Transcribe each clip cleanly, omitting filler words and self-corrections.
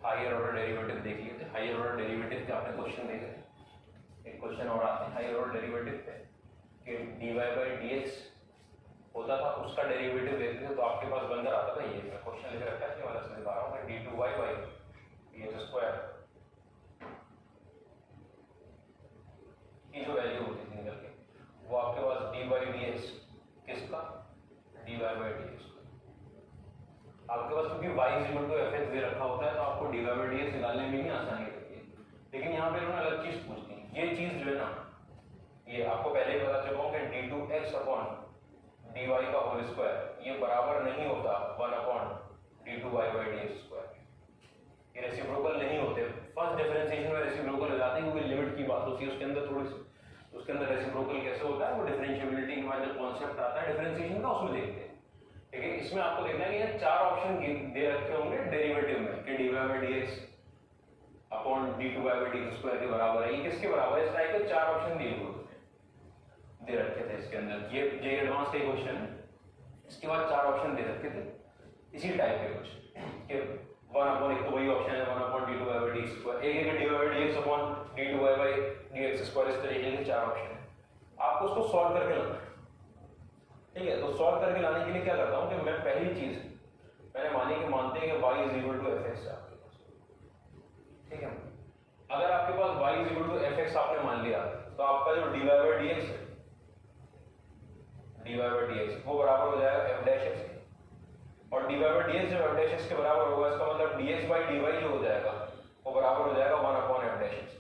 Higher order derivative देख लिए थे। हायर ऑर्डर डेरिवेटिव के आपने क्वेश्चन देखे, एक क्वेश्चन और आते हैं हायर ऑर्डर डेरिवेटिव पे कि dy बाई dx होता था, उसका डेरिवेटिव देखते थे तो आपके पास बनकर आता था ये, मैं क्वेश्चन लिख रखा है ये वाला से दिखा रहा हूँ मैं, d2y बाई dx स्क्वायर की जो वैल्यू होती थी निकल के वो आपके पास dy बाई dx किसका, dy बाई dx आपके पास, क्योंकि y इक्वल टू fx दे रखा होता है तो आपको dy बाई dx निकालने में ही आसानी रहती है। लेकिन यहाँ पे इन्होंने अलग चीज पूछ दी, ये चीज जो है ना ये आपको पहले ही पता चुका हूँ कि d2x अपॉन dy का होल स्क्वायर ये बराबर नहीं होता 1 upon d2y by dx square, ये रेसिप्रोकल नहीं होते। फर्स्ट डिफरेंशिएशन में रेसिप्रोकल हो जाते हैं क्योंकि लिमिट की बात होती है उसके अंदर, थोड़ी सी उसके अंदर रेसिप्रोकल कैसे होता है वो डिफरेंशिएबिलिटी के बाद जो कॉन्सेप्ट आता है डिफरेंशिएशन का उसमें देखते हैं। ठीक है, इसमें आपको देखना है कि ये चार ऑप्शन दे रखे होंगे डेरिवेटिव में कि dy by dx upon d2y by dx square के बराबर है, ये किसके बराबर है, इस टाइप के चार ऑप्शन दिए हुए दे रखे थे इसके अंदर। ये एडवांस का क्वेश्चन है, इसके बाद चार ऑप्शन दे रखे थे इसी टाइप के क्वेश्चन कि 1 अपॉन, एक तो वही ऑप्शन है 1 upon d2y by dx square, एक है dy by dx upon d2y by dx square, इस तरीके के चार ऑप्शन है। आपको उसको सॉल्व करके लाना है। ठीक है, तो सॉल्व करके लाने के लिए क्या करता हूँ कि मैं पहली चीज मैंने मानते हैं कि y is equal to fx है आपके पास। ठीक है, अगर आपके पास y is equal to fx आपने मान लिया तो आपका जो dy बाई dx है, dy बाई dx वो बराबर हो जाएगा f डैश x, और dy बाई dx जब f डैश x के बराबर होगा इसका मतलब dx बाई dy जो हो जाएगा वो बराबर हो जाएगा 1 upon f dash x,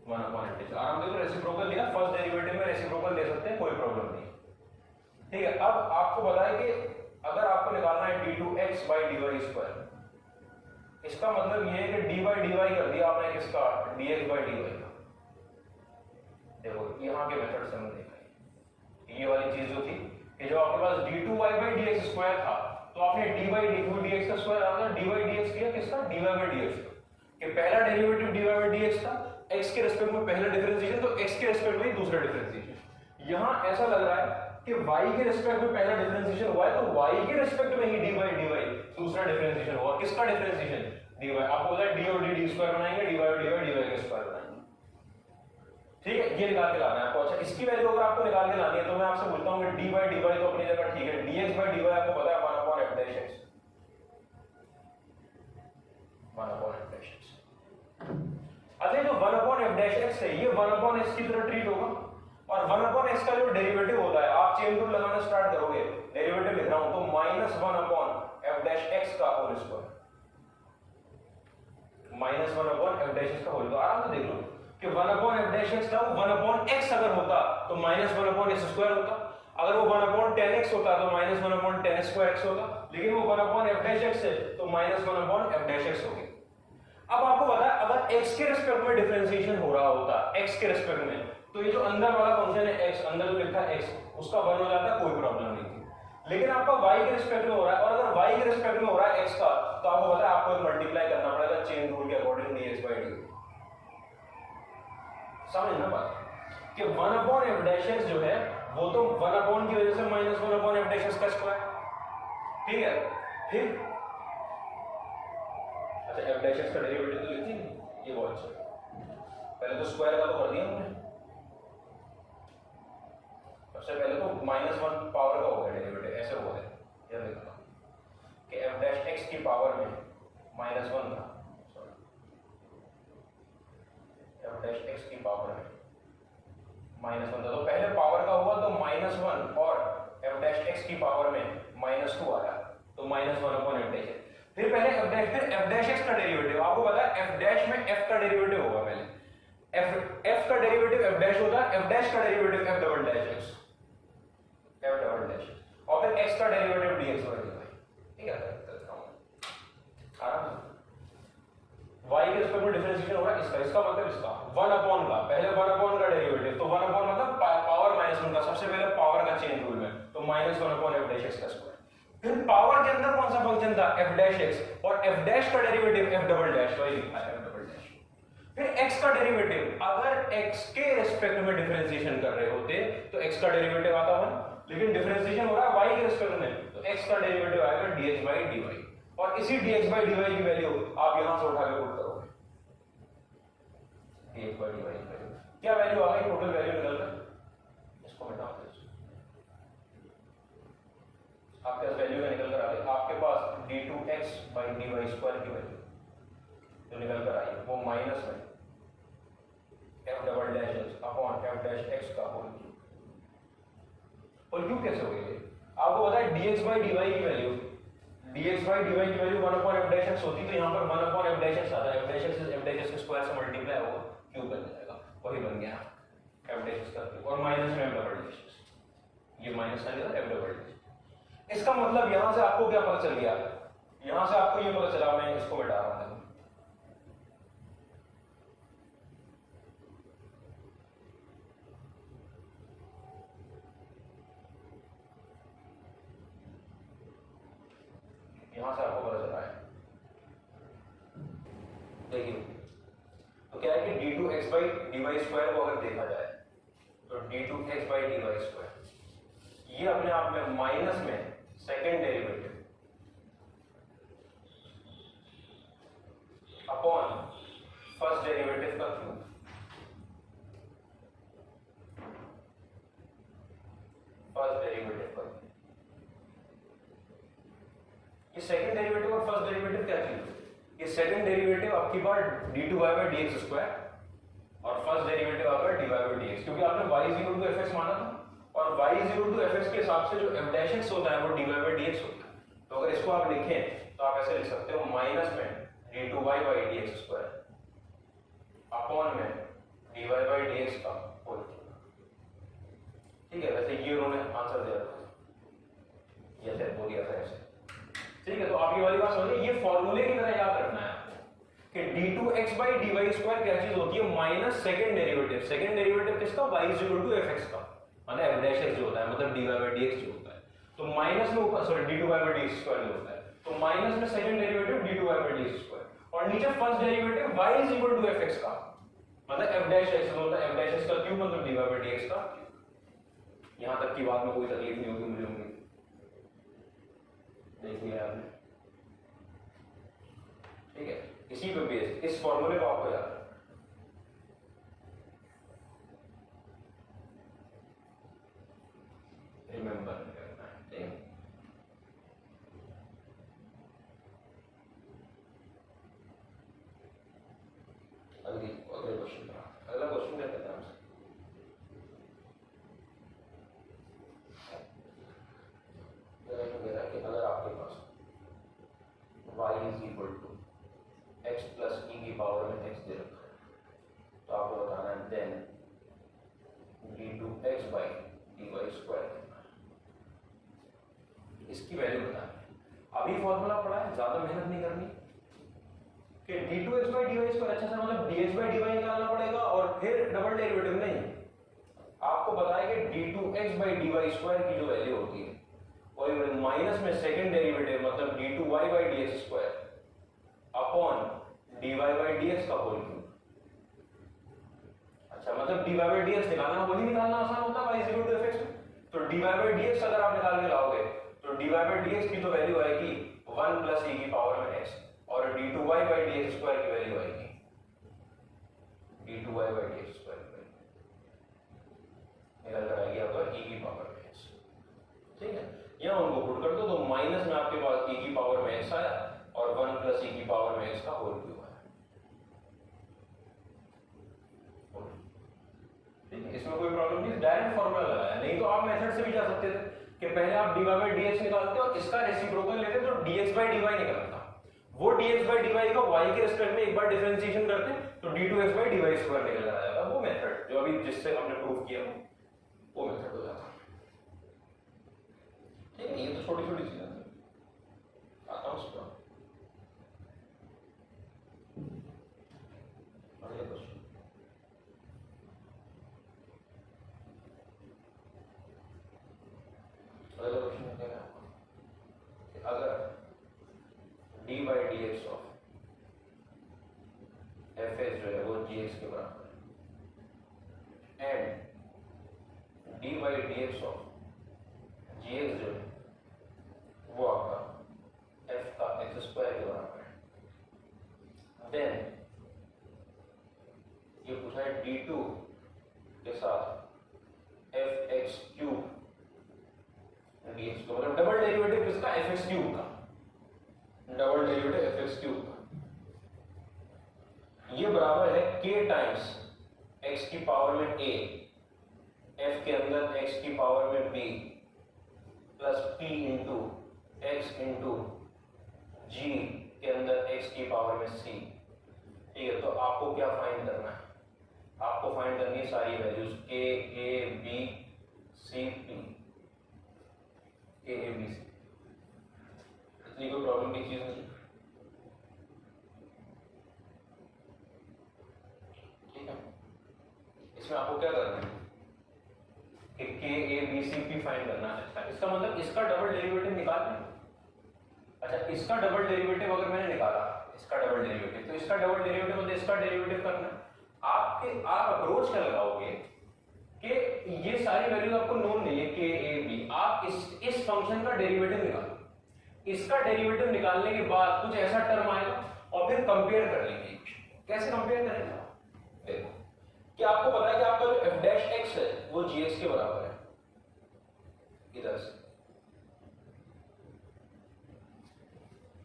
1 upon f dash. आराम से रेसिप्रोकल लिया, फर्स्ट डेरिवेटिव में रेसिप्रोकल ले सकते हैं, कोई प्रॉब्लम नहीं। ठीक है, अब आपको बताएं कि अगर आपको निकालना है d2x बाई dy स्क्वायर, इसका मतलब ये है कि d बाई dy कर दिया आपने किसका, dx बाई dy का। देखो यहाँ के मेथड से हमने देखा ये वाली चीज जो थी कि जो आपके पास d2y बाई dx स्क्वायर था तो आपने d बाई dx का स्क्वायर आता है, d बाई dx किया किसका, dy बाई dx का, कि पहला डेरिवेटिव dy बाई dx था x के रिस्पेक्ट में पहला डिफरेंशिएशन, तो x के रिस्पेक्ट में दूसरा डिफरेंशिएशन। यहाँ ऐसा लग रहा है कि y के रिस्पेक्ट में पहला डिफरेंशिएशन हुआ है तो y के रिस्पेक्ट में ही d बाई dy दूसरा डिफरेंशिएशन हुआ, किसका डिफरेंशिएशन, dy। आपको पता है d और d स्क्वायर बनाएंगे, dy और dy का स्क्वायर बनाएंगे। ठीक है, ये निकाल के लाना है आपको। अच्छा, इसकी वैल्यू अगर आपको निकाल के लानी है तो मैं आपसे बोलता हूँ कि d बाई dy तो अपनी जगह ठीक है, dx बाई dy आपको पता है 1 upon f dash x, 1 upon f dash x। अच्छा, जो 1 अपॉन f डैश x है ये 1 अपॉन x की तरह ट्रीट होगा, और 1 अपॉन x का जो डेरिवेटिव होता है आप चेन रूल लगाना स्टार्ट करोगे, डेरिवेटिव लिख रहा हूं तो -1 अपॉन f डैश x का whole square, -1 upon f dash x का होल। तो आराम से देख लो कि 1 अपॉन f डैश x था, 1 अपॉन x अगर होता तो -1 अपॉन x स्क्वायर होता, अगर वो 1 अपॉन 10x होता तो -1 अपॉन 10 स्क्वायर x होता, लेकिन वो 1 अपॉन f डैश x है तो -1 अपॉन f डैश x हो गया। अब आपको पता है अगर x के रिस्पेक्ट में डिफरेंशिएशन हो रहा होता, x के रिस्पेक्ट में, तो ये जो अंदर वाला फंक्शन है x, अंदर जो लिखा है x उसका 1 हो जाता, कोई प्रॉब्लम नहीं थी। लेकिन आपका y के रिस्पेक्ट में हो रहा है, और अगर y के रिस्पेक्ट में हो रहा है x का, तो आपको पता है आपको मल्टीप्लाई करना पड़ेगा चेन रूल के अकॉर्डिंग dx बाई dy। समझना बात कि 1 अपॉन f डैश x जो है वो तो 1 अपॉन की वजह से -1 अपॉन f डैश x का स्क्वायर। ठीक है, फिर अच्छा f डैश x का डेरिवेटिव तो लिखी ये बहुत अच्छा, पहले तो स्क्वायर का तो कर दिया हमने, सबसे पहले तो -1 पावर का हो गया डेरिवेटिव, ऐसे हो गया, ये लिखना कि f डैश x की पावर में -1 था, f डैश x की पावर में -1 था, तो पहले पावर का हुआ तो -1 और f डैश x की पावर में -2 आया तो -1 अपॉन f डैश। फिर पहले f डैश x का डेरिवेटिव, आपको पता है f डैश में f का डेरिवेटिव होगा, पहले f का डेरिवेटिव f डैश होता है, f डैश का derivative f double dash x, f double dash, और फिर x का डेरिवेटिव dx बाई dy। ठीक है, आराम से y के रिस्पेक्ट में डिफरेंशिएशन हो रहा है, इसका मतलब इसका 1 अपॉन का, पहले 1 अपॉन का डेरिवेटिव, तो 1 अपॉन मतलब पावर -1 का, सबसे पहले पावर का चेन रूल में, तो -1 अपॉन f डैश x का स्क्वायर। फिर पावर के अंदर कौन सा फंक्शन था, f डैश x, और f डैश का डेरिवेटिव f डबल डैश, वही लिखा है f डबल डैश। फिर x का डेरिवेटिव, अगर x के रिस्पेक्ट में डिफरेंशिएशन कर रहे होते तो x का डेरिवेटिव आता 1, लेकिन डिफरेंशिएशन हो रहा है y के रिस्पेक्ट में, तो x का डेरिवेटिव आएगा dx बाई dy, और इसी dx by dy की वैल्यू आप यहां से उठा के पुट करोगे। dx by dy की वैल्यू क्या वैल्यू आ गई, टोटल वैल्यू निकल कर, इसको मिटा दो, आपके पास वैल्यू निकल कर आ गई। आपके पास d2x by dy स्क्वायर की वैल्यू जो निकल कर आई वो माइनस में f double dash x upon f dash x का होल क्यूब कैसे हो गई? आपको पता है dx by dy की वैल्यू, dx by dy की value 1 upon f dash x होती, तो यहाँ पर 1 upon f dash x आता है, f dash x f dash x के स्क्वायर से मल्टीप्लाई होगा, क्यूब बन जाएगा, वही बन गया f dash x का क्यूब, और माइनस में f डबल डैश x, ये माइनस आ गया f डबल डैश। इसका मतलब यहाँ से आपको क्या पता चल गया, यहाँ से आपको ये पता चला, मैं इसको मिटा रहा हूँ, यहां से आपको पता चला है, देखिए तो क्या है कि d2x by dy स्क्वायर को अगर देखा जाए तो d2x by dy स्क्वायर ये अपने आप में माइनस में second derivative upon first derivative का क्यूब, फर्स्ट डेरिवेटिव का, ये सेकंड डेरिवेटिव और फर्स्ट डेरिवेटिव क्या चीज है? ये सेकंड डेरिवेटिव आपकी बार d2y by dx स्क्वायर और फर्स्ट डेरिवेटिव आपका dy by dx, क्योंकि आपने y is equal to fx माना था और y is equal to fx के हिसाब से जो f dash x होता है वो dy by dx होता है। तो अगर इसको आप लिखें तो आप ऐसे लिख सकते हो माइनस में d2y by dx square upon में dy by dx का होल क्यूब। ठीक है, वैसे ये उन्होंने आंसर दिया था, ये सेट हो गया था ऐसे। ठीक है, तो आप ये वाली बात समझिए, ये फॉर्मूले की तरह याद रखना है आपको कि d2x by dy स्क्वायर क्या चीज होती है, minus second derivative, second derivative किसका, y is equal to fx का, मतलब f dash x जो होता है, मतलब dy by dx जो होता है, तो माइनस में ऊपर sorry d2y by dx square जो होता है, तो माइनस में second derivative d2y by dx square और नीचे first derivative y is equal to fx का, मतलब f dash x जो होता है, f dash x का क्यूब मतलब dy by dx का। यहां तक की बात में कोई तकलीफ नहीं होगी मुझे उम्मीद, देखिए आपने, ठीक है, इसी पे बेस, इस फॉर्मूले को आपको याद रखना है, रिमेंबर करना है, ठीक है। अगले क्वेश्चन पर, अगला क्वेश्चन क्या कहता है हमसे, कि अगर आपके पास y is equal to x plus e की पावर में x दे रखा है तो आपको बताना है then d2x by dy square करना है, इसकी वैल्यू बताना है। अभी फॉर्मूला पढ़ा है, ज्यादा मेहनत नहीं करनी कि d2x by dy स्क्वायर, अच्छा सर मतलब dx by dy निकालना पड़ेगा और फिर डबल डेरिवेटिव, नहीं, आपको बताया कि d2x by dy स्क्वायर की जो वैल्यू होती है वही माइनस में सेकंड डेरिवेटिव मतलब d2y by dx square upon dy by dx का होल क्यूब। अच्छा मतलब dy by dx निकालना, वही निकालना आसान होता है y is equal to fx में, तो dy by dx अगर आप निकाल के लाओगे तो dy by dx की तो वैल्यू आएगी 1 प्लस e की पावर में x और d2y by dx स्क्वायर की वैल्यू आएगी d2y by dx स्क्वायर की वैल्यू निकल कर आएगी आपका e की पावर में x। ठीक है, यहाँ उनको पुट कर दो तो माइनस में आपके पास e की पावर में x आया और 1 प्लस e की पावर में x का होल क्यूब आया। ठीक है, इसमें कोई प्रॉब्लम नहीं, डायरेक्ट फॉर्मूला लगाया, नहीं तो आप मेथड से भी जा सकते थे कि पहले आप dy by dx निकालते और इसका रेसिप्रोकल लेते तो dx by dy निकलता, वो dx by dy का y के रिस्पेक्ट में एक बार डिफरेंशिएशन करते तो d2x by dy स्क्वायर निकल आ जाता, वो मेथड जो अभी जिससे हमने प्रूव किया वो मेथड हो जाता। ठीक है, ये तो छोटी छोटी चीजें हैं, आता हूं उसको। अगले क्वेश्चन, अगला क्वेश्चन क्या है, अगर d by dx of fx जो है वो gx के बराबर है and d by dx of gx जो है वो आपका f का x स्क्वायर देन ये पूछा है d2 के साथ fx क्यूब dx को, मतलब डबल डेरिवेटिव किसका, fx क्यूब का, डबल डेरिवेटिव fx क्यूब का। ये बराबर है k टाइम्स x की पावर में a, f के अंदर x की पावर में b plus p into x into g के अंदर x की पावर में c। ठीक है, तो आपको क्या फाइंड करना है, आपको फाइंड करनी है सारी values k a b c p, k a b c। इतनी कोई प्रॉब्लम की चीज नहीं। ठीक है, इसमें आपको क्या करना है कि k a b c p find करना है। इसका मतलब इसका डबल डेरिवेटिव निकालना है। अच्छा, इसका डबल डेरिवेटिव अगर मैंने निकाला, इसका डबल डेरिवेटिव, तो इसका डबल डेरिवेटिव मतलब इसका डेरिवेटिव करना है। आप अप्रोच क्या लगाओगे कि ये सारी वैल्यूज आपको नोन नहीं है, के ए बी, आप इस फंक्शन का डेरिवेटिव निकालो। इसका डेरिवेटिव निकालने के बाद कुछ ऐसा टर्म आएगा और फिर कंपेयर कर लेंगे। कैसे कंपेयर करेंगे, देखो कि आपको पता है कि आपका जो f डैश x है वो gx के बराबर है, इधर से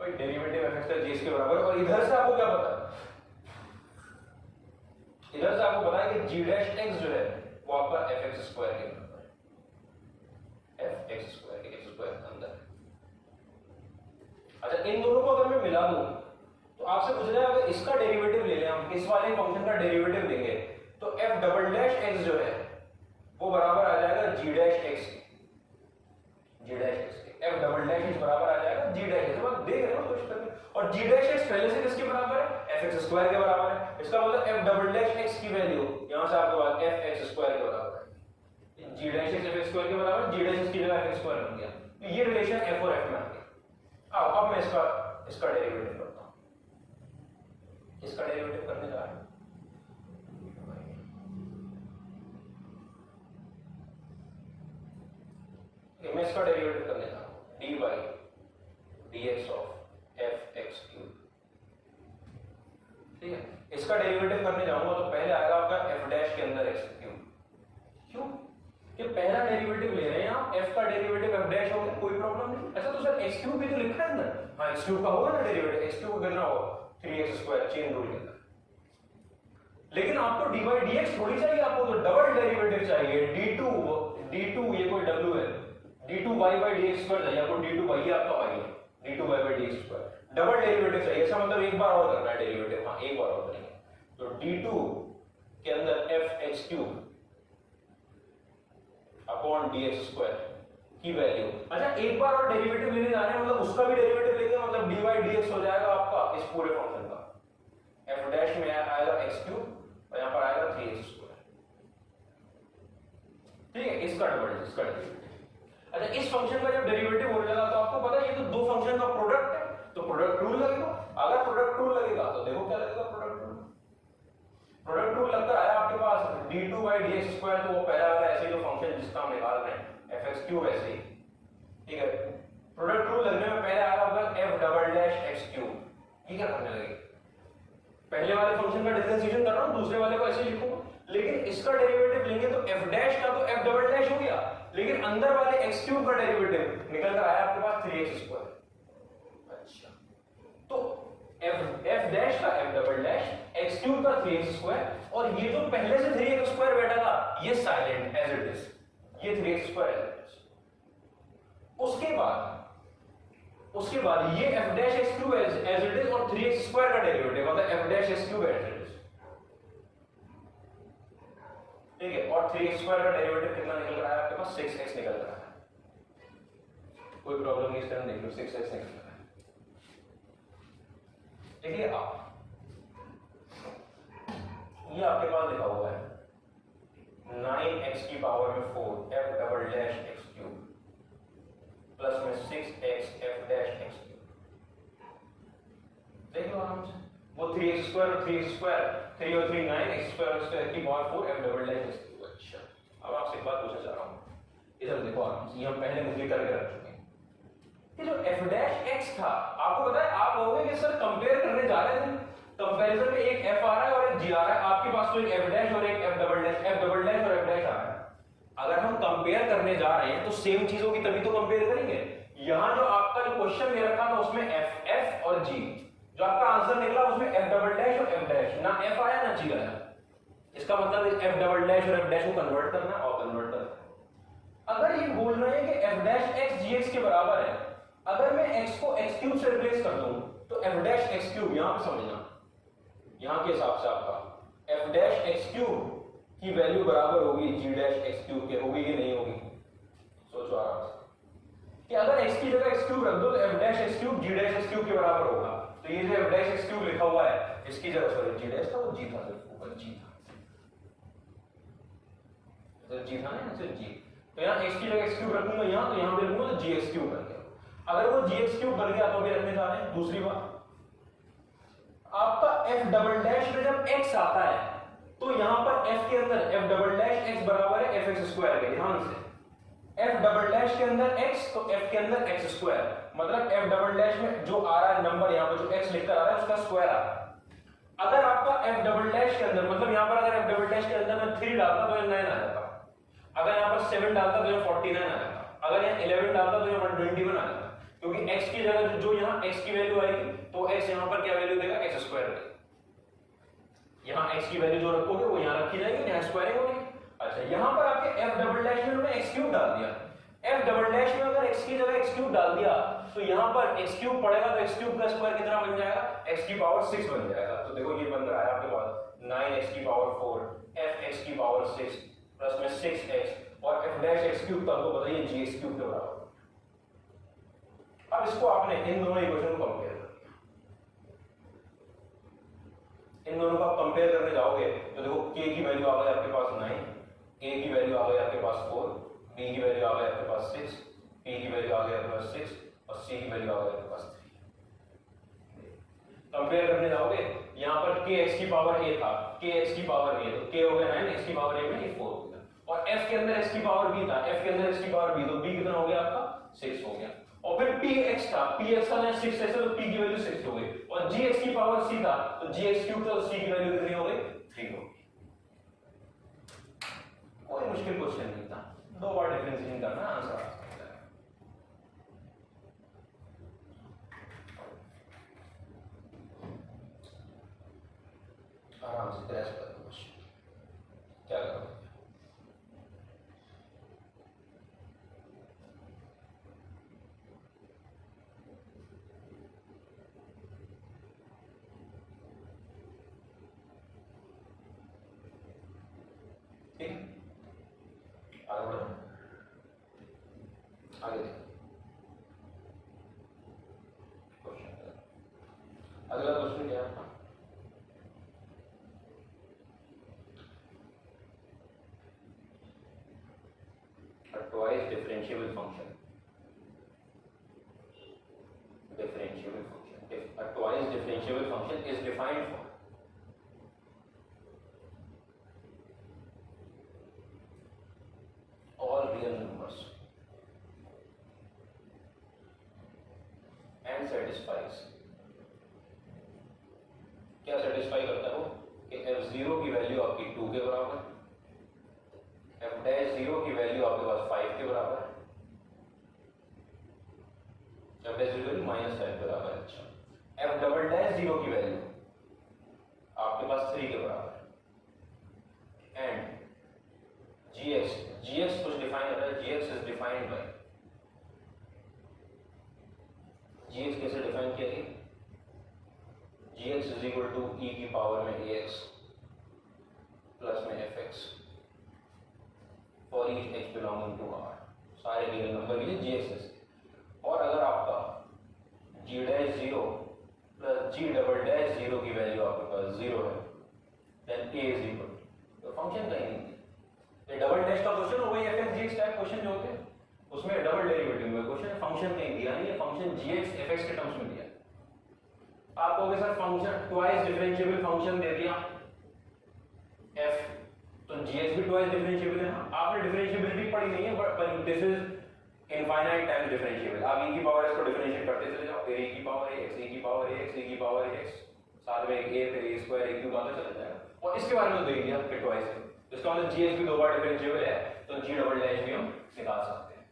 भाई डेरिवेटिव f का gx के बराबर, और इधर से आपको क्या पता है, इधर से आपको पता है कि g डैश x जो है वो आपका fx स्क्वायर के बराबर है, fx स्क्वायर के x स्क्वायर अंदर। अच्छा, इन दोनों को अगर मैं मिला दूं तो आपसे पूछ रहा है अगर इसका डेरिवेटिव ले लें, हम इस वाले फंक्शन का डेरिवेटिव लेंगे तो f डबल डैश x जो है वो बराबर आ जाएगा g डैश x के, g डैश x के, f डबल डैश x बराबर आ जाएगा g डैश x। बात देख रहे हो कोशिश करके, और g डैश x पहले से किसके बराबर है, fx स्क्वायर के बराबर है। इसका मतलब f डबल डैश x की वैल्यू यहां से आपके पास fx स्क्वायर के बराबर है, g dash x fx square के बराबर, g डैश x की जगह fx स्क्वायर बन गया। तो ये रिलेशन f और f में आ गया। अब मैं इसका डेरिवेटिव करता हूं, इसका डेरिवेटिव करने जा रहा हूं। मैं इसका डेरिवेटिव करने जा रहा हूं, dy dx of fx cube. ठीक है, इसका डेरिवेटिव करने जाऊंगा तो पहले आएगा आपका f डैश के अंदर x क्यूब। क्यों कि पहला डेरिवेटिव ले रहे हैं आप, f का डेरिवेटिव f डैश हो गया, कोई प्रॉब्लम नहीं। ऐसा तो सर x क्यूब भी तो लिखा है अंदर, हां x क्यूब का होगा ना डेरिवेटिव, x क्यूब कितना होगा 3x स्क्वायर, चेन रूल के अंदर। लेकिन आपको dy dx थोड़ी चाहिए, आपको तो डबल डेरिवेटिव चाहिए, d2 ये कोई w है, d2y by dx स्क्वायर चाहिए आपको, d2y ये आपका y है, d2y by dx square double derivative चाहिए। ऐसा मतलब एक बार और करना है डेरिवेटिव, हां एक बार और करेंगे तो d2 के अंदर fx cube upon dx square की वैल्यू। अच्छा, एक बार और डेरिवेटिव लेने जा रहे हैं, मतलब उसका भी डेरिवेटिव लेंगे, मतलब dy dx हो जाएगा आपका इस पूरे फंक्शन का, f डैश में आएगा x क्यूब और यहां पर आएगा 3x स्क्वायर। ठीक है, इसका डेरिवेटिव। अच्छा, इस फंक्शन का जब डेरिवेटिव होने लगा तो आपको पता है ये तो दो फंक्शन का प्रोडक्ट है, तो प्रोडक्ट रूल लगेगा। अगर प्रोडक्ट रूल लगेगा तो देखो क्या लगेगा, प्रोडक्ट रूल लगता है आपके पास d2 by dx स्क्वायर, तो वो पहला वाला ऐसे जो फंक्शन जिसका हम निकाल रहे हैं fx क्यूब ऐसे ही। ठीक है, प्रोडक्ट रूल लगने में पहले आएगा आपका f double dash x cube. ये क्या करने लगे, पहले वाले फंक्शन का डिफरेंशिएशन कर रहा हूं, दूसरे वाले को ऐसे ही लिखूंगा, लेकिन इसका डेरिवेटिव लेंगे तो f डैश का तो f डबल डैश हो गया, लेकिन अंदर वाले x क्यूब का डेरिवेटिव निकल कर आया आपके पास 3x स्क्वायर। अच्छा, तो f डैश का f double dash x cube का 3x स्क्वायर, और ये जो पहले से 3x स्क्वायर बैठा था ये साइलेंट एज इट इज, ये 3x square as it is. उसके बाद ये f dash x cube as it is और 3x स्क्वायर का डेरिवेटिव मतलब f dash x cube as it is. ठीक है, और 3x स्क्वायर का डेरिवेटिव कितना निकल रहा है आपके पास, 6x निकल रहा है। कोई प्रॉब्लम नहीं, इस तरह देख लो, 6x निकल रहा है। देखिए आप, ये आपके पास लिखा हुआ है 9x की पावर में 4 f double dash x cube plus में 6x f dash x cube. देख लो आराम से, वो 3x स्क्वायर और 3x स्क्वायर, 3 और 3 9x स्क्वायर की power 4 f double dash x cube. अच्छा, अब आपसे एक बात पूछना चाह रहा हूं, इधर देखो आराम से, ये हम पहले मुझे करके रख चुके हैं। ये जो f डैश x था, आपको पता है आप कहोगे कि सर कंपेयर करने जा रहे थे कंपैरिजन में एक f आ रहा है और एक g आ रहा है, आपके पास तो एक f डैश और एक f डबल डैश और f डैश आ रहा है। अगर हम कंपेयर करने जा रहे हैं तो सेम चीज होगी तभी तो कंपेयर करेंगे। यहां जो आपका जो क्वेश्चन दे रखा था उसमें f और g, जो आपका आंसर निकला उसमें f डबल डैश और f डैश, ना f आया ना g आया। इसका मतलब f डबल डैश और f डैश को कन्वर्ट करना और कन्वर्ट करना। अगर ये बोल रहे हैं कि f डैश x gx के बराबर है, अगर मैं x को x क्यूब से रिप्लेस कर दूं तो f डैश x क्यूब, यहां पे समझना, यहां के हिसाब से आपका f डैश x क्यूब की वैल्यू बराबर होगी g डैश x क्यूब के, होगी कि नहीं होगी? सोचो आराम से कि अगर x की जगह x क्यूब रख दो तो f dash x cube g dash x cube के बराबर होगा। तो ये जो f डैश x क्यूब लिखा हुआ है इसकी जगह सॉरी g डैश था, वो g था, सिर्फ ऊपर g था, तो g था ना, सिर्फ g। तो यहाँ x की जगह x क्यूब रखूंगा यहाँ, तो यहाँ पे रखूंगा तो gx क्यूब बन गया। अगर वो gx क्यूब बन गया तो भी रखने जा रहे हैं। दूसरी बात, आपका f डबल डैश में जब x आता है तो यहाँ पर f के अंदर f डबल डैश x बराबर है fx स्क्वायर के, ध्यान से f डबल डैश के अंदर x तो f के अंदर x स्क्वायर, मतलब f डबल डैश में जो आ रहा है नंबर यहाँ पर जो x लिखकर आ रहा है उसका स्क्वायर आ रहा है। अगर आपका f डबल डैश के अंदर, मतलब यहाँ पर अगर f डबल डैश के अंदर मैं 3 डालता तो ये 9 आ जाता, अगर यहाँ पर 7 डालता तो ये 49 आ जाता, अगर यहाँ 11 डालता तो ये 121 आ जाता, क्योंकि x की जगह जो यहाँ x की वैल्यू आएगी तो x यहाँ पर क्या वैल्यू देगा? x स्क्वायर देगा। यहाँ x की वैल्यू जो रखोगे वो यहाँ रखी जाएगी, यहाँ स्क्वायरिंग होगी। अच्छा, यहाँ पर आपके f डबल डैश में उन्होंने x क्यूब डाल दिया, f डबल डैश में अगर x की जगह x क्यूब डाल दिया तो यहाँ पर x क्यूब पड़ेगा तो x क्यूब का स्क्वायर कितना बन जाएगा? x की पावर 6 बन जाएगा। तो देखो ये बन रहा है आपके पास 9x की पावर 4 fx की पावर 6 प्लस में 6x और f डैश x क्यूब, तो आपको बताइए gx क्यूब के बराबर। अब इसको आपने इन दोनों इक्वेशन को कंपेयर कर दिया, इन दोनों को आप कंपेयर करने जाओगे तो देखो k की वैल्यू आ गई आपके पास 9, a की वैल्यू आ गई आपके पास 4, b की वैल्यू आ गई आपके पास 6, p की वैल्यू आ गई आपके पास 6 और c की वैल्यू आ गई आपके पास 3। कंपेयर करने जाओगे यहाँ पर kx की पावर a था, kx की पावर a, तो k हो गया 9, x की पावर a में ये 4 हो गया, और f के अंदर x की पावर b था, f के अंदर x की पावर b, तो b कितना हो गया आपका? 6 हो गया। और फिर px था, px का 6 ऐसे तो p की वैल्यू 6 हो गई, और gx की पावर c था तो gx क्यूब था, तो c की वैल्यू कितनी हो गई? 3 हो गई। कोई मुश्किल क्वेश्चन नहीं था, 2 बार डिफरेंशिएशन करना, आंसर आ सकता है। आराम से क्रैश कर दो क्वेश्चन, क्या करोगे? आगे बढ़ो, आगे देखो क्वेश्चन। अगला क्वेश्चन क्या है? A twice differentiable function, a twice differentiable function is defined for all real numbers and satisfies, क्या सेटिस्फाई करता है वो? कि f0 की वैल्यू आपकी 2 के बराबर, f डैश 0 की वैल्यू आपके पास 5 के बराबर, f डैश 0 की वैल्यू -5 के बराबर। अच्छा, f डबल डैश 0 की वैल्यू आपके पास 3 के बराबर, एंड gx कुछ डिफाइन कर रहा है, gx is defined by, gx कैसे डिफाइन किया गया? gx is equal to e की पावर में ax प्लस में fx for each x belonging to r, सारे रियल नंबर के लिए gx है। और अगर आपका g dash 0 plus g double dash 0 की वैल्यू आपके पास 0 है, then a is equal to, तो फंक्शन कहीं नहीं, ये डबल डैश का क्वेश्चन हो, वही fx gx टाइप क्वेश्चन जो होते हैं उसमें डबल डेरिवेटिव में क्वेश्चन, फंक्शन कहीं दिया नहीं है, फंक्शन gx fx के टर्म्स में दिया। आप कहोगे sir function twice differentiable function दे दिया f, तो gx भी ट्वाइस डिफरेंशिएबल है ना, आपने डिफरेंशिएबिलिटी पढ़ी नहीं है, but this is infinite time differentiable. आप e की पावर x को डिफरेंशिएट करते चले जाओ, फिर e की पावर ax, e की पावर ax, e की पावर ax, साथ में एक ए फिर ए स्क्वायर ए क्यूब आगे चला जाएगा, और इसके बारे में तो देख लिया फिर ट्वाइस है, इसका मतलब जीएक्स भी दो बार डिफरेंशिएबल है, तो जी डबल डैश भी हम निकाल सकते हैं।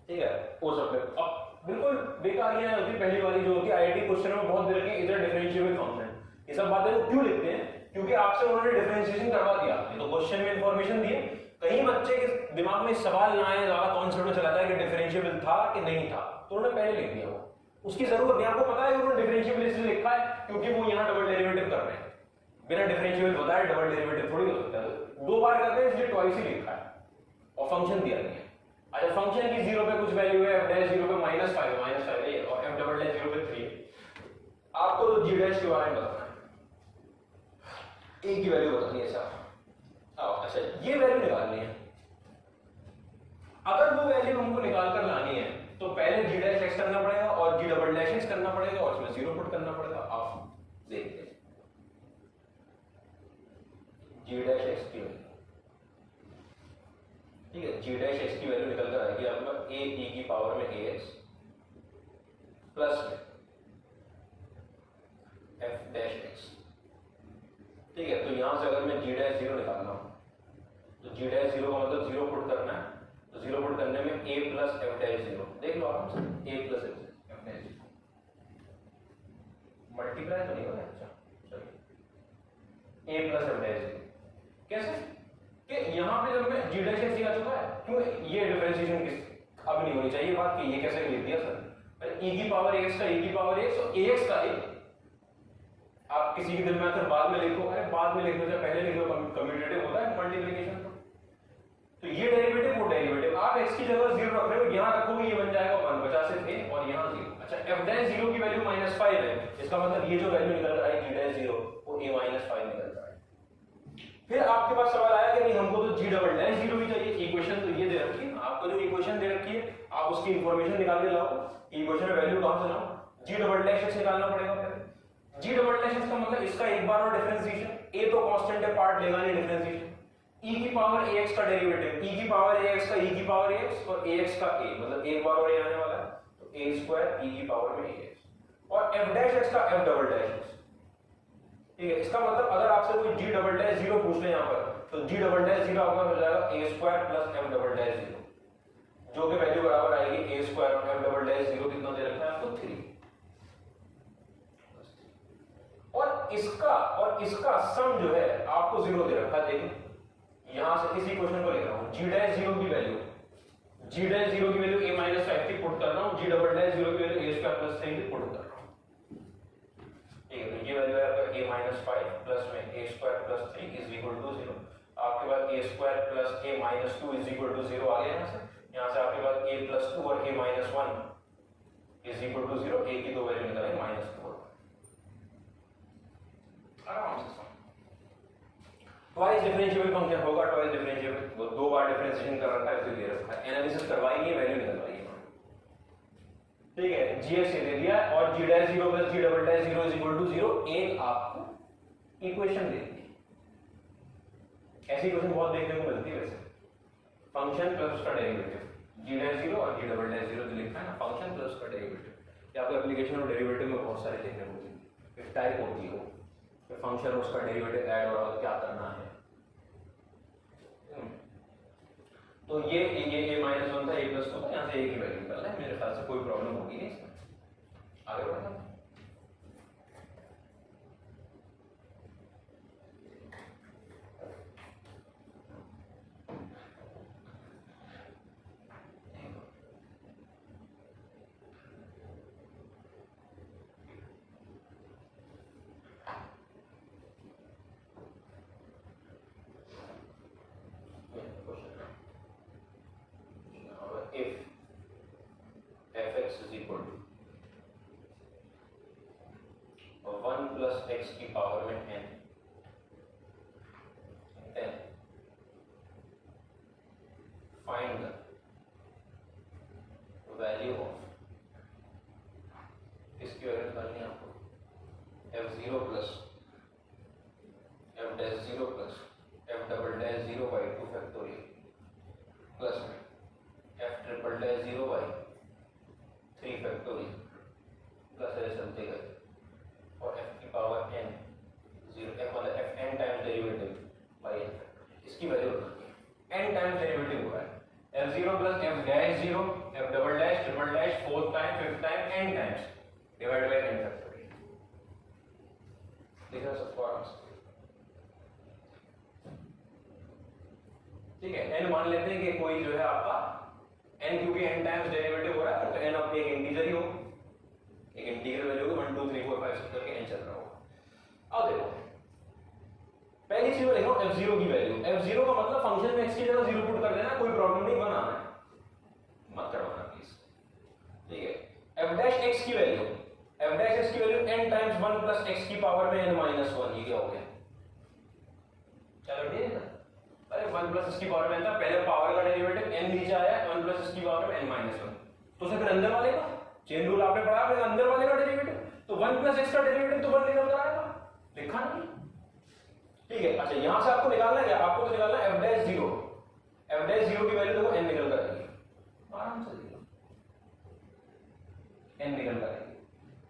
ठीक है, वो सब पे अब बिल्कुल बेकार ये होती है पहली वाली जो होती है आईआईटी क्वेश्चन में बहुत देर के इधर डिफरेंशिएबल फंक्शन, ये सब बातें वो क्यों लिखते हैं, क्योंकि आपसे उन्होंने डिफरेंशिएशन करवा दिया, ये तो क्वेश्चन में इंफॉर्मेशन दिए, कहीं बच्चे के दिमाग में सवाल ना आए, ज्यादा कॉन्सेप्ट में चला जाए कि डिफरेंशिएबल था कि नहीं था, तो उन्होंने पहले लिख दिया, वो उसकी जरूरत नहीं, आपको पता है उन्होंने डिफरेंशिएबल इसलिए लिखा है क्योंकि वो यहाँ डबल डेरिवेटिव कर रहे हैं, बिना डिफरेंशिएबल बताए डबल डेरिवेटिव थोड़ी हो सकता है, दो बार करते हैं इसलिए ट्वाइस ही लिखा है, और फंक्शन दिया नहीं है। अच्छा, फंक्शन की 0 पे कुछ वैल्यू है, f डैश 0 पे -5 है और f डबल डैश 0 पे 3 है, आपको तो g डैश के बारे में बताना है, a की वैल्यू बतानी है साहब। अच्छा, ये वैल्यू निकालनी है, अगर वो वैल्यू हमको निकाल कर लानी है तो पहले g डैश x करना पड़ेगा और g डबल डैश x करना पड़ेगा और उसमें 0 पुट करना पड़ेगा। आप देखते हैं g डैश x की वैल्यू, ठीक है, g डैश x की वैल्यू निकल कर आएगी आपका a e की पावर में ax प्लस में f डैश x, ठीक है, तो यहां से अगर मैं g डैश 0 निकालना हूं तो g डैश 0 का मतलब 0 पुट करना है, तो 0 पुट करने में a प्लस f डैश 0, देख लो आराम से a plus f dash 0 multiply तो नहीं हो रहा है, अच्छा चलिए a प्लस f डैश 0 कैसे कि यहाँ पे जब मैं g डैश x आ चुका है, क्यों ये डिफरेंशिएशन किस अब नहीं होनी चाहिए बात कि ये कैसे लिख दिया सर, e की पावर ax का e की पावर x और ax का a, आप किसी के दिल में आकर बाद में लिखो, अरे बाद में लिखने से पहले लिखो, कम्यूटेटिव होता है मल्टीप्लिकेशन, तो ये डेरिवेटिव वो डेरिवेटिव, आप x की जगह 0 रख रहे हो, यहाँ रखोगे ये बन जाएगा 1 50 से थे और यहाँ 0। अच्छा, f डैश 0 की वैल्यू -5 है, इसका मतलब ये जो वैल्यू निकल कर आई g डैश 0 वो a -5 निकल कर आई। फिर आपके पास सवाल आया कि नहीं हमको तो g डबल डैश 0 ही चाहिए, इक्वेशन तो ये दे रखी है, आपको जो इक्वेशन दे रखी है आप उसकी इंफॉर्मेशन निकाल के लाओ, इक्वेशन में वैल्यू कहां से लाओ, g डबल डैश x निकालना पड़ेगा पहले, g डबल डैश x का मतलब इसका एक बार और डिफरेंशिएशन, a तो कांस्टेंट है, पार्ट लेगा नहीं डिफरेंशिएशन, e की पावर ax का डेरिवेटिव, e की पावर ax का e की पावर ax और ax का a, मतलब एक बार और a आने वाला है, तो a स्क्वायर e की पावर में ax और f डैश x का f डबल डैश x, ठीक है, इसका मतलब अगर आपसे कोई g डबल डैश 0 पूछ ले यहाँ पर, तो g डबल डैश 0 आपका हो जाएगा a square plus f double dash 0, जो कि वैल्यू बराबर आएगी a स्क्वायर और f डबल डैश 0 कितना दे रखा है आपको 3, और इसका सम जो है आपको 0 दे रखा है, देखिए यहां से इसी क्वेश्चन को लिख रहा हूं, g डैश 0 की वैल्यू a -5 की पुट कर रहा हूं, g डबल डैश 0 की वैल्यू a स्क्वायर प्लस 3 की पुट कर रहा हूं, ठीक है, तो ये वैल्यू है आपका a -5 प्लस में a square plus 3 is equal to 0, आपके पास a square plus a -2 is equal to 0 आ गया यहां से आपके पास a प्लस 2 और a -1 is equal to 0, a की दो वैल्यू निकल आई -2, आराम से ट्वाइस डिफरेंशिएबल फंक्शन होगा, ट्वाइस डिफरेंशिएबल, दो बार डिफरेंशिएशन कर रखा है, इसलिए दे रखा है, एनालिसिस करवाई नहीं है, वैल्यू निकलवाई है, ठीक है, gx दे दिया और g dash 0 plus g double dash 0 is equal to 0, एक आपको इक्वेशन दे दी, ऐसी क्वेश्चन बहुत देखने को मिलती है वैसे, फंक्शन प्लस उसका डेरिवेटिव, g डैश 0 और g डबल डैश 0 जो लिखा है ना, फंक्शन प्लस उसका डेरिवेटिव, या आपको एप्लीकेशन और डेरिवेटिव में बहुत सारे देखने को मिलती है, टाइप होती है वो, फंक्शन उसका डेरिवेटिव ऐड और क्या करना है, तो ये a -1 था, a प्लस 2 था, यहाँ से a की वैल्यू निकालना है, मेरे ख्याल से कोई प्रॉब्लम होगी नहीं इसमें, आगे बढ़ना। x की पावर में n, then find the value of, इसकी वैल्यू निकालनी है आपको, f0 plus f dash 0 plus f double dash 0 by 2 factorial plus में f triple dash 0 by 3 factorial plus ऐसे चलते गए और f dash triple dash fourth time fifth time N times divide by N factorial. देखा सबको आराम से, ठीक है। एन मान लेते हैं कि कोई जो है आपका एन, क्योंकि एन टाइम्स डेरिवेटिव हो रहा है तो एन अपनी एक इंटीजर ही हो, एक इंटीग्रल वैल्यू होगी 1 2 3 4 5 6 करके एन चल रहा होगा। अब देखो पहली चीज लिखो f0 की वैल्यू। f0 का मतलब फंक्शन में x की जगह 0 पुट कर देना, कोई प्रॉब्लम नहीं, बनाना है मत करवाना प्लीज, ठीक है। f डैश x की वैल्यू, f डैश x की value n times 1 plus x की पावर में n माइनस 1, ये क्या हो गया? चलो ठीक है ना, अरे 1 प्लस x की पावर में था, पहले पावर का डेरिवेटिव n नीचे आया, 1 प्लस x की पावर में n माइनस 1, तो फिर अंदर वाले का चेन रूल आपने पढ़ा, फिर अंदर वाले का डेरिवेटिव, तो 1 प्लस x का डेरिवेटिव तो 1 निकल कर आएगा, लिखा नहीं, ठीक है। अच्छा यहां से आपको निकालना क्या, आपको तो निकालना f डैश 0, f डैश 0 की वैल्यू देखो n निकल कर आएगी, आराम से देखो n निकल कर आएगी,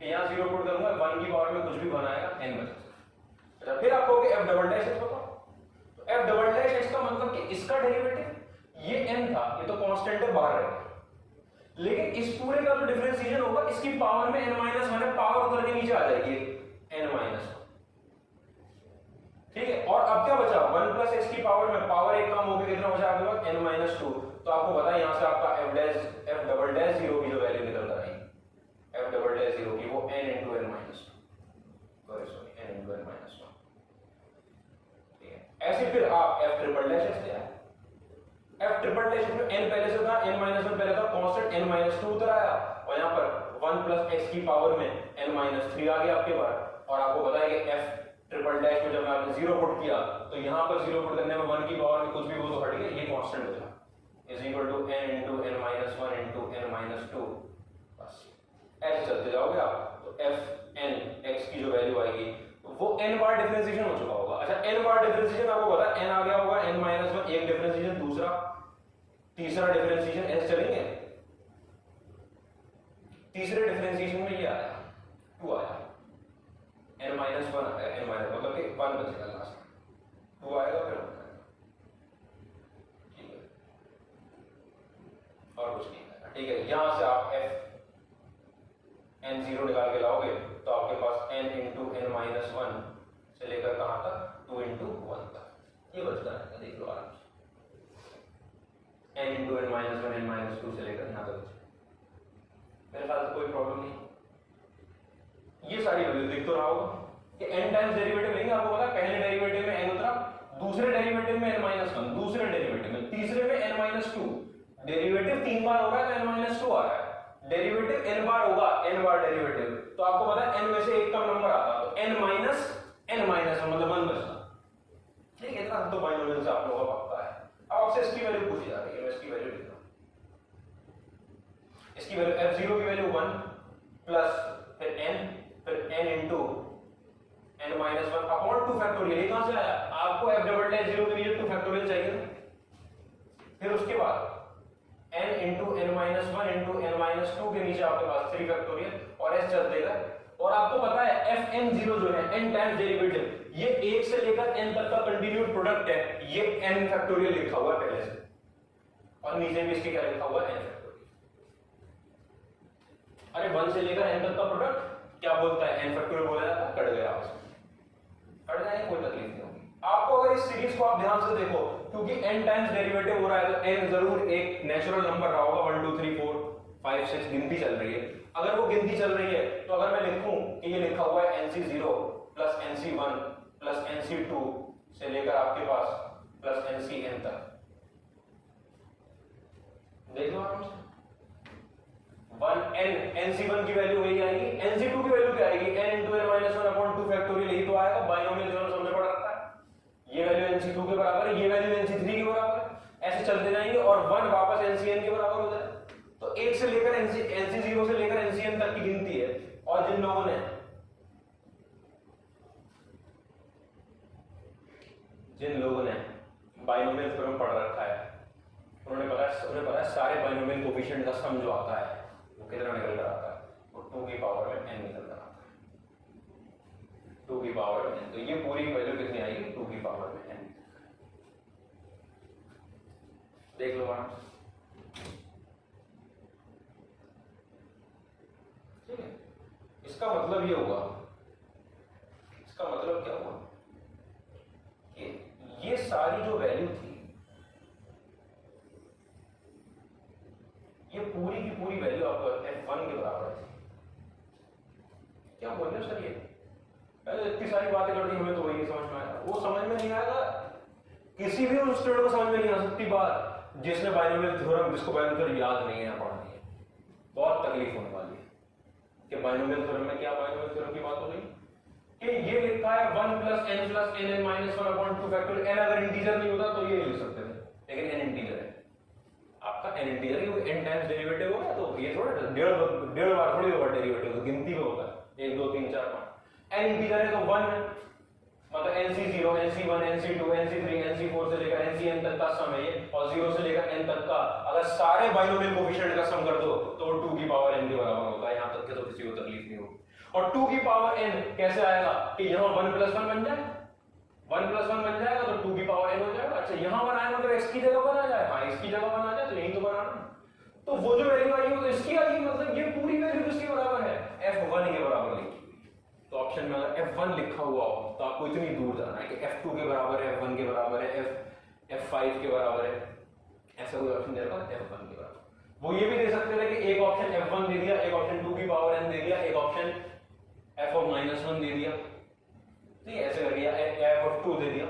कि यहां 0 पुट करूंगा 1 की पावर में कुछ भी बनाएगा n बचेगा। अच्छा फिर आप कहोगे f डबल डैश x बताओ, तो f डबल डैश x का मतलब कि इसका डेरिवेटिव ये n था, ये तो कांस्टेंट है बाहर रहेगा, लेकिन इस पूरे का जो डिफरेंशिएशन होगा इसकी पावर में n-1 है, पावर उतर के नीचे आ जाएगी n-1, ठीक है। और अब क्या बचा, 1 प्लस x की पावर में पावर एक कम होकर कितना बचा आपके पास n-2, तो आपको पता है यहां से आपका f डबल डैश 0 की जो वैल्यू निकल कर आएगी, f डबल डैश 0 की वो n into n-2, sorry n into n-1, ठीक है। ऐसे फिर आप f ट्रिपल डैश x ले आए, f ट्रिपल डैश में n पहले से था, n-1 पहले था, कांस्टेंट n-2 उतर आया, और यहां पर 1 प्लस x की पावर में n-3 आ गया आपके पास, और आपको पता है कि f ट्रिपल डैश में जब आपने 0 पुट किया तो यहां पर 0 पुट करने में 1 की पावर में कुछ भी वो तो हट गया, ये कांस्टेंट हो जाएगा, is equal to n into n-1 into n-2, बस ऐसे चलते जाओगे आप, तो f n x की जो वैल्यू आएगी वो n बार डिफरेंशिएशन हो चुका होगा। अच्छा n बार डिफरेंशिएशन आपको पता है n आ गया होगा n-1, एक डिफरेंशिएशन, दूसरा तीसरा डिफरेंशिएशन ऐसे चलेंगे, तीसरे डिफरेंशिएशन में ये आया 2 आया, n-1 आया, n- मतलब कि 1 बचेगा लास्ट में, 2 आएगा फिर 1 आएगा, ठीक है, और कुछ नहीं आएगा, ठीक है। यहां से आप f n0 निकाल के लाओगे तो आपके पास n into n-1 से लेकर कहां तक 2 into 1 तक, ये बचता है, देख लो आराम से, n into n-1 n-2 से लेकर यहां तक, मेरे ख्याल से कोई प्रॉब्लम नहीं, ये सारी वैल्यू देख तो रहा होगा कि n टाइम्स डेरिवेटिव लेंगे, आपको पता है पहले डेरिवेटिव में n उतरा, दूसरे डेरिवेटिव में n-1, दूसरे डेरिवेटिव में, तीसरे में n-2, डेरिवेटिव 3 बार हो रहा है तो n-2 आ रहा है, डेरिवेटिव n बार होगा, n बार डेरिवेटिव, तो आपको पता है n में से एक कम नंबर आता, तो n-1 मतलब 1 बचता, ठीक है। इतना तो बाइनोमियल से आप लोगों को पता है। अब आपसे इसकी वैल्यू पूछी जा रही है, मैं इसकी वैल्यू लिख रहा हूं, इसकी वैल्यू f0 की वैल्यू 1 प्लस फिर n, फिर n into n-1 upon 2 factorial, ये कहां से आया, आपको f डबल डैश 0 के लिए 2 फैक्टोरियल चाहिए, फिर उसके बाद n into n-1 into n-2 के नीचे आपके पास 3 फैक्टोरियल, और ऐसे चलते गए, और आपको पता है fn0 जो है n टाइम्स डेरिवेटिव, ये 1 से लेकर n तक का कंटिन्यूड प्रोडक्ट है, ये n फैक्टोरियल लिखा हुआ है पहले से, और नीचे भी इसके क्या लिखा हुआ है n फैक्टोरियल, अरे 1 से लेकर n तक का प्रोडक्ट क्या बोलता है, n फैक्टोरियल बोला जाता है, कट गया आपसे, कट जाए कोई तकलीफ नहीं होगी आपको, अगर इस सीरीज को आप ध्यान से देखो, क्योंकि n टाइम्स डेरिवेटिव हो रहा है तो n जरूर एक नेचुरल नंबर रहा होगा, 1 2 3 4 5 6 गिनती चल रही है, अगर वो गिनती चल रही है तो अगर मैं लिखूं कि ये लिखा हुआ है nc0 plus nc1 plus nc2 से लेकर आपके पास प्लस ncn तक, देख लो आराम से, 1n nc1 की वैल्यू वही आएगी, nc2 की वैल्यू क्या आएगी, n into n-1 upon 2 factorial, यही तो आएगा, बाइनोमियल थ्योरम सबने पढ़ रखा है, ये वैल्यू nc2 के बराबर है, ये वैल्यू nc3 के बराबर है, ऐसे चलते जाएंगे और 1 वापस ncn के बराबर हो जाए, तो 1 से लेकर nc0 से लेकर ncn तक की गिनती है, और जिन लोगों ने बाइनोमियल थ्योरम पढ़ रखा है उन्हें पता है सारे बाइनोमियल कोफिशिएंट का सम जो आता है वो कितना निकल कर आता है, वो 2 की पावर में n निकल कर आता है, 2 की पावर में n, तो ये पूरी वैल्यू कितनी आएगी, 2 की पावर में n, देख लो आराम से, इसका मतलब ये हुआ, इसका मतलब क्या हुआ कि ये सारी जो वैल्यू थी, ये पूरी की पूरी वैल्यू आपको f1 के बराबर थी। क्या बोल रहे हो सर? ये इतनी सारी बातें कर दी, हमें तो वही नहीं समझ में आया। वो समझ में नहीं आएगा, किसी भी उस स्टूडेंट को समझ में नहीं आ सकती बात जिसने बाइनोमियल थ्योरम, जिसको बाइनोमियल थ्योरम याद नहीं है, पढ़ा नहीं है। बहुत तकलीफ होने वाली है कि बाइनोमियल थ्योरम में क्या बाइनोमियल थ्योरम की बात हो रही कि ये लिखा है 1 + n + n - 1/2 फैक्टोरियल। n अगर इंटीजर नहीं होता तो ये लिख सकते थे, लेकिन n इंटीजर है आपका, n इंटीजर है, n टाइम्स डेरिवेटिव होगा तो ये थोड़ा डेढ़ बार थोड़ी होगा डेरिवेटिव, तो गिनती में होता है 1 2 3 4 5। n इंटीजर है तो 1 है, मतलब nc0 nc1 nc2 nc3 nc4 से लेकर ncn तक का सम है ये, और 0 से लेकर n तक का अगर सारे बाइनोमियल कोएफिशिएंट का सम कर दो तो 2 की पावर n के बराबर होगा। यहां तक के तो किसी को तकलीफ नहीं होगी। और 2 की पावर n कैसे आएगा कि यहां 1 + 1 बन जाए, 1 + 1 बन जाएगा तो 2 की पावर n हो जाएगा। अच्छा यहां बनाए मतलब x की जगह बना जाए, हां x की जगह बना जाए, तो यही तो बनाना। तो वो जो वैल्यू आई हो तो इसकी आई, मतलब ये पूरी वैल्यू किसके बराबर है? f1 के बराबर लिखी। तो ऑप्शन में अगर f1 लिखा हुआ हो तो आपको इतनी दूर जाना है कि f2 के बराबर है, f1 के बराबर है, f5 के बराबर है, ऐसा कोई ऑप्शन दे रहा है f1 के बराबर। वो ये भी दे सकते थे कि एक ऑप्शन f1 दे दिया, एक ऑप्शन 2 की पावर n दे दिया, एक ऑप्शन f(-1) दे दिया, ठीक है, ऐसे कर दिया, f(2) दे दिया,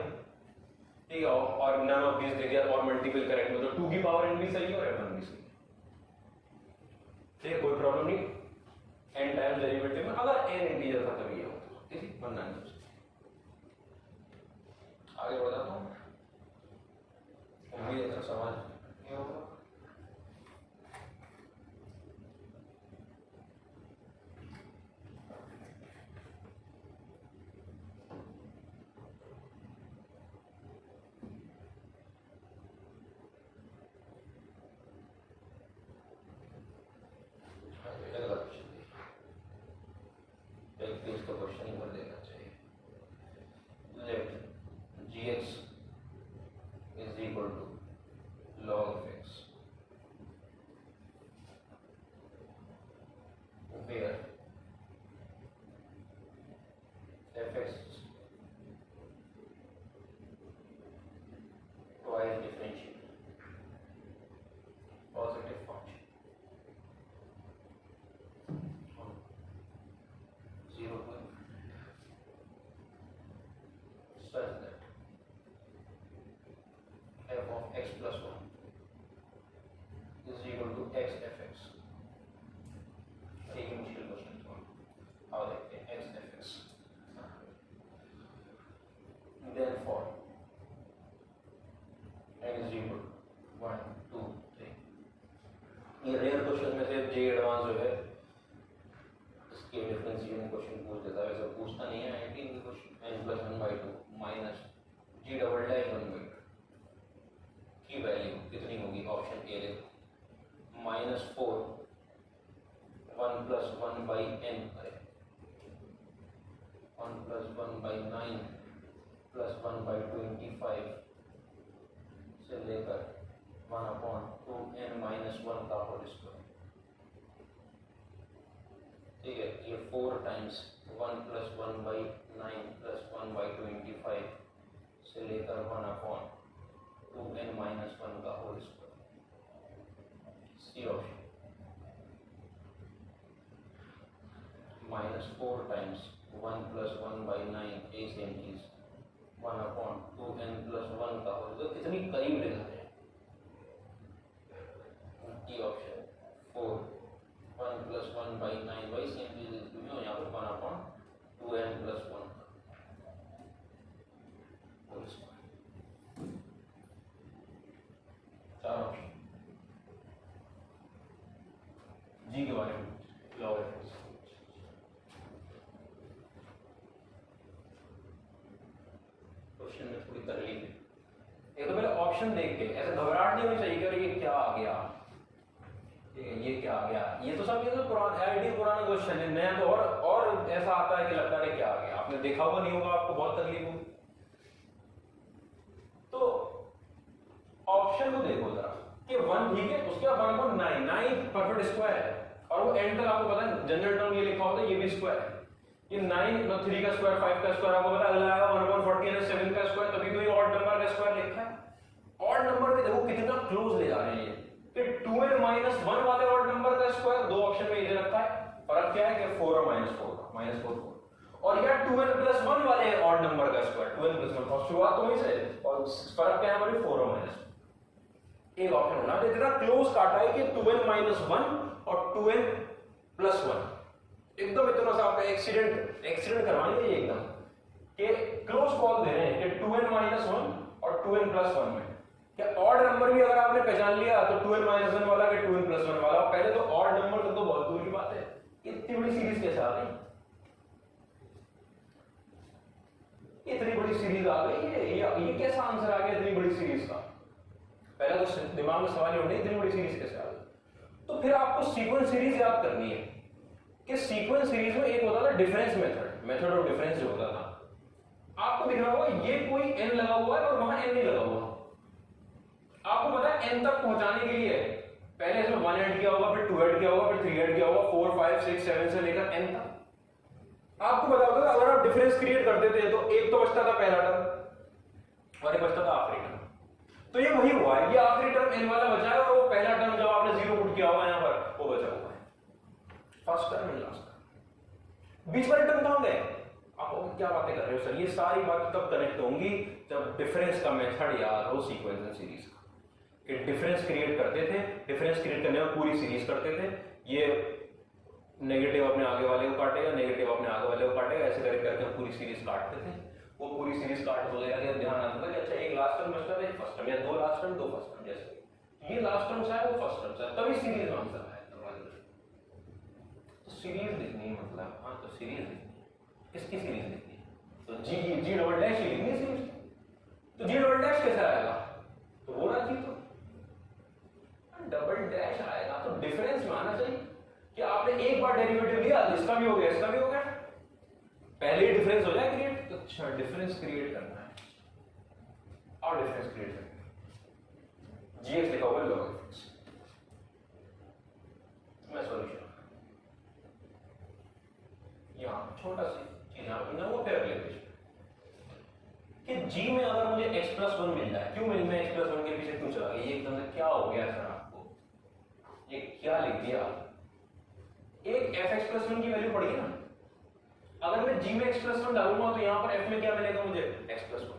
ठीक है, और नन ऑफ दिस दे दिया, और मल्टीपल करेक्ट में तो 2 की पावर n भी सही है और f1 भी सही है, ठीक है, कोई प्रॉब्लम नहीं। n टाइम्स डेरिवेटिव में अगर n इंटीजर था तभी ये होता, ठीक है, वरना नहीं। आगे बढ़ाता हूं, उम्मीद है सवाल ये होगा। जी के बारे में क्वेश्चन में थोड़ी तकलीफ है। एक तो पहले ऑप्शन देख के ऐसे घबराहट नहीं होनी चाहिए कि ये क्या आ गया, ये क्या आ गया, ये तो सब ये तो पुराना क्वेश्चन है, नया तो और ऐसा आता है कि लगता है क्या आ गया, आपने देखा हुआ नहीं होगा, आपको बहुत तकलीफ होगी। तो ऑप्शन को देखो जरा कि 1 ठीक है, उसके बाद 1/9 परफेक्ट स्क्वायर है, और वो एंड तक आपको पता है जनरल टर्म ये लिखा होता है, ये भी स्क्वायर है, ये 9 3 का स्क्वायर 5 का स्क्वायर आपको पता अगला आएगा 1/14 7 का स्क्वायर, तभी तो ये ऑड नंबर का स्क्वायर लिखा है। ऑड नंबर में देखो कितना क्लोज ले जा रहे हैं ये कि 2n - 1 वाले ऑड नंबर का स्क्वायर दो ऑप्शन में इधर रखा है, फर्क क्या है कि 4 और -4 का -4 और यार 2n + 1 वाले ऑड नंबर का स्क्वायर 2n + 1 और शुरुआत तो वहीं से और फर्क क्या है हमारे 4 और -1 एक ऑप्शन होना तो इतना क्लोज काटा है कि 2n - 1 और 2n + 1 एकदम इतना सा आपका एक्सीडेंट करवाएंगे ये एकदम कि क्लोज कॉल दे रहे हैं कि 2n - 1 और 2n + 1 में क्या ऑड नंबर भी अगर आपने पहचान लिया तो 2n - 1 वाला कि 2n + 1 वाला, पहले तो ऑड नंबर तो बहुत दूर की बात है, इतनी बड़ी सीरीज कैसे आ गई, इतनी बड़ी सीरीज आ गई ये कैसा आंसर आ गया इतनी बड़ी सीरीज का, पहले तो दिमाग में सवाल ये उठे इतनी बड़ी सीरीज कैसे आ गई। तो फिर आपको सीक्वेंस सीरीज याद करनी है कि सीक्वेंस सीरीज में एक होता था डिफरेंस मेथड ऑफ डिफरेंस जो होता था, आपको दिख रहा होगा ये कोई n लगा हुआ है और वहां n नहीं लगा हुआ, आपको पता है n तक पहुंचाने के लिए पहले इसमें 1 ऐड किया होगा, फिर 2 ऐड किया होगा, फिर 3 ऐड किया होगा, 4 5 6 7 से लेकर n तक। आपको पता होगा अगर आप डिफरेंस क्रिएट करते थे तो एक तो बचता था पहला टर्म और एक बचता था आखिरी टर्म, तो ये वही हुआ है, ये आखिरी टर्म n वाला बचा है और वो पहला टर्म जब आपने 0 पुट किया हुआ है यहां पर वो बचा हुआ है, first term and last term. बीच वाले टर्म कहां गए, आप क्या बातें कर रहे हो सर, ये सारी बातें तब कनेक्ट होंगी जब डिफरेंस का मेथड याद हो सीक्वेंस एंड सीरीज का, कि डिफरेंस क्रिएट करते थे, डिफरेंस क्रिएट करने में पूरी सीरीज करते थे, ये नेगेटिव अपने आगे वाले को काटेगा, नेगेटिव अपने आगे वाले को काटेगा, ऐसे करके हम पूरी सीरीज काटते थे, वो पूरी सीरीज काट हो गया ध्यान आता था कि अच्छा एक लास्ट टर्म बचता था एक फर्स्ट टर्म या दो लास्ट टर्म दो फर्स्ट टर्म, जैसे ये लास्ट टर्म है वो फर्स्ट टर्म है, तभी सीरीज में आंसर आया। तो सीरीज लिखनी है मतलब, हाँ तो सीरीज लिखनी है, किसकी सीरीज लिखनी है, तो जी डबल डैश ही लिखनी है सीरीज, तो जी डबल डैश कैसे आएगा, तो वो ना जी तो डबल डैश आएगा, तो डिफरेंस में आना चाहिए कि आपने एक बार डेरिवेटिव लिया इसका भी हो गया इसका भी हो गया, पहले ही डिफरेंस हो जाए क्रिएट, तो अच्छा डिफरेंस क्रिएट करना है और डिफरेंस क्रिएट करना है, जीएक्स लिखा हुआ log x, मैं सॉल्यूशन यहां छोटा सी चीज यहां पर वो फिर अगले पेज कि g में अगर मुझे x + 1 मिल जाए, क्यों मिल मैं x + 1 के पीछे क्यों चला गया, ये एकदम से क्या हो गया सर आपको, ये क्या लिख दिया, एक fx + 1 की वैल्यू पड़ी है ना, अगर मैं g में x + 1 डालूंगा तो यहां पर f में क्या मिलेगा मुझे x + 1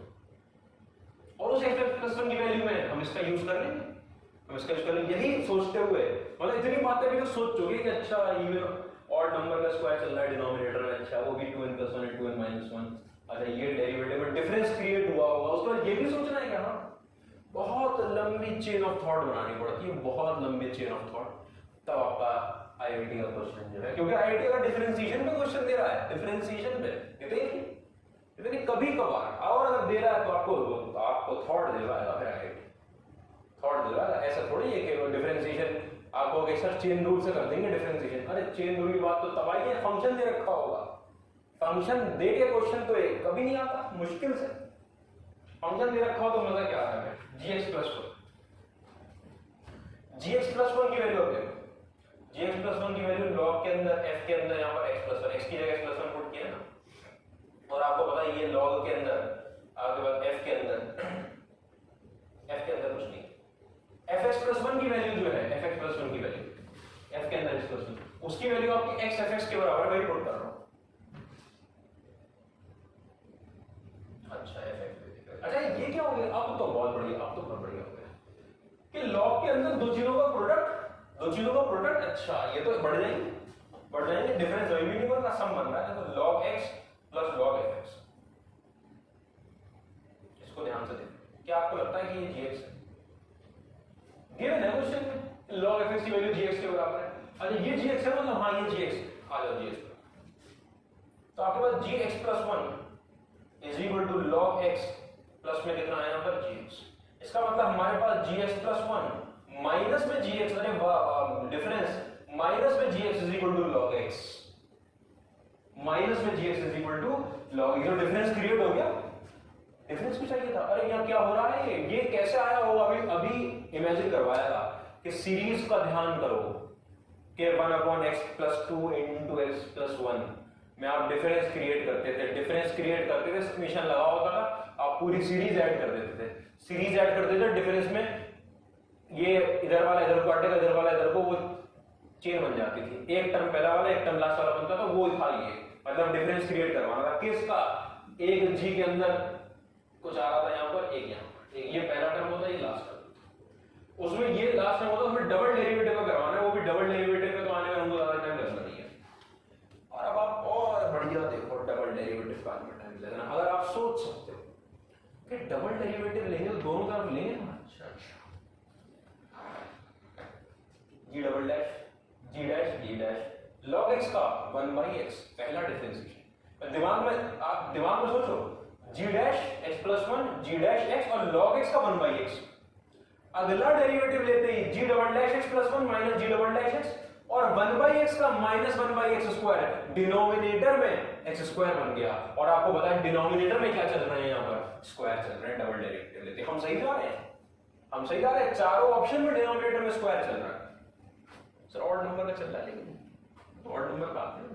और उस x + 1 की वैल्यू में हम इसका यूज कर लेंगे, हम इसका यूज कर लेंगे, यही सोचते हुए मतलब इतनी बातें भी तो सोच चुके कि अच्छा इवन ऑड नंबर का स्क्वायर चल रहा है डिनोमिनेटर में, अच्छा वो भी 2n + 1 है 2n - 1, अच्छा ये डेरिवेटिव में डिफरेंस क्रिएट हुआ होगा, उसके बाद ये भी सोचना है क्या, हाँ बहुत लंबी चेन ऑफ थॉट बनानी पड़ती है, बहुत लंबी चेन ऑफ थॉट, तब आपका आईआईटी का क्वेश्चन जो है, क्योंकि आईआईटी का डिफरेंशिएशन में क्वेश्चन दे रहा है, डिफरेंशिएशन में देते नहीं कभी कभार, और अगर दे रहा है तो आपको थॉट दिलवाएगा, फिर आईआईटी थॉट दिलवाएगा, ऐसा थोड़ी है कि डिफरेंशिएशन आपको कि सर चेन रूल से कर देंगे डिफरेंशिएशन, अरे चेन रूल की बात तो तब आई है, फंक्शन दे रखा होगा, फंक्शन दे के क्वेश्चन तो कभी नहीं आता, मुश्किल से फंक्शन दे रखा हो तो मजा क्या आ रहा है, gx + 1 gx + 1 की वैल्यू होती है, gx + 1 की वैल्यू log के अंदर f के अंदर यहाँ पर x + 1 x की जगह x + 1 पुट किया ना, और आपको पता है ये log के अंदर आपके पास f के अंदर कुछ नहीं, fx + 1 की वैल्यू जो है fx + 1 की वैल्यू f के अंदर x + 1 उसकी वैल्यू आपकी x fx के बराबर वही पुट कर रहा हूं, अच्छा fx, अच्छा ये क्या हो गया, अब तो बहुत बढ़िया, अब तो बहुत बढ़िया हो गया कि log के अंदर दो चीजों का प्रोडक्ट, अच्छा ये तो बढ़ जाएंगे डिफरेंस वेरिएबल का सम बन रहा है, तो log x + log fx, इसको ध्यान से देखो, क्या आपको लगता है कि ये gx है, गिवन है क्वेश्चन में log fx की वैल्यू gx के बराबर है, अच्छा ये gx है मतलब हाँ ये gx, आ जाओ gx पर, तो आपके पास gx + 1 = log x प्लस में कितना आया यहाँ पर gx, इसका मतलब हमारे पास gx + 1 माइनस में gx, अरे डिफरेंस माइनस में gx = log x, माइनस में gx = log x, जो डिफरेंस क्रिएट हो गया, डिफरेंस भी चाहिए था, अरे यहाँ क्या हो रहा है, ये कैसे आया होगा, अभी इमेजिन करवाया था कि सीरीज का ध्यान करो कि 1/x+2 into x+1 में आप डिफरेंस क्रिएट करते थे, डिफरेंस क्रिएट करते थे, समेशन लगा होता था, आप पूरी सीरीज ऐड कर देते थे, सीरीज ऐड करते थे डिफरेंस में, ये इधर वाला इधर को काटेगा, इधर वाला इधर को, वो चेन बन जाती थी, एक टर्म पहला वाला एक टर्म लास्ट वाला बनता था, वो था ये, मतलब डिफरेंस क्रिएट करवाना था किसका, एक जी के अंदर कुछ आ रहा था यहाँ पर, एक यहाँ पर, ये पहला टर्म होता है, ये लास्ट टर्म, उसमें ये लास्ट टर्म होता है, उसमें डबल डेरिवेटिव में करवाना है, वो भी डबल डेरिवेटिव में तो आने में हमको ज्यादा टाइम लगना नहीं है। और अब आप और बढ़िया देखो डबल डेरिवेटिव का आने में टाइम लगना, अगर आप सोच सकते हो कि डबल डेरिवेटिव लेंगे तो दोनों तरफ लेंगे ना, अच्छा जी डबल डैश जी डैश जी डैश log x का 1/x पहला डिफरेंशिएशन, दिमाग में सोचो g dash x+1 g dash x और log x का 1/x, अगला डेरिवेटिव लेते ही g double dash x+1 minus g double dash x और 1/x का माइनस 1/x स्क्वायर, डिनोमिनेटर में x स्क्वायर बन गया, और आपको पता है डिनोमिनेटर में क्या चल रहा है, यहाँ पर स्क्वायर चल रहा है, डबल डेरिवेटिव लेते हम सही जा रहे हैं, हम सही जा रहे हैं, चारों ऑप्शन में डिनोमिनेटर में स्क्वायर चल रहा है। सर ऑड नंबर का चल रहा है, लेकिन ऑड नंबर का आते हैं,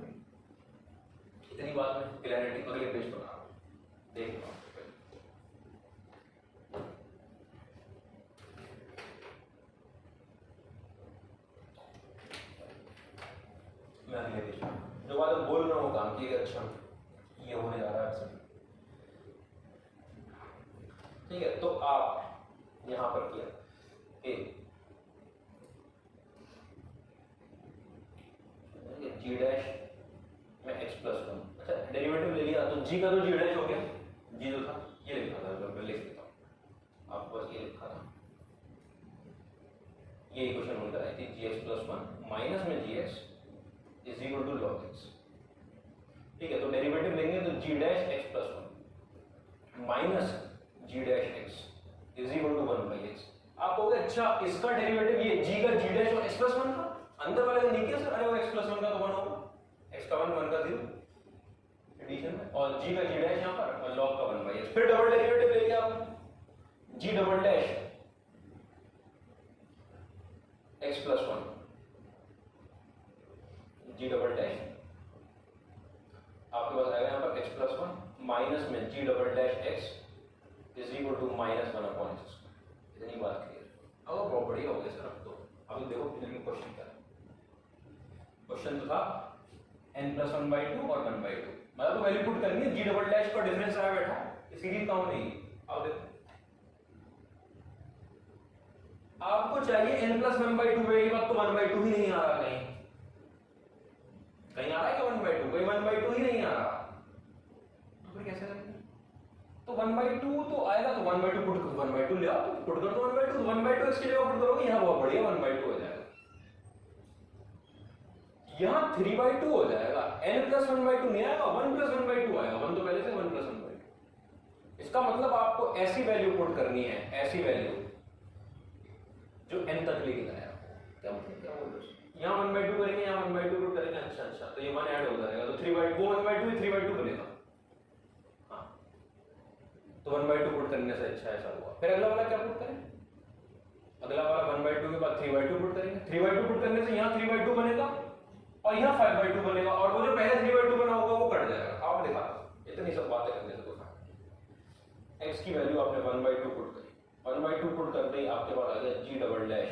इतनी बात में क्लैरिटी अगले पेज पर आ देख लो, मैं अगले पेज जो बात बोल रहा हूँ काम की, अच्छा ये होने जा रहा है, ठीक है। तो आप यहां पर किया जी डैश में x+1, अच्छा डेरिवेटिव ले लिया तो जी का तो जी डैश हो गया, जी जो था ये लिखा था, मैं लिख देता हूं आपको, बस ये लिखा था, ये इक्वेशन बन कर आई थी gx+1 माइनस में gx is equal to log x, ठीक है। तो डेरिवेटिव लेंगे तो g dash x+1 minus g dash x is equal to 1/x, आप कहोगे अच्छा इसका डेरिवेटिव ये g का g डैश और x+1 का अंदर वाले का नहीं किया सर, अरे वो x+1 का तो 1 होगा, x का 1 1 का 0 एडिशन में, और g का g डैश यहां पर और log का 1/x, फिर डबल डेरिवेटिव ले लिया आप g double dash x+1 g double dash, आपके पास आएगा यहां पर x+1 माइनस में g double dash x is equal to -1/x, इतनी बात क्लियर। अब बहुत बढ़िया हो गया सर, अब तो अभी देखो क्वेश्चन क्या है, क्वेश्चन तो था n+1/2 और 1/2, मतलब तो वैल्यू पुट करनी है, g डबल डैश का डिफरेंस आया बैठा, सीरीज काउंट नहीं, अब देखो आपको चाहिए n+1/2, वैल्यू अब तो 1/2 ही नहीं आ रहा, कहीं कहीं आ रहा है क्या 1/2, कोई 1/2 ही नहीं आ रहा, तो फिर कैसे करेंगे, तो 1/2 तो आएगा, तो 1/2 पुट कर, 1/2 ले आओ, पुट कर दो 1/2, तो 1/2 इसकी जगह पुट करोगे, यहाँ बहुत बढ़िया 1/2 हो जाएगा, यहाँ 3/2 हो जाएगा, n+1/2 नहीं आएगा, 1+1/2 आएगा, 1 तो पहले से 1+1/2, इसका मतलब आपको ऐसी वैल्यू पुट करनी है, ऐसी वैल्यू जो n तक लेके जाए आपको, क्या मतलब क्या बोल रहे हो, यहाँ 1/2 करेंगे, यहाँ 1/2 पुट करेंगे, अच्छा तो ये 1 ऐड हो जाएगा, तो 3/2 1/2 3/2 बनेगा, हाँ तो 1/2 पुट करने से अच्छा ऐसा हुआ, फिर अगला वाला क्या पुट करें, अगला वाला 1/2 के बाद 3/2 पुट करेंगे, 3/2 पुट करने से यहाँ 3/2 बनेगा और यहाँ 5/2 बनेगा, और वो जो पहले 3/2 बना होगा वो कट जाएगा, आप दिखा इतनी सब बातें करने से कुछ x की वैल्यू आपने 1/2 पुट करी, 1/2 पुट करते ही आपके पास आ गया g double dash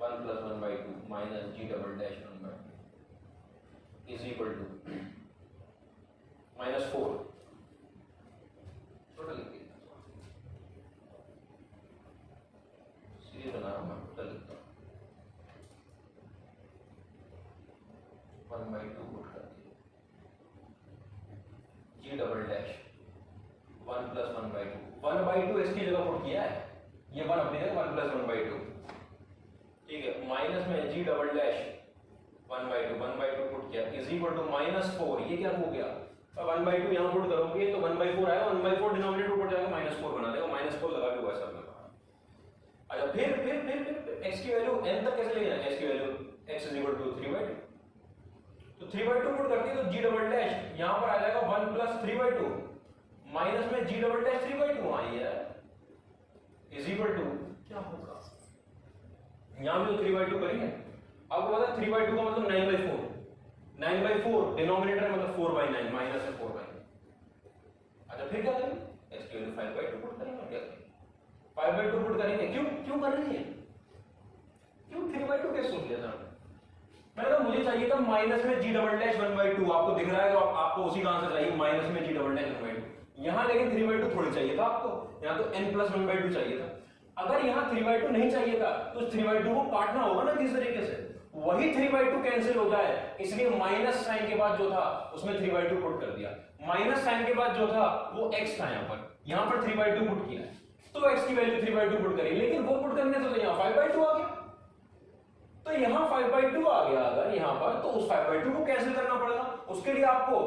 1 + 1/2 minus g double dash 1/2 is equal to -4, total लिख दिया, सीरीज बना रहा हूं मैं, टोटल लिखता हूं 1/2 पुट कर दिया, g डबल डैश 1 + 1/2, 1/2 इसकी जगह पुट किया है, ये 1 अपनी जगह 1 + 1/2, ठीक है, माइनस में g डबल डैश 1/2 पुट किया इज इक्वल टू -4, ये क्या हो गया, अब 1/2 यहाँ पुट करोगे तो 1/4 आएगा, 1/4 डिनोमिनेटर ऊपर जाएगा, -4 बना देगा, -4 लगा के हुआ सब में, अच्छा फिर x की वैल्यू n तक कैसे ले जाना, x की value x is equal to 3/2, तो 3/2 पुट करते हैं तो g डबल डैश यहाँ पर आ जाएगा 1 + 3/2 माइनस में g डबल डैश 3/2 आई है इज इक्वल टू क्या होगा, यहाँ भी तो 3/2 करेंगे, आपको पता है 3/2 का मतलब 9/4, 9/4 डिनोमिनेटर मतलब 4/9 माइनस है 4/9। अच्छा फिर क्या करेंगे, x की वैल्यू 5/2 पुट करेंगे, क्या करेंगे 5/2 पुट करेंगे। क्यों कर रहे हैं, क्यों 3/2 कैसे सोच लिया था मैंने कहा मुझे चाहिए था माइनस में g डबल डैश 1/2, आपको दिख रहा है तो आपको उसी का आंसर चाहिए माइनस में g डबल डैश 1/2। यहाँ लेकिन 3/2 थोड़ी चाहिए था आपको, यहाँ तो n प्लस 1/2 चाहिए था। अगर यहाँ 3/2 नहीं चाहिए था तो 3/2 को काटना होगा ना किस तरीके से, वही 3/2 कैंसिल हो जाए, इसलिए माइनस साइन के बाद जो था उसमें 3/2 पुट कर दिया। माइनस साइन के बाद जो था वो x था, यहाँ पर 3/2 पुट किया तो x की वैल्यू 3/2 पुट करी, लेकिन वो पुट करने से तो यहाँ 5/2 आ गया, तो यहाँ 5/2 आ गया अगर यहाँ पर, तो उस 5/2 को कैंसिल करना पड़ेगा। उसके लिए आपको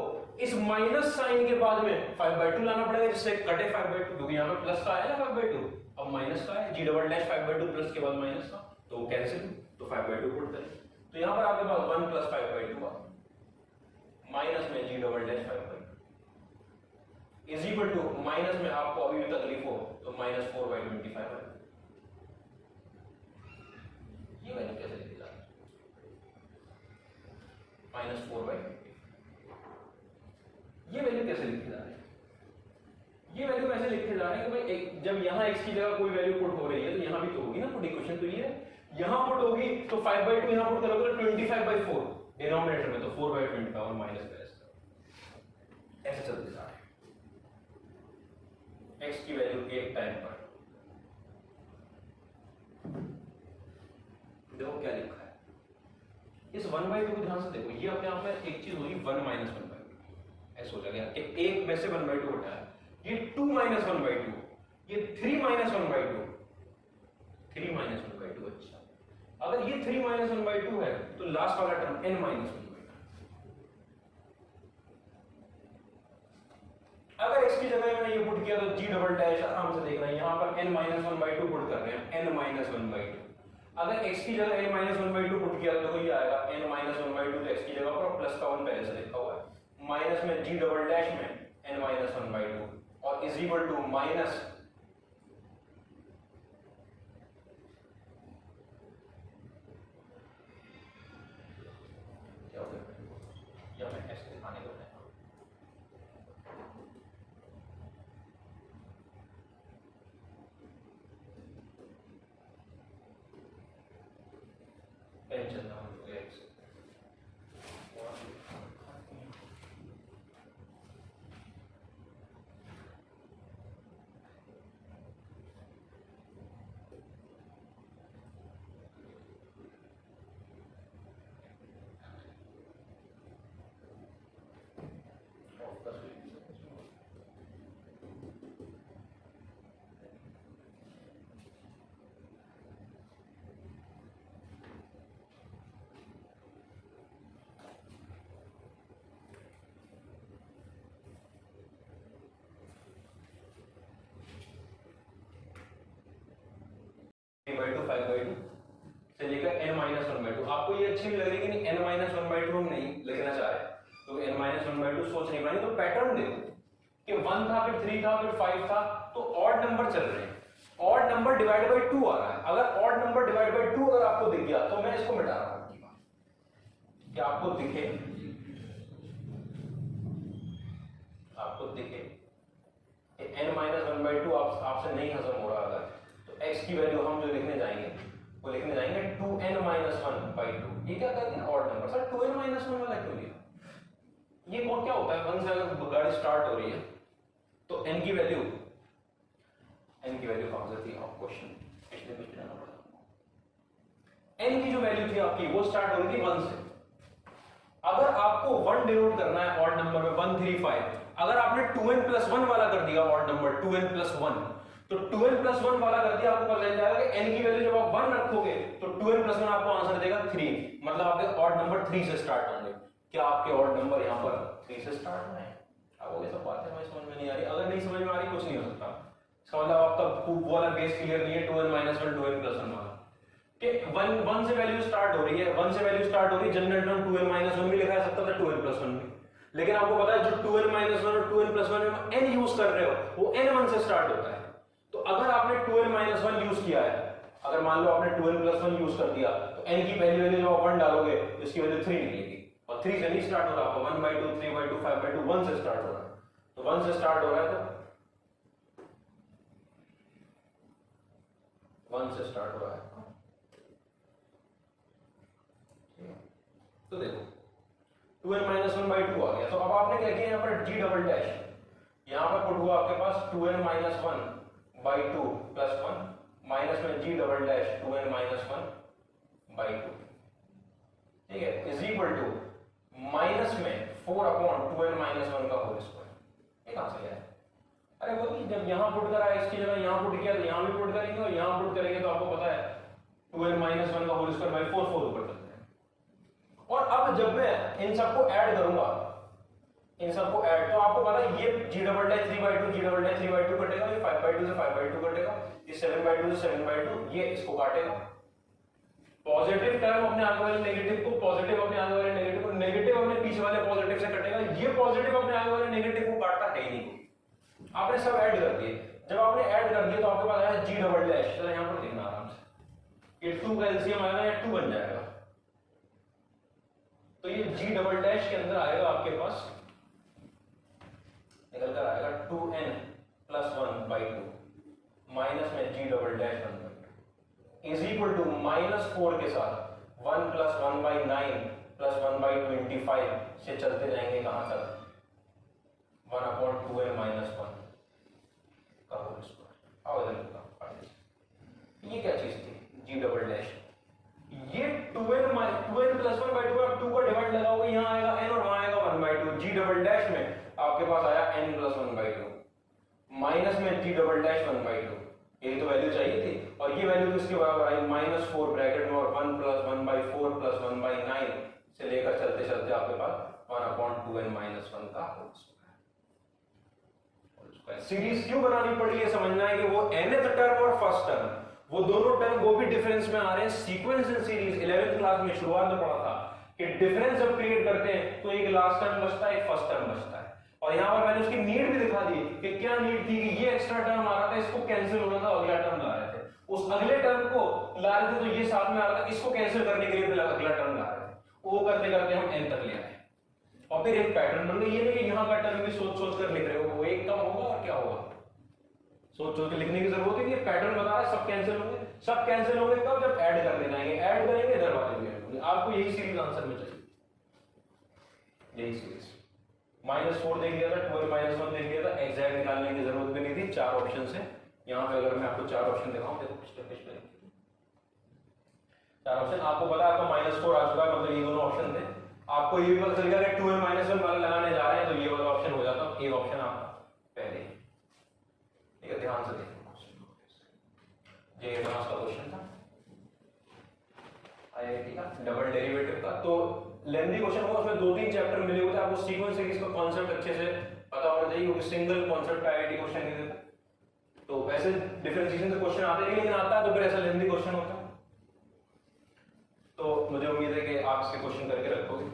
इस माइनस साइन के बाद में 5/2 लाना पड़ेगा, जिससे कटे 5/2, क्योंकि यहाँ पे प्लस का है ना 5/2, अब माइनस का है, g डबल डैश 5/2 प्लस के बाद माइनस का, तो वो कैंसिल, तो 5/2 पुट करें, तो यहाँ पर आपके पास 1 प्लस 5/2 माइनस में g double dash 5/2 is equal to, minus में आपको अभी भी तकलीफ हो तो माइनस 4/25 है। ये वैल्यू कैसे लिखी जा रही है, माइनस 4/25, ये वैल्यू कैसे लिखी जा रही है, ये वैल्यू कैसे लिखे जा रही है कि भाई जब यहाँ x की जगह कोई वैल्यू पुट हो रही है तो यहाँ भी तो होगी ना पुट, इक्वेशन तो ये है, यहाँ पुट होगी तो 5/2 यहाँ पुट करोगे तो 25/4 डिनोमिनेटर में, तो 4/25 और माइनस का ऐसे चलते जा रहे हैं। x की वैल्यू एक टाइम पर देखो क्या लिखा है, इस 1/2 को ध्यान से देखो, ये अपने आप में एक चीज होगी 1 माइनस 1/2 ऐसा हो जाएगा कि एक में से 1/2 हटाया, ये 2 माइनस 1/2, ये 3 माइनस 1/2, 3 माइनस 1/2। अच्छा अगर ये 3 माइनस 1/2 है तो लास्ट वाला टर्म n माइनस 1/2। अगर x की जगह मैंने ये पुट किया तो g डबल डैश आराम से देख रहे हैं, यहाँ पर n माइनस 1/2 पुट कर रहे हैं, n माइनस 1/2। अगर x की जगह n माइनस 1/2 पुट किया तो ये आएगा n माइनस 1/2, तो x की जगह पर प्लस का 1 पहले से लिखा हुआ है, माइनस में g डबल डैश में n माइनस 1/2 और इज इक्वल टू माइनस क्या हो गया, या मैं ऐसे दिखाने को पेन चलना हो गया x से लेकर n माइनस 1/2। आपको ये अच्छी भी लग रही है कि नहीं, n माइनस 1/2 हम नहीं लिखना चाह रहे, तो n माइनस 1/2 सोच नहीं पाएंगे, तो पैटर्न देखो कि 1 था फिर 3 था फिर 5 था, तो ऑड नंबर चल रहे हैं, ऑड नंबर डिवाइड बाय 2 आ रहा है। अगर ऑड नंबर डिवाइड बाय 2 अगर आपको दिख गया तो मैं इसको मिटा रहा हूं, कि आपको दिखे, आपको दिखे n माइनस 1/2 आपसे नहीं हजम हो रहा, अगर तो x की वैल्यू हम जो लिखने जाएंगे वो लिखने जाएंगे 2n माइनस 1/2। ये क्या कहते हैं, odd number. Sir 2n minus 1 वाला क्यों लिया, ये वो क्या होता है, 1 से अगर गाड़ी स्टार्ट हो रही है तो n की वैल्यू कहां से थी, आप क्वेश्चन पिछले पेज पे जाना पड़ेगा। n की जो वैल्यू थी आपकी वो स्टार्ट हो रही थी 1 से। अगर आपको 1 डिनोट करना है ऑड नंबर में 1 3 5, अगर आपने 2n प्लस 1 वाला कर दिया ऑड नंबर 2n प्लस 1, तो 2n प्लस 1 वाला कर दिया, आपको पता चल जाएगा कि n की वैल्यू जब आप 1 रखोगे तो 2n प्लस 1 आपको आंसर देगा 3, मतलब आपके ऑड नंबर 3 से स्टार्ट होंगे। क्या आपके ऑड नंबर यहाँ पर 3 से स्टार्ट होना है? अब ये सब बातें हमें समझ में नहीं आ रही, अगर नहीं समझ में आ रही कुछ नहीं हो सकता, इसका मतलब आपका वो वाला बेस क्लियर नहीं है, 2n माइनस 1 2n प्लस 1 वाला कि 1 से वैल्यू स्टार्ट हो रही है, 1 से वैल्यू स्टार्ट हो रही है, जनरल टर्म 2n माइनस 1 भी लिखा जा सकता था 2n प्लस 1 भी, लेकिन आपको पता है जो 2n माइनस 1 और 2n प्लस 1 में n यूज कर रहे हो वो n1 से स्टार्ट होता है। तो अगर आपने 2n माइनस 1 यूज किया है, अगर मान लो आपने 2n प्लस 1 यूज कर दिया तो n की पहली वैल्यू जब आप 1 डालोगे तो इसकी वैल्यू 3 निकलेगी, और 3 से नहीं स्टार्ट हो रहा, आपका 1/2 3/2 5/2 1 से स्टार्ट हो रहा है, तो 1 से स्टार्ट हो रहा है तो 1 से स्टार्ट हो रहा है। तो देखो 2n - 1/2 आ गया, तो अब आपने क्या किया, यहाँ पर g डबल डैश, यहाँ पर पुट हुआ आपके पास 2n - 1/2 प्लस 1 माइनस में g डबल डैश 2n - 1/2, ठीक है, इज इक्वल टू माइनस में 4/2n - 1 का होल स्क्वायर। ये कहां से गया? अरे वो भी जब यहाँ पुट करा इसकी जगह यहाँ पुट किया तो यहाँ भी पुट करेंगे, और यहाँ पुट करेंगे तो आपको पता है 2n - 1 का होल स्क्वायर बाई 4 4 ऊपर चलते हैं। और अब जब मैं इन सबको ऐड करूंगा, इन सबको ऐड, तो आपको पता है ये g double dash 3/2 g double dash 3/2 कटेगा, ये 5/2 से 5/2 कटेगा, ये 7/2 से 7/2, ये इसको काटेगा। पॉजिटिव टर्म अपने आगे वाले नेगेटिव को, पॉजिटिव अपने आगे वाले नेगेटिव को, नेगेटिव अपने पीछे वाले पॉजिटिव से कटेगा, ये पॉजिटिव अपने आगे वाले नेगेटिव को काटता है ही नहीं। आपने सब ऐड कर दिए, जब आपने ऐड कर दिया तो आपके पास आया g डबल डैश, चलो यहां पर देखना आराम से, ये 2 का एलसीएम आएगा या 2 बन जाएगा, तो ये g डबल डैश के अंदर आएगा आपके पास, निकल कर आएगा 2n + 1/2 माइनस में g double dash 1/2 is equal to -4 के साथ 1 + 1/9 + 1/25 से चलते जाएंगे कहां तक, 1/2n - 1 का होल स्क्वायर। आओ इधर लिखा, ये क्या चीज थी g डबल डैश, ये 2n + 1/2, आप 2 का डिवाइड लगाओगे, यहाँ आएगा n और वहां आएगा 1/2, g डबल डैश में आपके पास आया n + 1/2 माइनस में g डबल डैश 1/2, ये तो वैल्यू चाहिए थी, और ये वैल्यू किसके बराबर आई, -4 ब्रैकेट में और 1 + 1/4 + 1/9 से लेकर चलते चलते आपके पास 1/2n - 1 का होल स्क्वायर। सीरीज क्यों बनानी पड़ी है, समझना है कि वो nth टर्म और फर्स्ट टर्म, वो दोनों टर्म वो भी डिफरेंस में आ रहे हैं, sequence in series 11th class में शुरुआत में पढ़ा था कि डिफरेंस जब क्रिएट करते हैं तो एक लास्ट टर्म बचता है, एक फर्स्ट टर्म बचता है, और यहां पर मैंने उसकी नीड भी दिखा दी कि क्या नीड थी कि ये एक्स्ट्रा टर्म आ रहा था, इसको कैंसिल होना था, अगला टर्म ला रहे थे, उस अगले टर्म को ला रहे थे तो ये साथ में आ रहा था, इसको कैंसिल करने के लिए फिर अगला टर्म ला रहे थे, वो करते करते हम n तक ले आए, और फिर एक पैटर्न बन गया। ये नहीं कि यहाँ का टर्म भी सोच सोच कर लिख रहे हो, वो एक कम होगा और क्या होगा, सोच सोच के लिखने की जरूरत है, पैटर्न बता रहा है, सब कैंसिल होंगे, सब कैंसिल होंगे कब, जब ऐड करने जाएंगे, ऐड करेंगे इधर वाले भी ऐड होंगे, आपको यही सीरीज आंसर में चाहिए, यही सीरीज। -4 देख लिया था, 2n - 1 देख लिया था, एग्जैक्ट निकालने की जरूरत भी नहीं थी, 4 ऑप्शन है यहाँ पे, अगर मैं आपको 4 ऑप्शन दिखाऊं, देखो पिछले पेज पे 4 ऑप्शन, आपको पता है आपका -4 आ चुका है, मतलब ये दोनों ऑप्शन थे, आपको ये भी पता चल गया कि 2n - 1 वाला लगाने जा रहे हैं तो ये वाला ऑप्शन हो जाता, एक ऑप्शन आपका पहले, ठीक है, ध्यान से देखो, ये एडवांस का क्वेश्चन था आईआईटी का, डबल डेरिवेटिव का, तो लेंथी क्वेश्चन होगा, उसमें 2-3 चैप्टर मिले हुए थे, आपको सीक्वेंस सीरीज का कांसेप्ट अच्छे से पता होना चाहिए, क्योंकि सिंगल कांसेप्ट आईआईटी क्वेश्चन नहीं देता, तो वैसे डिफरेंशिएशन से क्वेश्चन आते नहीं, लेकिन आता है तो फिर ऐसा लेंथी क्वेश्चन होता है, तो मुझे उम्मीद है कि आप इसके क्वेश्चन करके रखोगे।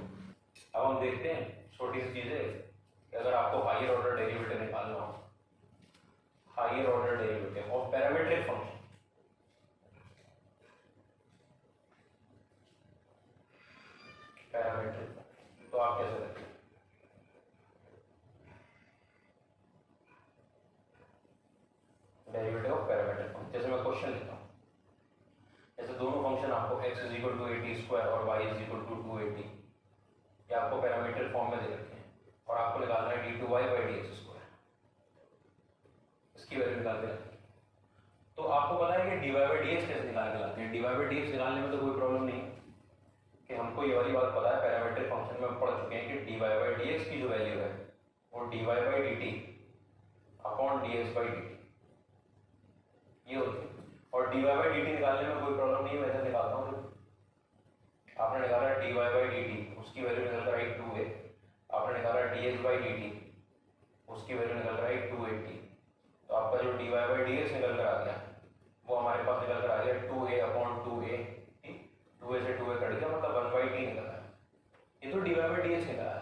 अब हम देखते हैं छोटी सी चीजें, कि अगर आपको हायर ऑर्डर डेरिवेटिव निकालना हो, higher order derivative of parametric function, parametric, तो आप कैसे करेंगे, डेरिवेटिव ऑफ पैरामीट्रिक फंक्शन, जैसे मैं क्वेश्चन लिखता हूं, जैसे दोनों फंक्शन आपको x = 80² और y = 280, ये आपको पैरामीट्रिक फॉर्म में दे रखे हैं, और आपको निकालना है d2y/dx², इसकी वैल्यू निकाल के रखनी है। तो आपको पता है कि dy/dx कैसे निकाल के लाते हैं, dy/dx निकालने में तो कोई प्रॉब्लम नहीं है, कि हमको ये वाली बात पता है, पैरामीट्रिक फंक्शन में पढ़ चुके हैं कि dy/dx की जो वैल्यू है वो dy/dt अपॉन dx/dt ये होती है, और dy/dt निकालने में कोई प्रॉब्लम नहीं है, वैसे निकालता हूँ, आपने निकाला dy/dt, उसकी वैल्यू निकल कर आई 2a, आपने निकाला dx/dt, उसकी वैल्यू निकल कर आई 280, तो आपका जो dy/dx निकल कर आ गया वो हमारे पास निकल कर आ गया 2a/2a, 2a से 2a कट गया, मतलब 1/t निकला है, ये तो dy/dx निकला है।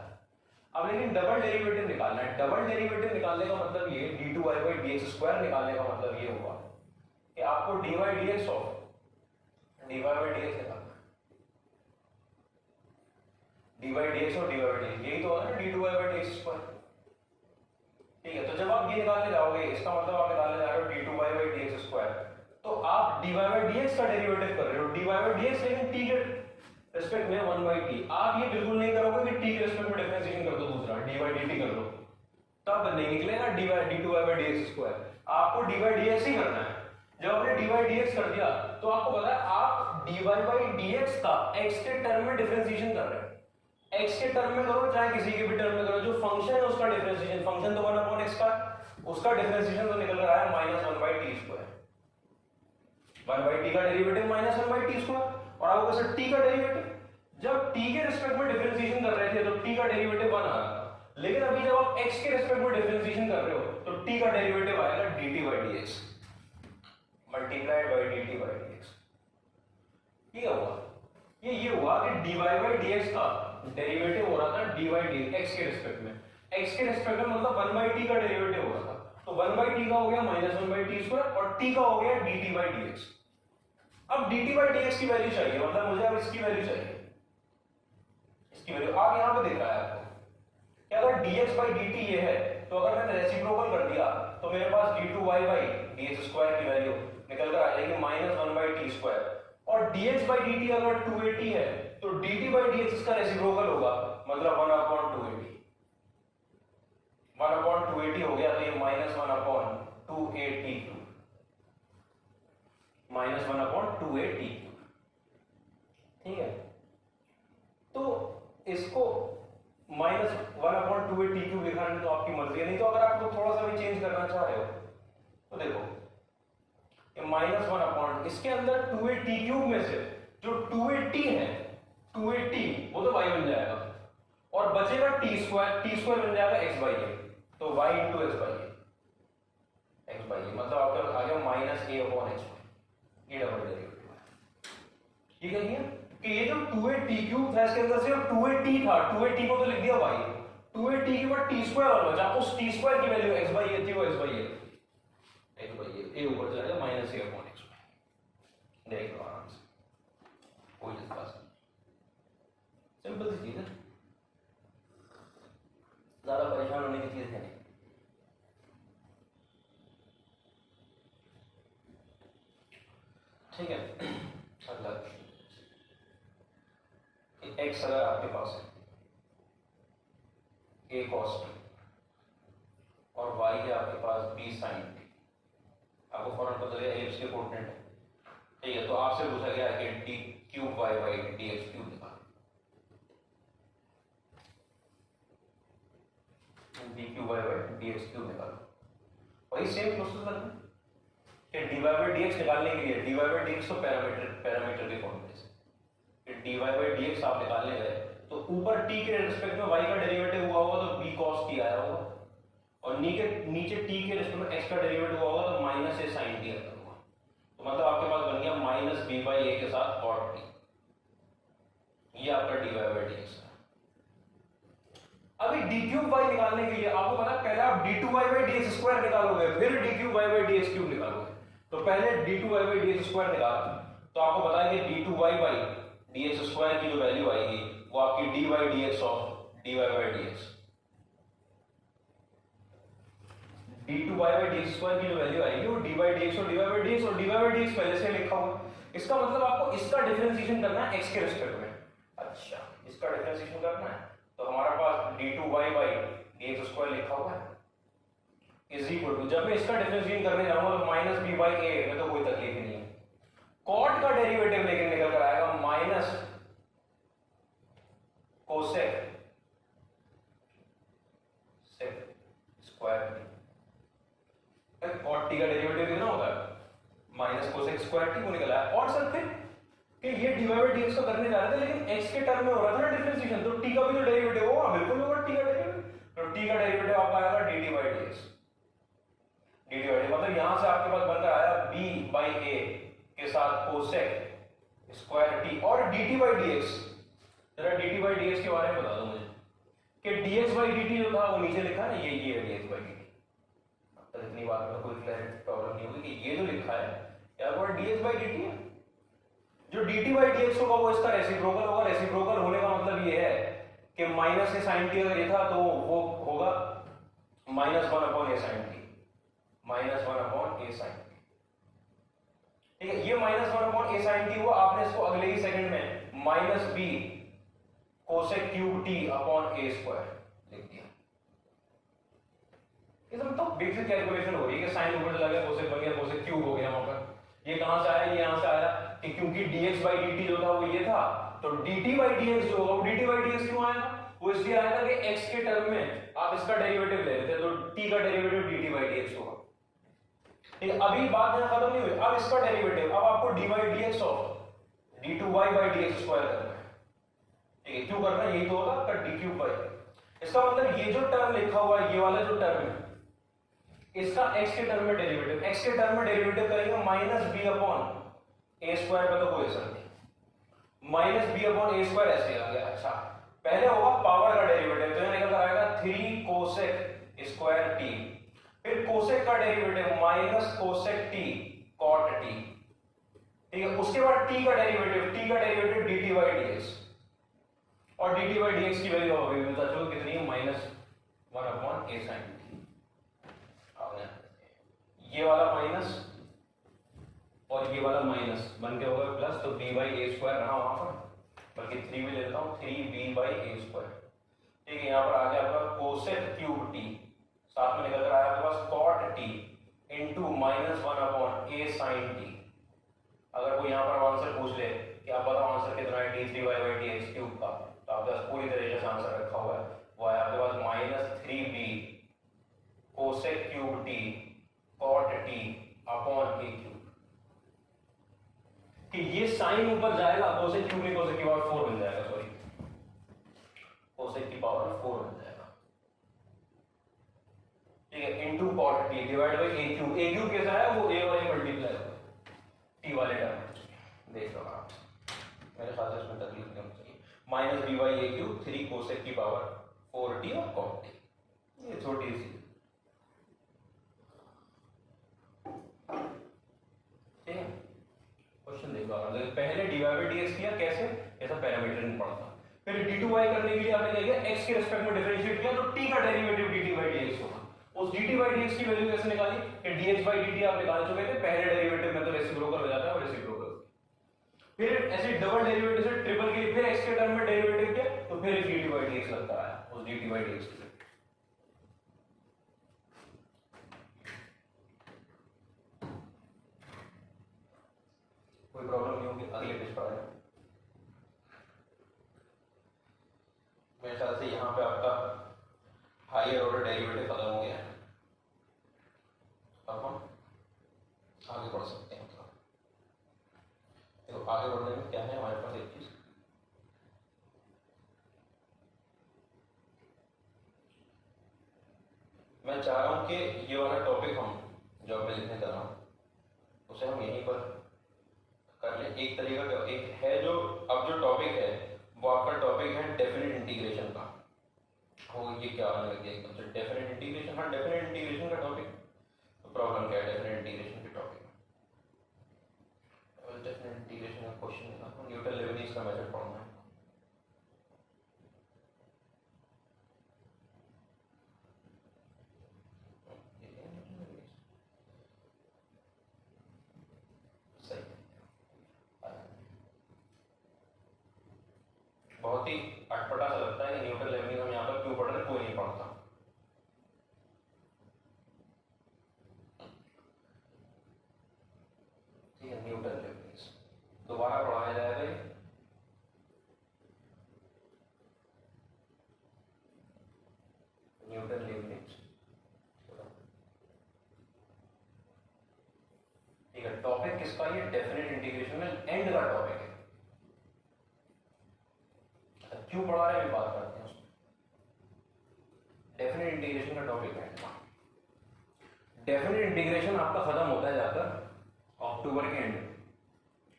अब लेकिन डबल डेरिवेटिव निकालना है, डबल डेरिवेटिव निकालने का मतलब ये d2y/dx² निकालने का मतलब ये हुआ कि आपको dy/dx निकालना है, डी बाई डी एक्स और d by by d x, यही तो होगा ना d two y by d x square. ठीक है, तो जब आप ये निकालने जाओगे इसका मतलब आप निकालने जा रहे हो d two y by d x square, तो आप d y by d x का डेरिवेटिव कर रहे हो, d y by d x लेकिन टी के रिस्पेक्ट में 1 बाई टी। आप ये बिल्कुल नहीं करोगे कि टी के रिस्पेक्ट में डिफरेंशिएशन कर दो, दूसरा डी बाई डी टी कर दो, तब नहीं निकलेगा d two y by d x square. आपको डी बाई डी एक्स ही करना है। जब आपने डी बाई डी एक्स कर दिया तो आपको पता है आप d y by d x का एक्स के टर्म में डिफरेंशिएशन कर रहे हैं। एक्स के टर्म में करो चाहे किसी के भी टर्म में करो, जो फंक्शन है उसका डिफरेंशिएशन, फंक्शन तो 1 अपॉन एक्स का, उसका डिफरेंशिएशन तो निकल रहा है minus 1 by T square. 1 by T का derivative minus 1 by T square, और आपको कैसे टी का डेरिवेटिव, जब टी के रिस्पेक्ट में डिफरेंशिएशन कर रहे थे तो टी का डेरिवेटिव 1 आ रहा था, लेकिन अभी जब आप x के रिस्पेक्ट में डिफरेंशिएशन कर रहे हो तो t का डेरिवेटिव आएगा dt by dx multiplied by dt by dx। ये हुआ, ये हुआ कि dy by dx का डेरिवेटिव हो रहा था dy dx x के रिस्पेक्ट में, x के रिस्पेक्ट में मतलब 1 by t का डेरिवेटिव हो रहा था, तो 1 by t का हो गया माइनस 1 by t स्क्वायर और t का हो गया dt by dx। अब dt by dx की वैल्यू चाहिए, मतलब मुझे अब इसकी वैल्यू चाहिए, इसकी वैल्यू आप यहां पे देख रहा है आपको कि अगर dx by dt ये है तो अगर मैंने रेसिप्रोकल कर दिया तो मेरे पास d2y by dx स्क्वायर की वैल्यू निकल कर आ जाएगी माइनस 1 by t स्क्वायर, और dx by dt अगर 280 है तो dt by dx इसका रेसिप्रोकल होगा, मतलब 1 upon 280, 1 upon 280 हो गया, तो ये माइनस 1 upon 280, माइनस 1 upon 280। ठीक है, तो इसको माइनस 1 अपॉन 280 क्यूब लिखना है तो आपकी मर्जी है, नहीं तो अगर आपको थोड़ा सा भी चेंज करना चाह रहे हो तो देखो ये माइनस 1 अपॉन इसके अंदर 280 क्यूब में से जो 280 है 280 वो तो y बन जाएगा और बचेगा t स्क्वायर बन जाएगा x बाई ए, तो y इंटू एक्स बाई ए, मतलब आपका आ गया minus a upon x by, ये डबल डेरिवेटिव है। ठीक है कि ये जो 280 क्यूब था इसके अंदर से 280 था, 280 को तो लिख दिया y, 280 के बाद t स्क्वायर और बचा, उस t स्क्वायर की वैल्यू x बाई ए थी, वो x बाई ए ऊपर जाएगा minus a upon x by, देख लो आराम से, कोई दिक्कत नहीं, सिंपल सी चीज है, ज्यादा परेशान होने की चीज है नहीं। ठीक है, अगला x अगर आपके पास है a cos t और y है आपके पास b sin t, आपको फौरन पता चलेगा a इसके कोऑर्डिनेट है। ठीक है, तो आपसे पूछा गया है कि d cube y by dx cube निकालो, d cube y by dx cube निकालो, वही सेम प्रोसेस करना है कि dy बाई dx निकालने के लिए dy बाई dx तो पैरामीटर के फॉर्मूले से dy by dx आप निकालने गए तो ऊपर t के रिस्पेक्ट में y का डेरिवेटिव हुआ होगा तो b cos t आया होगा, और नीचे t के रिस्पेक्ट में x का डेरिवेटिव हुआ होगा तो माइनस a sin t आता होगा, तो मतलब आपके पास बन गया माइनस b by a के साथ cot t, ये आपका dy by dx है। अभी d क्यूब y निकालने के लिए आपको पता है पहले आप d2y by dx स्क्वायर निकालोगे, फिर d cube y by dx cube निकालोगे, तो पहले d2y by dx स्क्वायर निकालो तो आपको पता है कि d2y by dx स्क्वायर की जो वैल्यू आएगी वो आपकी dy dx of dy by dx, d2y by dx square की जो वैल्यू आएगी वो dy dx और dy by dx, और dy by dx पहले से लिखा हुआ, इसका मतलब आपको इसका डिफरेंशिएशन करना है x के रिस्पेक्ट में। अच्छा, इसका डिफरेंशिएशन करना है तो हमारे पास d2y by dx स्क्वायर लिखा हुआ है इज इक्वल टू, जब मैं इसका डिफरेंशिएशन करने जाऊंगा तो माइनस b by a में तो कोई तकलीफ ही नहीं है, कॉट का डेरिवेटिव लेकिन निकल कर आएगा minus cosec sec square t, cot t का डेरिवेटिव कितना होगा माइनस कोसेक स्क्वायर टी को निकल आया, और सर फिर कि ये dy by dx को करने जा रहे थे लेकिन x के टर्म में हो रहा था ना डिफरेंशिएशन, तो t का भी तो डेरिवेटिव होगा, बिल्कुल होगा t का डेरिवेटिव, तो t का डेरिवेटिव आपका आएगा dt by dx, मतलब यहां से आपके पास बनकर आया b by a के साथ कोसेक स्क्वायर टी और dt by dx, जरा dt by dx के बारे में बता दो मुझे कि dx by dt जो था वो नीचे लिखा है ना, ये है dx by dt, अब इतनी बात में कोई प्रॉब्लम नहीं होगी कि ये जो लिखा है क्या वो dx by dt है, जो dt by dx होगा वो इसका रेसिप्रोकल होगा, रेसिप्रोकल होने का मतलब ये है कि माइनस ए साइन टी अगर ये था तो वो होगा -1 अपॉन ए साइन टी, -1 अपॉन ए साइन टी। ठीक है, ये -1 अपॉन ए साइन टी हुआ, आपने इसको अगले ही सेकंड में -b cosec cube T upon A square लिख दिया। इसमें तो बेसिक कैलकुलेशन हो रही है कि साइन ऊपर चला गया, कोसेक बन गया, कोसेक क्यूब हो गया वहां पर। ये कहां से आया, ये यहां से आया कि क्योंकि dx by dt जो था वो ये था, तो dt by dx जो होगा वो dt by dx क्यों आया, वो इसलिए आया था कि x के टर्म में आप इसका डेरिवेटिव ले रहे थे, तो t का डेरिवेटिव dt by dx होगा। ठीक है, अभी बात यहां खत्म नहीं हुई, अब इसका डेरिवेटिव, अब आपको dy by dx of d2y by dx square करना है। ठीक है, क्यों करना है, यही तो होगा का d क्यूब by। इसका मतलब ये जो टर्म लिखा हुआ है, ये वाला जो टर्म है, इसका x के टर्म में डेरिवेटिव, x के टर्म में डेरिवेटिव करेंगे -b अपॉन a स्क्वायर का तो कोई असर नहीं, -b अपॉन a स्क्वायर ऐसे आ गया। अच्छा, पहले होगा पावर का डेरिवेटिव, तो यहां निकल कर आएगा 3 कोसेक स्क्वायर t, फिर कोसेक का derivative minus cosec t cot t। ठीक है, उसके बाद t का डेरिवेटिव dt by dx, और dt by dx की वैल्यू होगी कितनी है, -1 अपॉन a sin t। ये वाला माइनस और ये वाला माइनस बन के होगा प्लस, तो b by a स्क्वायर रहा वहां पर, बल्कि 3 भी ले लेता हूं, 3b by a स्क्वायर। ठीक है, यहां पर आ गया आपका कोसेक क्यूब t, साथ में निकल कर आया आपके पास कॉट t इनटू -1 अपॉन a sin t। अगर कोई यहां पर आंसर पूछ ले कि आप बताओ आंसर कितना है d3y by dx क्यूब का, तो आपके पास पूरी तरीके से आंसर रखा हुआ है, वो है आपके पास -3b cosec cube t cot t upon a cube. कि ये साइन ऊपर जाएगा, कोसेक क्यूब में कोसेक की पावर 4 बन जाएगा, सॉरी कोसेक की पावर 4 बन जाएगा। ठीक है, into cot t divide by a cube. a cube कैसा है, वो a और a मल्टीप्लाई होगा t वाले टर्म, देख लो आप, मेरे ख्याल से इसमें तकलीफ नहीं होनी चाहिए। -b by a cube 3 cosec की पावर 4t और कॉट t, ये छोटी सी। ठीक है, क्वेश्चन देखो आप, पहले dy by dx किया कैसे, ऐसा पैरामीटर नहीं पढ़ता, फिर d2y करने के लिए आपने क्या किया, x के रिस्पेक्ट में डिफरेंशिएट किया, तो t का डेरिवेटिव dt by dx होगा। उस dt by dx की वैल्यू कैसे निकाली, कि dx by dt आप निकाल चुके थे, पहले डेरिवेटिव में तो रेसिप्रोकल हो जाता है, और रेसिप्रोकल, फिर ऐसे डबल डेरिवेटिव से ट्रिपल के लिए फिर x के टर्म में डेरिवेटिव किया, तो फिर dt by dx लगता है उस dt by dx के लिए। कोई प्रॉब्लम नहीं होगी, अगले पेज पर आए। मेरे ख्याल से यहाँ पे आपका हायर ऑर्डर डेरिवेटिव खत्म हो गया है, अब हम आगे बढ़ सकते हैं। मतलब देखो आगे बढ़ने में क्या है हमारे पास, एक चीज मैं चाह रहा हूँ कि ये वाला टॉपिक हम जो मैं लिखने जा रहा हूँ उसे हम यहीं पर कर ले। एक तरीका का एक है जो अब जो टॉपिक है वो आपका टॉपिक है डेफिनेट इंटीग्रेशन का। वो ये क्या आने लग गया एकदम से डेफिनेट इंटीग्रेशन। हाँ, डेफिनेट इंटीग्रेशन का टॉपिक, तो प्रॉब्लम क्या है डेफिनेट इंटीग्रेशन के टॉपिक में? डेफिनेट इंटीग्रेशन का क्वेश्चन है ना, न्यूटन लेबनीज का मेथड पढ़ना है। बहुत ही अटपटा सा लगता है कि न्यूटन लेबनीज हम यहाँ पर क्यों पढ़ रहे, कोई नहीं पढ़ता। ठीक है, न्यूटन लेबनीज दोबारा पढ़ाया जाएगा ये। न्यूटन लेबनीज, ठीक है। टॉपिक किसका, ये डेफिनेट इंटीग्रेशन में एंड का टॉपिक है। क्यों पढ़ा रहे हैं बात करते हैं उसमें। डेफिनेट इंटीग्रेशन का टॉपिक है। डेफिनेट इंटीग्रेशन आपका खत्म होता है जाकर अक्टूबर के एंड।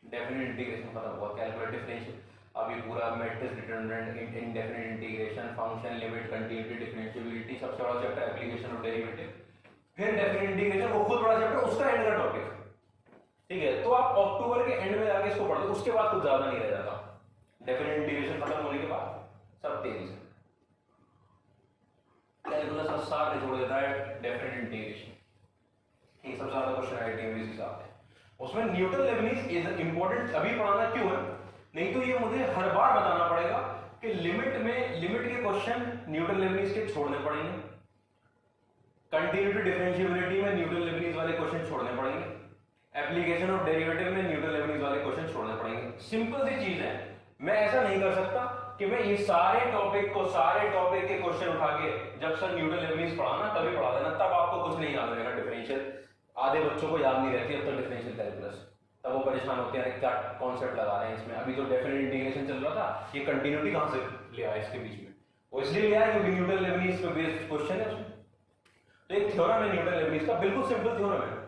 डेफिनेट इंटीग्रेशन खत्म हुआ, कैलकुलेट डिफरेंशियल, अभी पूरा matrix determinant, indefinite integration, function limit, continuity, differentiability, सबसे बड़ा चैप्टर एप्लीकेशन ऑफ डेरिवेटिव, फिर डेफिनेट इंटीग्रेशन, वो खुद बड़ा चैप्टर, उसका एंड का टॉपिक। ठीक है, तो आप अक्टूबर के एंड में जाके इसको पढ़ते, उसके बाद कुछ ज्यादा नहीं रह जाता। डेफिनेट इंटीग्रेशन खत्म होने के बाद सब तेजी से सार निचोड़ देता है डेफिनेट इंटीग्रेशन। ठीक, सबसे ज्यादा क्वेश्चन आईआईटी में इसी से आते हैं। उसमें न्यूटन लेबनीज इज इंपॉर्टेंट अभी पढ़ाना क्यों है, नहीं तो ये मुझे हर बार बताना पड़ेगा कि लिमिट के क्वेश्चन न्यूटन लेबनीज के छोड़ने पड़ेंगे, कंटिन्यूटी डिफरेंशिएबिलिटी में न्यूटन लेबनीज वाले क्वेश्चन छोड़ने पड़ेंगे, एप्लीकेशन ऑफ डेरिवेटिव में न्यूटन लेबनीज वाले क्वेश्चन छोड़ने पड़ेंगे। सिंपल सी चीज है, मैं ऐसा नहीं कर सकता कि मैं ये सारे टॉपिक के क्वेश्चन उठा के जब सर न्यूटन लेबनीज पढ़ाना तभी पढ़ा देना, तब आपको कुछ नहीं याद रहेगा डिफरेंशियल। आधे बच्चों को याद नहीं रहती अब तक डिफरेंशियल कैलकुलस, तब वो परेशान होते हैं क्या कॉन्सेप्ट लगा रहे हैं इसमें। अभी जो डेफिनेट इंटीग्रेशन चल रहा था, ये कंटिन्यूटी कहां से ले आया इसके बीच में, वो इसलिए ले आया क्योंकि न्यूटन लेबनीज पे बेस्ड क्वेश्चन है उसमें। तो एक थ्योरम है न्यूटन लेबनीज का, बिल्कुल सिंपल थ्योरम है।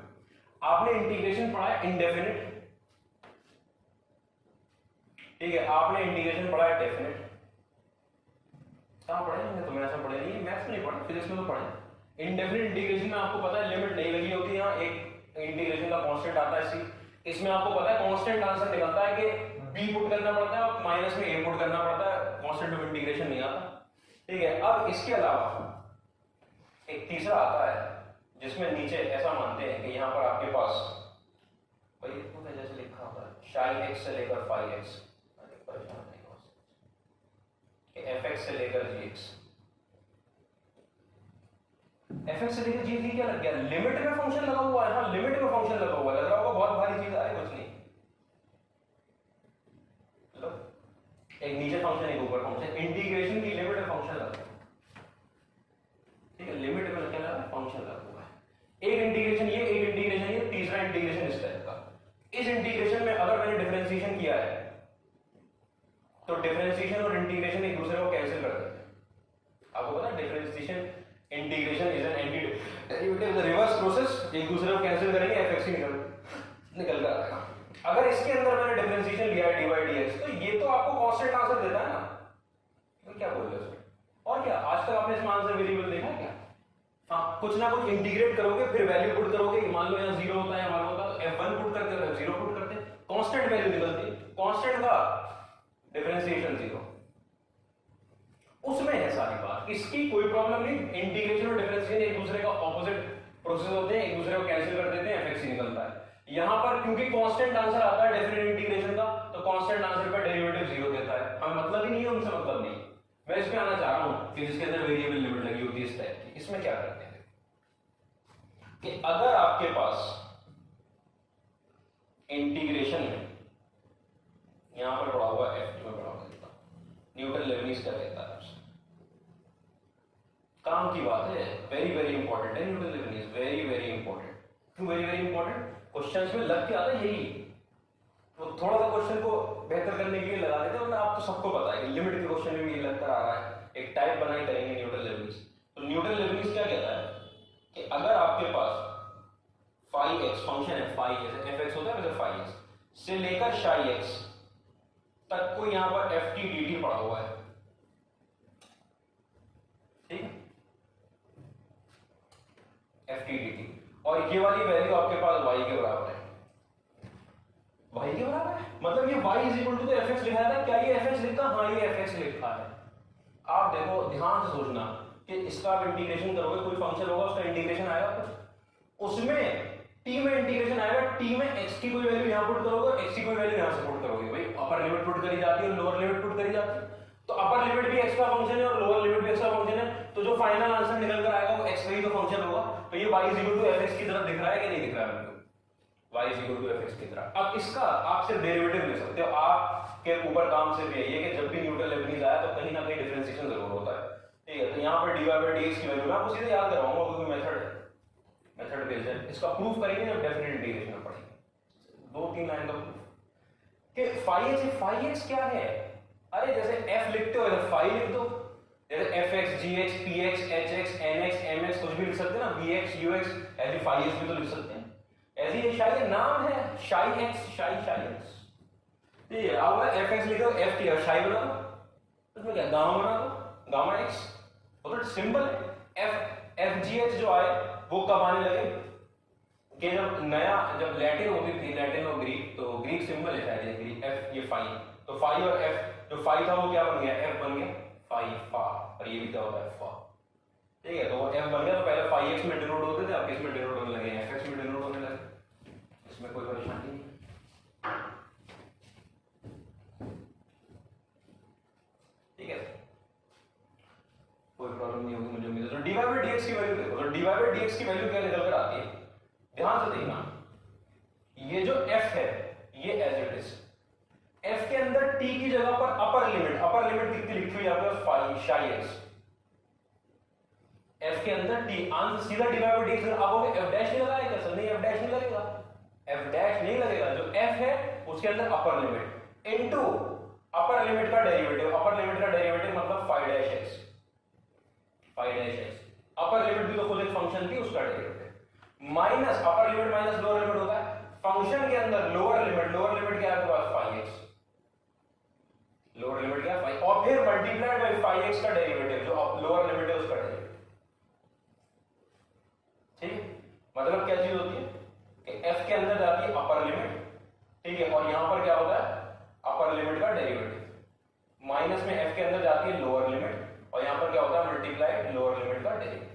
आपने इंटीग्रेशन पढ़ा है इंडेफिनिट, ठीक है, आपने इंटीग्रेशन पढ़ा है डेफिनेट, कहां पढ़े हैं? तो मैं ऐसा पढ़े नहीं, मैथ्स में नहीं पढ़े, फिजिक्स में तो पढ़े। इंडेफिनिट इंटीग्रेशन में आपको पता है लिमिट नहीं लगी होती, यहाँ एक इंटीग्रेशन का कांस्टेंट आता है सी, इसमें आपको पता है कांस्टेंट आंसर निकलता है कि बी पुट करना पड़ता है और माइनस में ए पुट करना पड़ता है, कांस्टेंट ऑफ इंटीग्रेशन नहीं आता, ठीक है। अब इसके अलावा एक तीसरा आता है जिसमें नीचे ऐसा मानते हैं कि यहाँ पर आपके पास भाई जैसे लिखा होता है साइन एक्स से लेकर फाई एक्स, परेशान नहीं हो सकते, एफ एक्स से लेकर जी एक्स, एफ एक्स से लेकर जी एक्स क्या लग गया, लिमिट में फंक्शन लगा हुआ है। हाँ, लिमिट में फंक्शन लगा हुआ है, लग रहा होगा बहुत भारी चीज है, कुछ नहीं। लो, एक नीचे फंक्शन एक ऊपर फंक्शन, इंटीग्रेशन की लिमिट में फंक्शन लगा, ठीक है, लिमिट में क्या लगा, फंक्शन लगा हुआ है। एक इंटीग्रेशन ये, एक इंटीग्रेशन ये, तीसरा इंटीग्रेशन इस टाइप का। इस इंटीग्रेशन में अगर मैंने डिफरेंशिएशन किया है तो डिफरेंशिएशन और इंटीग्रेशन एक दूसरे को कैंसिल कर देते हैं। आपको पता है differentiation integration is an anti derivative, reverse process, एक दूसरे को कैंसिल करेंगे, एफ एक्स निकल कर आएगा। अगर इसके अंदर मैंने डिफरेंशिएशन लिया है डी बाई डी एक्स, तो ये तो आपको कांस्टेंट आंसर देता है ना, तो क्या बोल रहे हो उसमें, और क्या आज तक आपने इसमें आंसर वेरिएबल देखा है क्या? हाँ, कुछ ना कुछ इंटीग्रेट करोगे, फिर वैल्यू पुट करोगे, मान लो यहाँ 0 होता है, मान होता है, तो f1 पुट करते हो, f0 पुट करते हैं, कांस्टेंट वैल्यू निकलती है, कांस्टेंट का डिफरेंशिएशन 0, उसमें है सारी बात, इसकी कोई प्रॉब्लम नहीं। इंटीग्रेशन और डिफरेंशिएशन एक दूसरे का ऑपोजिट प्रोसेस होते हैं, एक दूसरे को कैंसिल कर देते हैं, एफ निकलता है। यहाँ पर क्योंकि कांस्टेंट आंसर आता है डेफिनेट इंटीग्रेशन का, तो कांस्टेंट आंसर पर डेरिवेटिव 0 देता है, हमें मतलब ही नहीं है, उनसे मतलब नहीं। मैं इसमें आना चाह रहा हूं कि जिसके अंदर वेरिएबल लिमिट लगी होती है इस टाइप की, इसमें क्या करते हैं कि अगर आपके पास इंटीग्रेशन है, यहां पर पढ़ा हुआ एफ में पढ़ा हुआ देता न्यूटन लेबनीज का कहता है, काम की बात है, वेरी वेरी इंपॉर्टेंट है Newton Lebanese, very very important. क्यों वेरी वेरी इंपॉर्टेंट? क्वेश्चंस में लग के आता है यही, तो थोड़ा सा क्वेश्चन को बेहतर करने के लिए लगा देते हैं, वरना आप तो सबको पता है कि लिमिट के क्वेश्चन में भी लग कर आ रहा है। एक टाइप बनाई करेंगे न्यूटन लेबनीज, तो न्यूटन लेबनीज क्या कहता है कि अगर आपके पास फाई एक्स फंक्शन है, फाई जैसे एफ एक्स होता है वैसे फाई एक्स से लेकर शाई एक्स तक को यहां पर एफ टी डी टी पड़ा हुआ है, ठीक है, एफ टी डी टी, और ये वाली वैल्यू आपके पास y के बराबर है, y के बराबर है, मतलब ये y is equal to f x लिखा था, क्या ये एफ एक्स लिखा? हाँ, ये एफ एक्स लिखा है। आप देखो ध्यान से सोचना कि इसका आप इंटीग्रेशन करोगे, कोई फंक्शन होगा उसका इंटीग्रेशन आएगा कुछ, उसमें t में इंटीग्रेशन आएगा, t में x की कोई वैल्यू यहां पुट करोगे, x की कोई वैल्यू यहां से पुट करोगे, भाई अपर लिमिट पुट करी जाती है और लोअर लिमिट पुट करी जाती है, तो अपर लिमिट भी x का फंक्शन है और लोअर लिमिट भी x का फंक्शन है, तो जो फाइनल आंसर निकल कर आएगा वो x का ही तो फंक्शन होगा। तो ये y fx की तरफ दिख रहा है कि नहीं दिख रहा है? y fx की तरफ। अब इसका आप सिर्फ डेरिवेटिव ले सकते हो, आपके ऊपर काम सिर्फ यही है कि जब भी न्यूटन लेबनीज आया तो कहीं ना कहीं डिफरेंशिएशन जरूर होता है, ठीक है। तो यहाँ पर dy by dx की वैल्यू मैं आपको सीधे याद करवाऊंगा क्योंकि मेथड बेस्ड है, इसका प्रूफ करेंगे जब डेफिनेट इंटीग्रेशन में पढ़ेंगे। 2-3 लाइन का प्रूफ कि फाई एक्स क्या है, अरे जैसे f लिखते हो वैसे फाई लिख दो, जैसे fx gx px hx nx mx कुछ भी लिख सकते हैं ना, vx ux, ऐसे फाई एक्स भी तो लिख सकते हैं। ऐसे ये शायद नाम है शाई एक्स, शाई एक्स, ठीक है। अब fx लिखो ft और शाई बना दो, उसमें क्या गामा बना दो, गामा x, वो तो सिंबल है। fgh जो आए वो कब आने लगे कि जब लैटिन होती थी, लैटिन और ग्रीक, तो ग्रीक सिंबल है शायद ये f, ये फाई, तो फाई और f, जो फाई था वो क्या बन गया, f बन गया फाई फा, और ये भी क्या होता है फा, ठीक है, तो वो f बन गया, तो पहले phi x में डिनोट होते थे, अब किस में डिनोट होने लगे, fx में डिनोट होने लगे, इसमें कोई परेशानी नहीं। ठीक है, कोई प्रॉब्लम नहीं होगी मुझे उम्मीद है। तो dy by dx की वैल्यू देखो, तो dy by dx की वैल्यू क्या निकल कर आती है, ध्यान से देखना, ये जो f है ये एज इट इज, f के अंदर t की जगह पर अपर लिमिट कितनी लिखी हुई है आपके पास, phi x, f के अंदर t, आंसर सीधा dy by dx, अब वो f डैश नहीं लगाएगा क्या सर, नहीं f डैश नहीं लगेगा, f डैश नहीं लगेगा, जो f है उसके अंदर upper limit into upper limit का डेरिवेटिव, अपर लिमिट का डेरिवेटिव मतलब phi dash x, upper limit भी तो खुद एक फंक्शन थी उसका derivative, minus upper limit minus lower limit होता है, फंक्शन के अंदर लोअर लिमिट क्या है आपके पास, phi x, लोअर लिमिट क्या है phi, और फिर मल्टीप्लाइड बाय phi x का डेरिवेटिव, जो लोअर लिमिट है उसका डेरिवेटिव। ठीक, मतलब क्या चीज होती है कि f के अंदर जाती है अपर लिमिट, ठीक है, और यहां पर क्या होता है अपर लिमिट का डेरिवेटिव, माइनस में f के अंदर जाती है लोअर लिमिट, और यहां पर क्या होता है मल्टीप्लाइड लोअर लिमिट का डेरिवेटिव।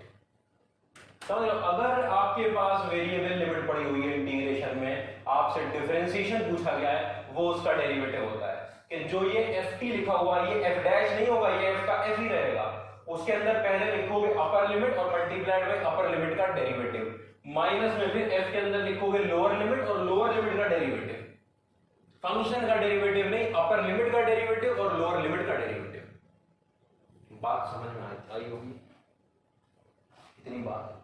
समझ लो, अगर आपके पास वेरिएबल लिमिट पड़ी हुई है इंटीग्रेशन में, आपसे डिफरेंशिएशन पूछा गया है, वो उसका डेरिवेटिव होता है कि जो ये ft लिखा हुआ है ये f डैश नहीं होगा, ये f का f ही रहेगा, उसके अंदर पहले लिखोगे अपर लिमिट और मल्टीप्लाइड बाय अपर लिमिट का डेरिवेटिव, माइनस में फिर f के अंदर लिखोगे लोअर लिमिट और लोअर लिमिट का डेरिवेटिव, फंक्शन का डेरिवेटिव नहीं, अपर लिमिट का डेरिवेटिव और लोअर लिमिट का डेरिवेटिव। बात समझ में आई होगी, इतनी बात।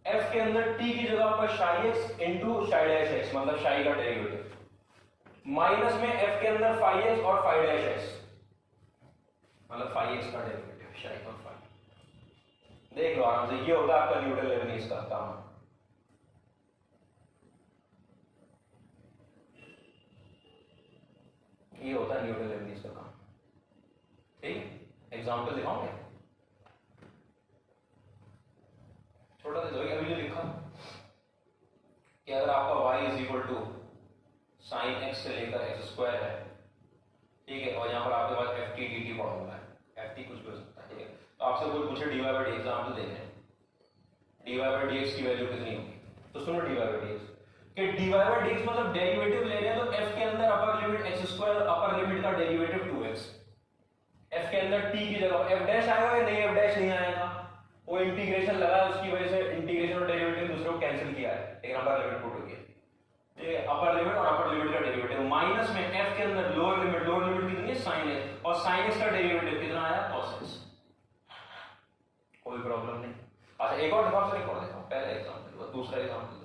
f के अंदर t की जगह पर psi x into psi dash x, मतलब psi का डेरिवेटिव, माइनस में f के अंदर phi x और phi डैश x, मतलब phi x का डेरिवेटिव, psi और phi। देख लो आराम से, ये होता है आपका न्यूटन लेबनीज का काम। ये होता है न्यूटन लेबनीज का काम। ठीक, एग्जांपल दिखाओगे, छोटा सा जो अभी जो लिखा कि अगर आपका y is equal to sine x से लेकर x स्क्वायर है, ठीक है, और यहाँ पर आपके पास ft dt पड़ा हुआ है, ft कुछ भी हो सकता है, ठीक है, तो आपसे कोई पूछे dy by dx, एग्जांपल देते हैं dy by dx की वैल्यू कितनी होगी, तो सुनो dy by dx कि dy by dx मतलब डेरिवेटिव ले रहे हैं, तो f के अंदर अपर लिमिट x स्क्वायर और अपर लिमिट का डेरिवेटिव 2x, f के अंदर t की जगह f डैश आएगा या नहीं, f डैश नहीं आएगा, वो इंटीग्रेशन लगा है, उसकी वजह से इंटीग्रेशन और डेरिवेटिव दूसरे को कैंसिल किया है, लेकिन अपर लिमिट पुट हो गया, ठीक है, अपर लिमिट और अपर लिमिट का डेरिवेटिव, माइनस में f के अंदर लोअर लिमिट कितनी है sin x, और sin x का डेरिवेटिव कितना आया cos x, कोई प्रॉब्लम नहीं। अच्छा एक और दिखाओ सर, एक और दिखाओ, पहले एग्जांपल, दूसरा एग्जांपल दो,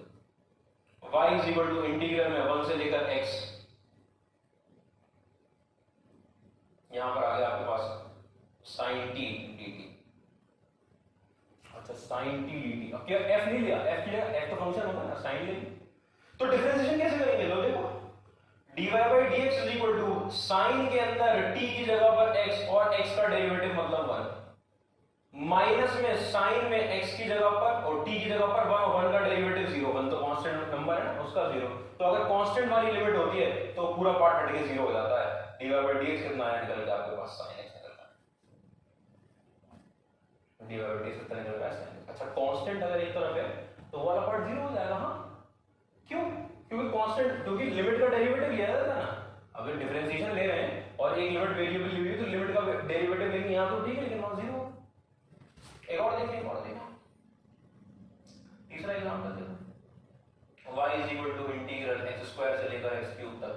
y is equal to integral में 1 से लेकर x, यहां पर आ गया आपके पास sin t dt, अच्छा sin t dt, अब क्या f नहीं लिया, f की जगह f तो फंक्शन होता है ना, sin ले, तो डिफरेंशिएशन कैसे करेंगे, लो देखो dy by dx is equal to sin के अंदर t की जगह पर x और x का डेरिवेटिव मतलब 1, माइनस में sin में x की जगह पर और t की जगह पर 1 और 1 का डेरिवेटिव 0, 1 तो कांस्टेंट नंबर है ना उसका 0, तो अगर कांस्टेंट वाली लिमिट होती है तो पूरा पार्ट हट के 0 हो जाता है, dy by dx कितना आया निकल गया आपके पास sin x निकल गया, dy by dx कितना निकल गया sin x। अच्छा कांस्टेंट अगर एक तरफ है तो वो वाला पार्ट 0 हो जाएगा, हाँ क्यों, क्योंकि कांस्टेंट, क्योंकि लिमिट का डेरिवेटिव लिया जाता है ना, अगर डिफरेंशिएशन ले रहे हैं और एक लिमिट वेरिएबल ली हुई है तो लिमिट का डेरिवेटिव लेंगे यहां तो ठीक है, लेकिन वहां 0। एक और देखिए, एक और देखो, तीसरा एग्जांपल देखो, y is equal to integral x square से लेकर x क्यूब तक,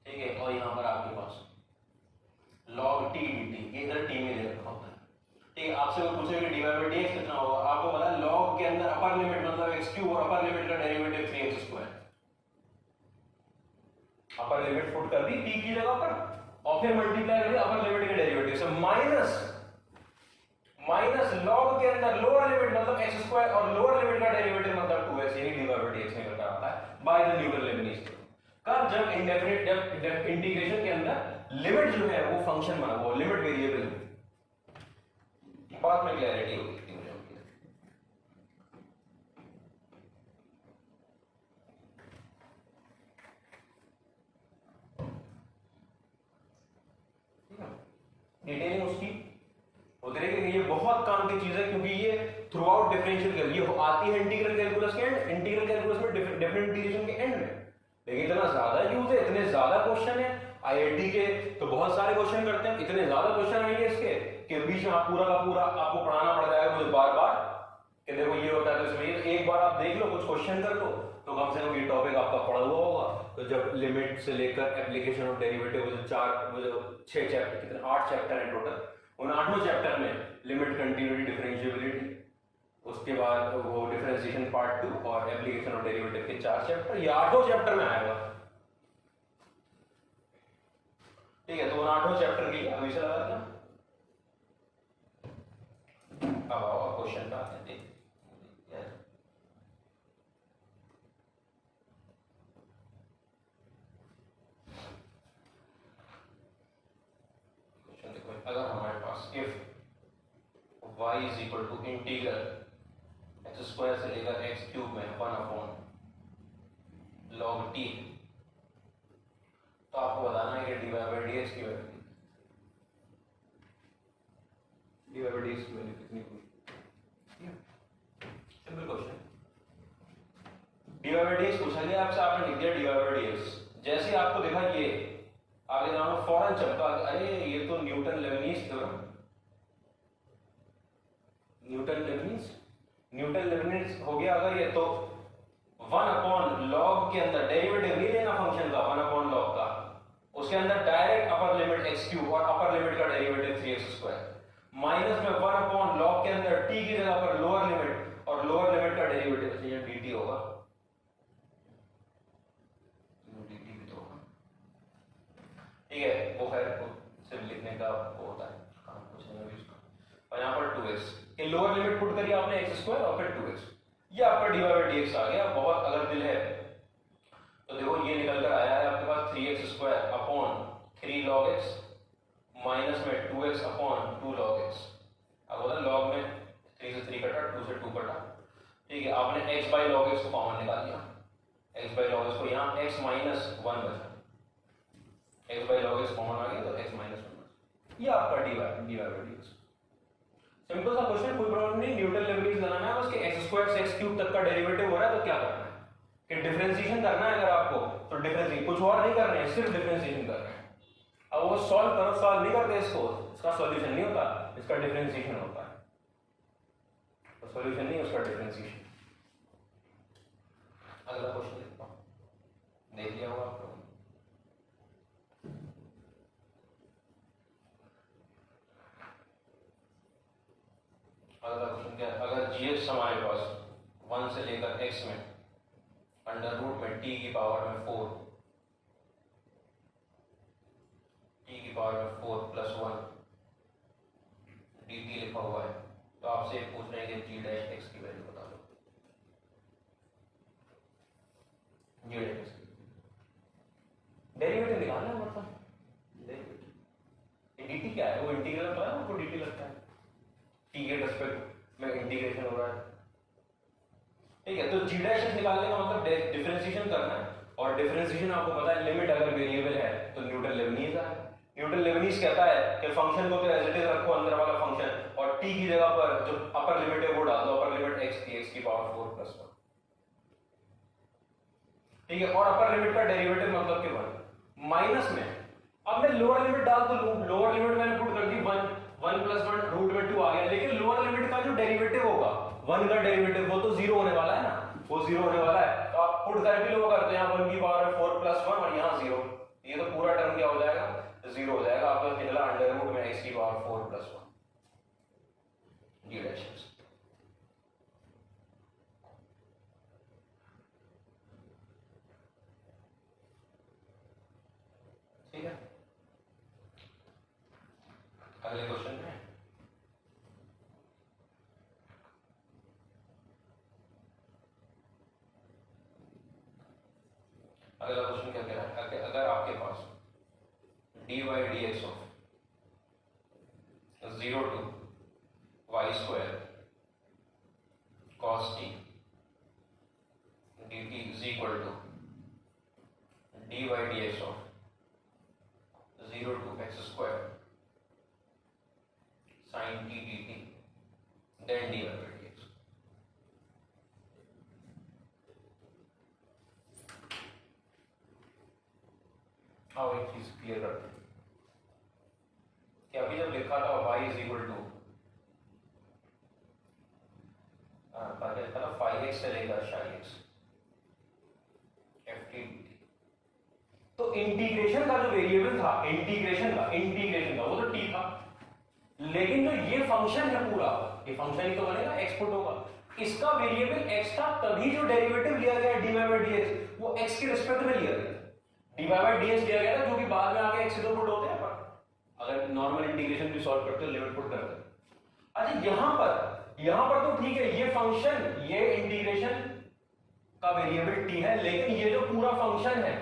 ठीक है, और यहां पर आपके पास log t dt, ये इधर t में ले रखा होता है, ठीक है, आपसे वो पूछेगा dy by dx कितना होगा, आपको पता है log के अंदर अपर लिमिट मतलब x क्यूब और अपर लिमिट का derivative 3x square, upper limit put कर दी t की जगह पर और फिर मल्टीप्लाई कर दिया अपर लिमिट के डेरिवेटिव से, माइनस log के अंदर लोअर लिमिट मतलब x स्क्वायर और लोअर लिमिट का डेरिवेटिव मतलब 2x, यही dy by dx निकल कर आता है by the Newton Lebanese theorem. कब, जब इंडेफिनिट, जब इंटीग्रेशन के अंदर लिमिट जो है वो फंक्शन बना, वो लिमिट वेरिएबल, बात में क्लैरिटी होगी मुझे। डिटेलिंग उसकी होती रहेगी, है, ये बहुत काम की चीज है क्योंकि ये थ्रू आउट डिफरेंशियल कैलकुलस ये आती है इंटीग्रल कैलकुलस के एंड, इंटीग्रल कैलकुलस में डेफिनेट इंटीग्रेशन के एंड में, लेकिन इतना ज्यादा यूज है, इतने ज्यादा क्वेश्चन है आईआईटी के, तो बहुत सारे क्वेश्चन करते हैं, इतने ज्यादा क्वेश्चन आएंगे इसके कि बीच में आप पूरा का पूरा आपको पढ़ाना पड़ जाएगा मुझे बार बार कि देखो ये होता है तो इसमें एक बार आप देख लो, कुछ क्वेश्चन कर लो तो कम से कम ये टॉपिक आपका पढ़ा हुआ होगा। तो जब लिमिट से लेकर एप्लीकेशन ऑफ डेरिवेटिव वो जो 6 चैप्टर, कितने 8 चैप्टर है टोटल, उन 8 चैप्टर में लिमिट, कंटिन्यूटी, डिफरेंशिएबिलिटी, उसके बाद वो डिफरेंशिएशन पार्ट 2 और एप्लीकेशन ऑफ डेरिवेटिव के 4 चैप्टर, ये 8 चैप्टर में आएगा। ठीक है, तो उन 8 चैप्टर के लिए अभी से लगा देना। अब आओ क्वेश्चन पे आते हैं। अगर हमारे पास if y is equal to integral x square से लेकर एक्स क्यूब में 1 अपॉन log t, तो आपको बताना है कि dy by dx की वैल्यू कितनी हुई। Simple question, dy by dx पूछा गया आपसे, आपने लिख दिया dy by dx, जैसे ही आपको देखा ये आगे जाना फौरन चमका, अरे ये तो Newton Lebanese theorem, Newton Lebanese हो गया अगर ये, तो 1 अपॉन लॉग के अंदर डेरिवेटिव नहीं लेना फंक्शन का, 1 अपॉन लॉग का, उसके अंदर direct upper limit x cube और अपर लिमिट का डेरिवेटिव 3x स्क्वायर, माइनस में 1 अपॉन लॉग के अंदर t की जगह पर लोअर लिमिट और लोअर लिमिट का डेरिवेटिव ये dt होगा, ठीक है, वो खैर सिर्फ लिखने का वो होता है काम, कुछ नहीं है उसका। और यहाँ पर 2x के लोअर लिमिट पुट करिए आपने x स्क्वायर और फिर 2x, ये आपका dy by dx आ गया। बहुत अगर दिल है तो देखो ये निकल कर आया है आपके पास 3x square upon 3 log x minus में 2x अपॉन 2 log x। अब होता है log में 3 से 3 कटा, 2 से 2 कटा, ठीक है, आपने x by log x को कॉमन निकाल दिया, x by log x को यहाँ x माइनस 1 बचा, x by log x common आ गया तो x माइनस 1, ये आपका dy by dx। सिंपल सा क्वेश्चन, कोई प्रॉब्लम नहीं, न्यूटन लेबनीज लगाना है, उसके x स्क्वायर से x क्यूब तक का डेरिवेटिव हो रहा है तो क्या करना है कि डिफरेंशिएशन करना है अगर आपको, तो डिफरेंशिएशन कुछ और नहीं कर रहे हैं, सिर्फ डिफरेंशिएशन कर रहे हैं। अब वो सॉल्व करो, सॉल्व नहीं करते इसको, इसका सॉल्यूशन नहीं होता, इसका डिफरेंशिएशन होता है, तो सॉल्यूशन नहीं उसका डिफरेंशिएशन। अगला क्वेश्चन देखता हूं, देख लिया होगा आप लोगों ने। अगला क्वेश्चन क्या है, अगर gx हमारे पास 1 से लेकर x में अंडर रूट में t की पावर में 4 प्लस 1 dt लिखा हुआ है, तो आपसे पूछ रहे हैं कि g डैश x की वैल्यू बता दो। g डैश x डेरिवेटिव निकालना है, मतलब डेरिवेटिव dt क्या है, वो इंटीग्रल पता है आपको, dt लगता है t के रेस्पेक्ट में इंटीग्रेशन हो रहा है, ठीक है। तो g डैश x निकालने का मतलब डिफरेंशिएशन करना है, और डिफरेंशिएशन आपको पता है लिमिट अगर वेरिएबल है तो न्यूटन लेबनीज है। न्यूटन लेबनीज कहता है कि फंक्शन को तो एज इट इज रखो अंदर वाला फंक्शन, और t की जगह पर जो अपर लिमिट है वो डाल दो, अपर लिमिट x की, x की पावर 4 प्लस 1, ठीक है, और अपर लिमिट का डेरिवेटिव मतलब कि 1 माइनस में, अब मैं लोअर लिमिट डाल दूं, लोअर लिमिट मैंने पुट कर दी 1 प्लस 1 रूट में 2 आ गया, लेकिन लोअर लिमिट का जो डेरिवेटिव होगा 1 का डेरिवेटिव वो तो 0 होने वाला है ना, वो 0 होने वाला है, तो आप पुट करके लो करते हैं 1 की पावर 4 प्लस 1 और यहाँ 0, ये तो पूरा टर्म क्या हो जाएगा, 0 हो जाएगा, आपका निकला अंडर रूट में x की power 4 plus 1 g dash x। ठीक है, अगले क्वेश्चन में अगला क्वेश्चन क्या कह रहा है, अगर आपके पास dy dx of 0 to y square cos t dt is equal to dy dx of 0 to x square sin t dt then dy by dx। आओ एक चीज क्लियर करते हैं कि अभी जब लिखा था y इज इक्वल टू पहले लिखा था 5x से लेकर x ft तो इंटीग्रेशन का जो वेरिएबल था इंटीग्रेशन का वो तो t था, लेकिन जो ये फंक्शन है पूरा, ये फंक्शन ही तो बनेगा, एक्सपोर्ट होगा, इसका वेरिएबल x था, तभी जो डेरिवेटिव लिया गया dy by dx वो x के रिस्पेक्ट में लिया गया, dy by dx लिया गया था, जो कि बाद में आके x से पुट होते हैं, पर अगर नॉर्मल इंटीग्रेशन भी सॉल्व करते हो लिमिट पुट करते हैं। अच्छा यहां पर तो ठीक है, ये फंक्शन, ये इंटीग्रेशन का वेरिएबल t है, लेकिन ये जो पूरा फंक्शन है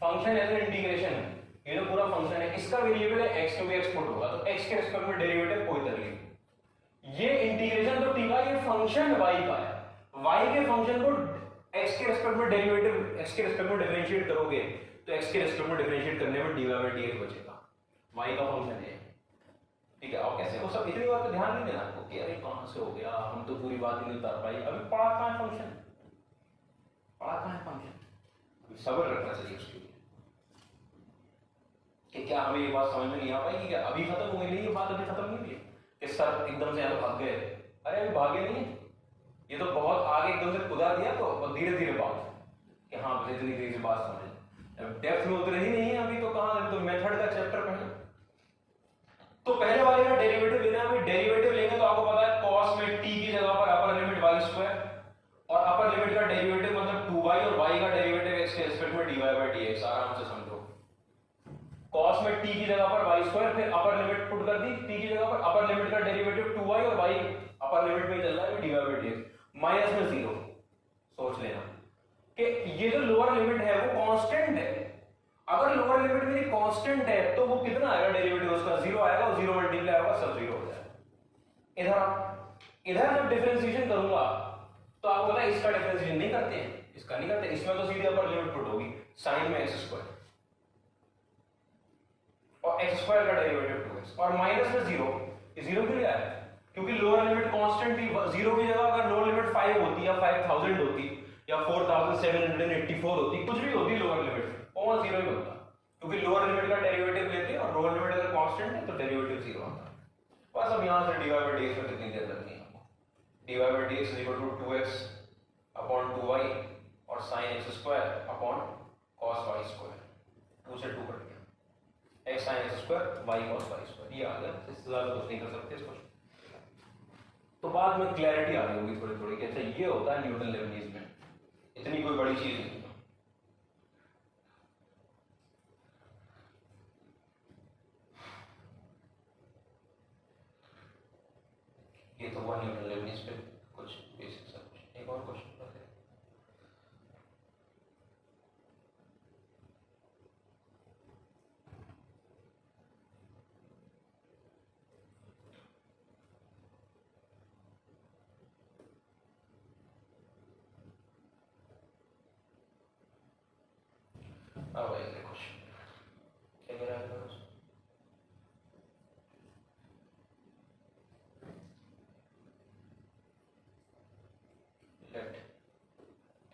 एज इंटीग्रेशन है, ये जो पूरा फंक्शन है इसका वेरिएबल है x, क्योंकि एक्सपोर्ट होगा तो x के रिस्पेक्ट में डेरिवेटिव कोई तरह नहीं। ये इंटीग्रेशन तो ठीक है, ये फंक्शन y का है, y के फंक्शन को x के रिस्पेक्ट में डेरिवेटिव x के रिस्पेक्ट में डिफरेंशिएट करोगे तो x के रिस्पेक्ट में डिफरेंशिएट करने में dy by dx बचेगा, y का फंक्शन है, ठीक है। और कैसे वो सब इतनी बात पे ध्यान नहीं देना आपको कि अरे कहां से हो गया, हम तो पूरी बात ही नहीं उतार पाए, अभी पढ़ा कहां है फंक्शन, अभी सब्र रखना चाहिए उसके लिए कि क्या हमें ये बात समझ में नहीं आ पाएगी, क्या अभी खत्म हो गई नहीं, ये बात अभी खत्म नहीं हुई है कि सर एकदम से यहाँ भाग गए, अरे अभी भागे नहीं है, ये तो बहुत आगे एकदम से खुदा दिया तो धीरे धीरे बात कि हाँ बस इतनी देर से बात समझ, डेप्थ में उतरे ही नहीं है अभी, तो कहाँ तो मेथड का चैप्टर पहले, तो पहले वाले का डेरिवेटिव लेना है, डेरिवेटिव लेंगे तो आपको पता है cos में t की जगह पर अपर लिमिट y स्क्वायर, और अपर लिमिट का डेरिवेटिव मतलब 2y और y का डेरिवेटिव x के रिस्पेक्ट में dy by dx, आराम से समझो। cos में t की जगह पर y स्क्वायर, फिर अपर लिमिट पुट कर दी t की जगह पर, अपर लिमिट का डेरिवेटिव 2y और y अपर लिमिट में चल रहा है dy by dx माइनस में 0। सोच लेना कि ये जो लोअर लिमिट है वो कांस्टेंट है, अगर लोअर लिमिट मेरी कांस्टेंट है तो वो कितना आएगा डेरिवेटिव उसका, 0 आएगा, वो 0 मल्टीप्लाई होगा, सब 0 हो जाएगा। इधर जब डिफरेंशिएशन करूंगा तो आपको पता है इसका डिफरेंशिएशन नहीं करते हैं, इसका नहीं करते, इसमें तो सीधे अपर लिमिट पुट होगी sin में x स्क्वायर और x स्क्वायर का डेरिवेटिव 2x, और माइनस में 0, ये 0 क्यों आया, क्योंकि लोअर लिमिट कांस्टेंट थी, 0 की जगह अगर लोअर लिमिट 5 होती या 5000 होती या 4784 होती, कुछ भी होती लोअर लिमिट, कौन 0 ही होता, क्योंकि लोअर लिमिट का डेरिवेटिव लेते हैं और लोअर लिमिट अगर कांस्टेंट है तो डेरिवेटिव 0 आता है। बस अब यहां से dy by dx में कितनी देर लगनी है, dy by dx is equal to 2x upon 2y और sin x square upon cos y square, 2 से 2 कट गया, x sin x square y cos y square, ये आ गया, इससे ज्यादा कुछ नहीं कर सकते इसको, तो बाद में क्लैरिटी आ गई होगी थोड़ी थोड़ी कि अच्छा ये होता है न्यूटन लेबनीज में, इतनी कोई बड़ी चीज नहीं। ये तो हुआ न्यूटन लेबनीज पे कुछ बेसिक सा, कुछ एक और क्वेश्चन करते हैं। अब आएगा क्वेश्चन, क्या कह रहा है दोस्त,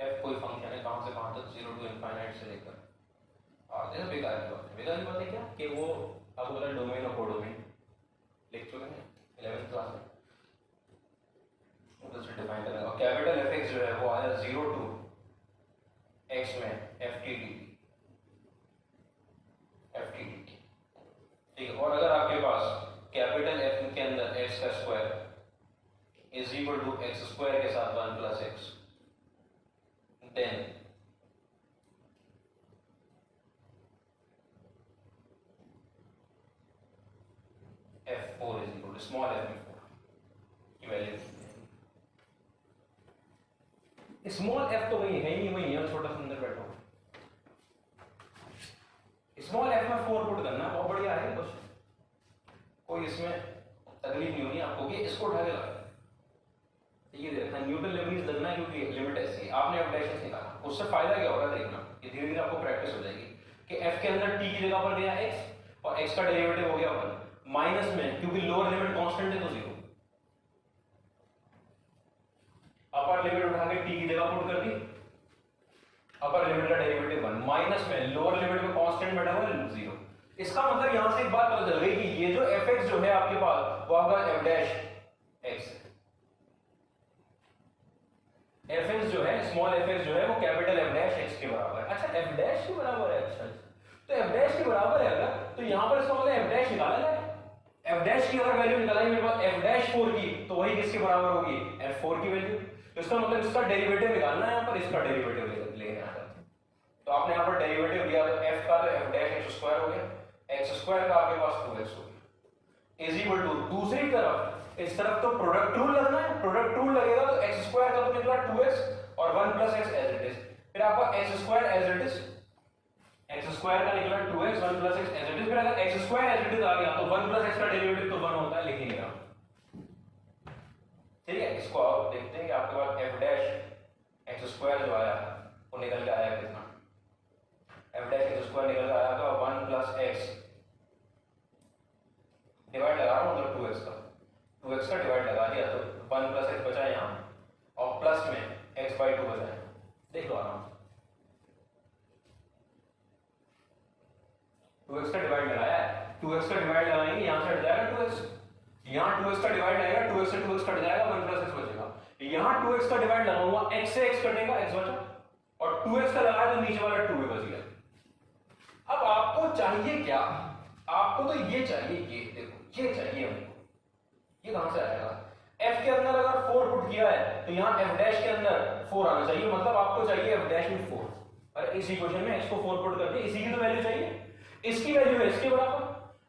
f कोई फंक्शन है कहां से कहां तक, 0 टू इनफाइनाइट से लेकर, और देखो बेकार की बात है क्या कि वो आपको पता है डोमेन और कोडोमेन लिख चुके हैं 11th क्लास में, उधर से डिफाइन करेंगे, और कैपिटल fx जो है वो आया 0 टू x में ft dt, ठीक है। और अगर आपके पास कैपिटल f के अंदर x का square is equal to x square के साथ 1 plus x, then f4 is equal to small f4 की वैल्यू, स्मॉल f तो वही है ही नहीं, वही है छोटा सा अंदर बैठा हुआ, स्मॉल f में 4 पुट करना, बहुत बढ़िया है क्वेश्चन, कोई इसमें तकलीफ नहीं होगी आपको कि इसको उठा के लाना, ये देखना न्यूटन लेबनीज लगना है, क्योंकि लिमिट ऐसी है, आपने एप्लीकेशन निकाला, उससे फायदा क्या होगा देखना, ये धीरे धीरे आपको प्रैक्टिस हो जाएगी कि f के अंदर t की जगह पर गया x और x का डेरिवेटिव हो गया 1 माइनस में, क्योंकि लोअर लिमिट कांस्टेंट है तो 0, माइनस में लोअर लिमिट में कांस्टेंट बैठा हुआ है 0। इसका मतलब यहां से एक बात पता चल गई कि ये जो fx जो है आपके पास वो आपका f डैश x है। fx जो है स्मॉल fx जो है वो कैपिटल f डैश x के बराबर है। अच्छा f डैश के बराबर है, अच्छा तो f डैश के बराबर है अगर, तो यहां पर इसका मतलब f डैश निकाला जाए। f डैश की अगर वैल्यू निकाली मेरे पास f डैश 4 की, तो वही किसके बराबर होगी f4 की वैल्यू। तो इसका मतलब इसका डेरिवेटिव निकालना है, यहां पर इसका डेरिवेटिव लेना है। तो आपने यहां पर डेरिवेटिव लिया तो f का तो f डैश x स्क्वायर हो गया, x स्क्वायर का आपके पास 2x हो गया इज इक्वल टू दूसरी तरफ, इस तरफ तो प्रोडक्ट रूल लगना है, प्रोडक्ट रूल लगेगा तो x स्क्वायर का तो निकला 2x और 1 plus x as it is, फिर आपका x square as it is, x square का निकला 2x 1 plus x as it is, फिर अगर x square as it is आ गया तो 1 प्लस x का डेरिवेटिव तो 1 होता है, लिखेंगे आप। ठीक है, इसको आप देखते हैं कि आपके पास f डैश x स्क्वायर जो आया वो निकल के आया कितना, f डैश x स्क्वायर निकल के आया तो 1 प्लस x डिवाइड लगा रहा हूं मतलब 2x का, 2x का डिवाइड लगा दिया तो 1 प्लस x बचा यहां और प्लस में x बाई 2 बचा है। देख लो आराम से, 2x का डिवाइड लगाया है, 2x का डिवाइड लगाएंगे यहां से हट जाएगा 2x, यहां 2x का डिवाइड आएगा, 2x से 2x कट जाएगा, 1 प्लस x बचेगा। यहां 2x का डिवाइड लगाऊंगा, x से x कटेगा, x बचा, और 2x का लगाया तो नीचे वाला 2 भी बच गया। अब आपको चाहिए क्या, आपको तो ये चाहिए, ये देखो ये चाहिए हमको, ये कहां से आएगा, f के अंदर अगर 4 पुट किया है तो यहां f डैश के अंदर 4 आना चाहिए, मतलब आपको चाहिए f डैश में 4, और इस इक्वेशन में x को 4 पुट कर दिया, इसी की तो वैल्यू चाहिए, इसकी वैल्यू है इसके बराबर।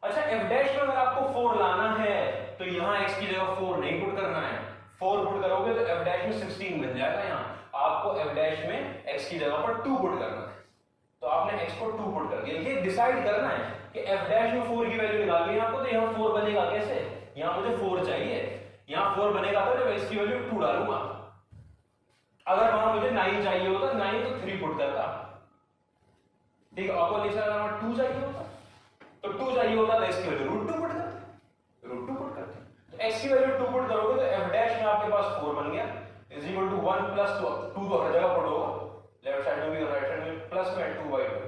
अच्छा f डैश में अगर आपको 4 लाना है तो यहां x की जगह 4 नहीं पुट करना है, 4 पुट करोगे तो f डैश में 16 बन जाएगा, यहां आपको f डैश में x की जगह पर 2 पुट करना है, तो आपने x को 2 पुट कर दिया। ये डिसाइड करना है कि f डैश में 4 की वैल्यू निकालनी है आपको, तो यहां 4 बनेगा कैसे, यहां मुझे 4 चाहिए, यहां 4 बनेगा तो मैं इसकी वैल्यू 2 डालूंगा। अगर वहां मुझे 9 चाहिए होता 9 तो 3 पुट करता, ठीक है, आपको लिखा अगर 2 चाहिए होता तो 2 चाहिए होता तो इसकी वैल्यू √2 पुट करते, √2 पुट करते, तो x की वैल्यू 2 पुट करोगे तो f डैश में आपके पास 4 बन गया इज इक्वल टू 1 प्लस 2 तो हर जगह पुट होगा, लेफ्ट साइड में भी और राइट साइड में, प्लस में 2 बाई 2,